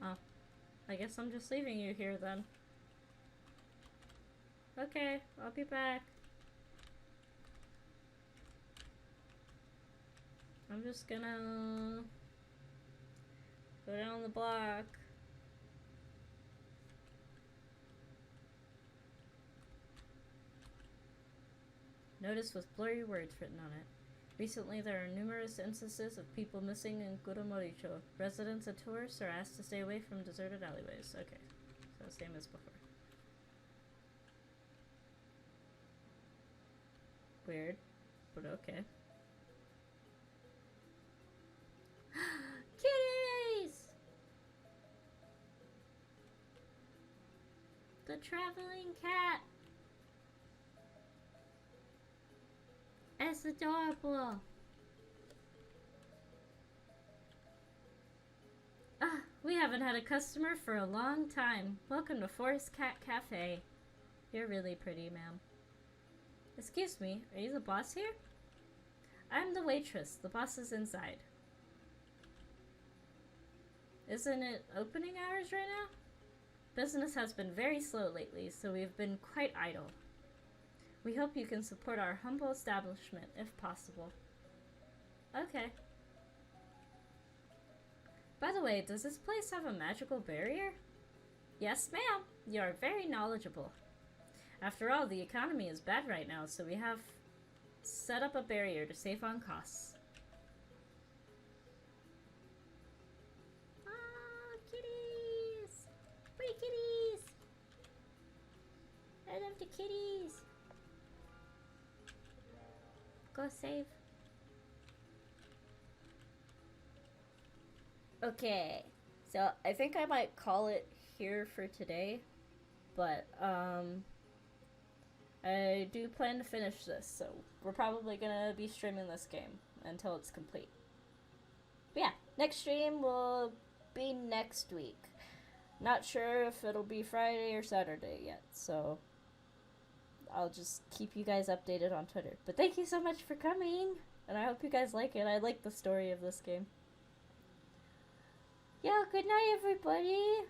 Oh. I guess I'm just leaving you here then. Okay, I'll be back. I'm just gonna go down the block. Notice with blurry words written on it. Recently, there are numerous instances of people missing in Kuromoricho. Residents and tourists are asked to stay away from deserted alleyways. Okay, so same as before. Weird, but okay. Kitties! The traveling cat! It's adorable. We haven't had a customer for a long time. Welcome to Forest Cat Cafe. You're really pretty, ma'am. Excuse me, are you the boss here? I'm the waitress. The boss is inside. Isn't it opening hours right now? Business has been very slow lately, so we've been quite idle. We hope you can support our humble establishment, if possible. Okay. By the way, does this place have a magical barrier? Yes, ma'am. You are very knowledgeable. After all, the economy is bad right now, so we have set up a barrier to save on costs. Ah, kitties! Pretty kitties! I love the kitties! Go save. Okay, so I think I might call it here for today, but I do plan to finish this, so we're probably gonna be streaming this game until it's complete. But yeah, next stream will be next week. Not sure if it'll be Friday or Saturday yet, so I'll just keep you guys updated on Twitter. But thank you so much for coming, and I hope you guys like it. I like the story of this game. Yeah, good night, everybody.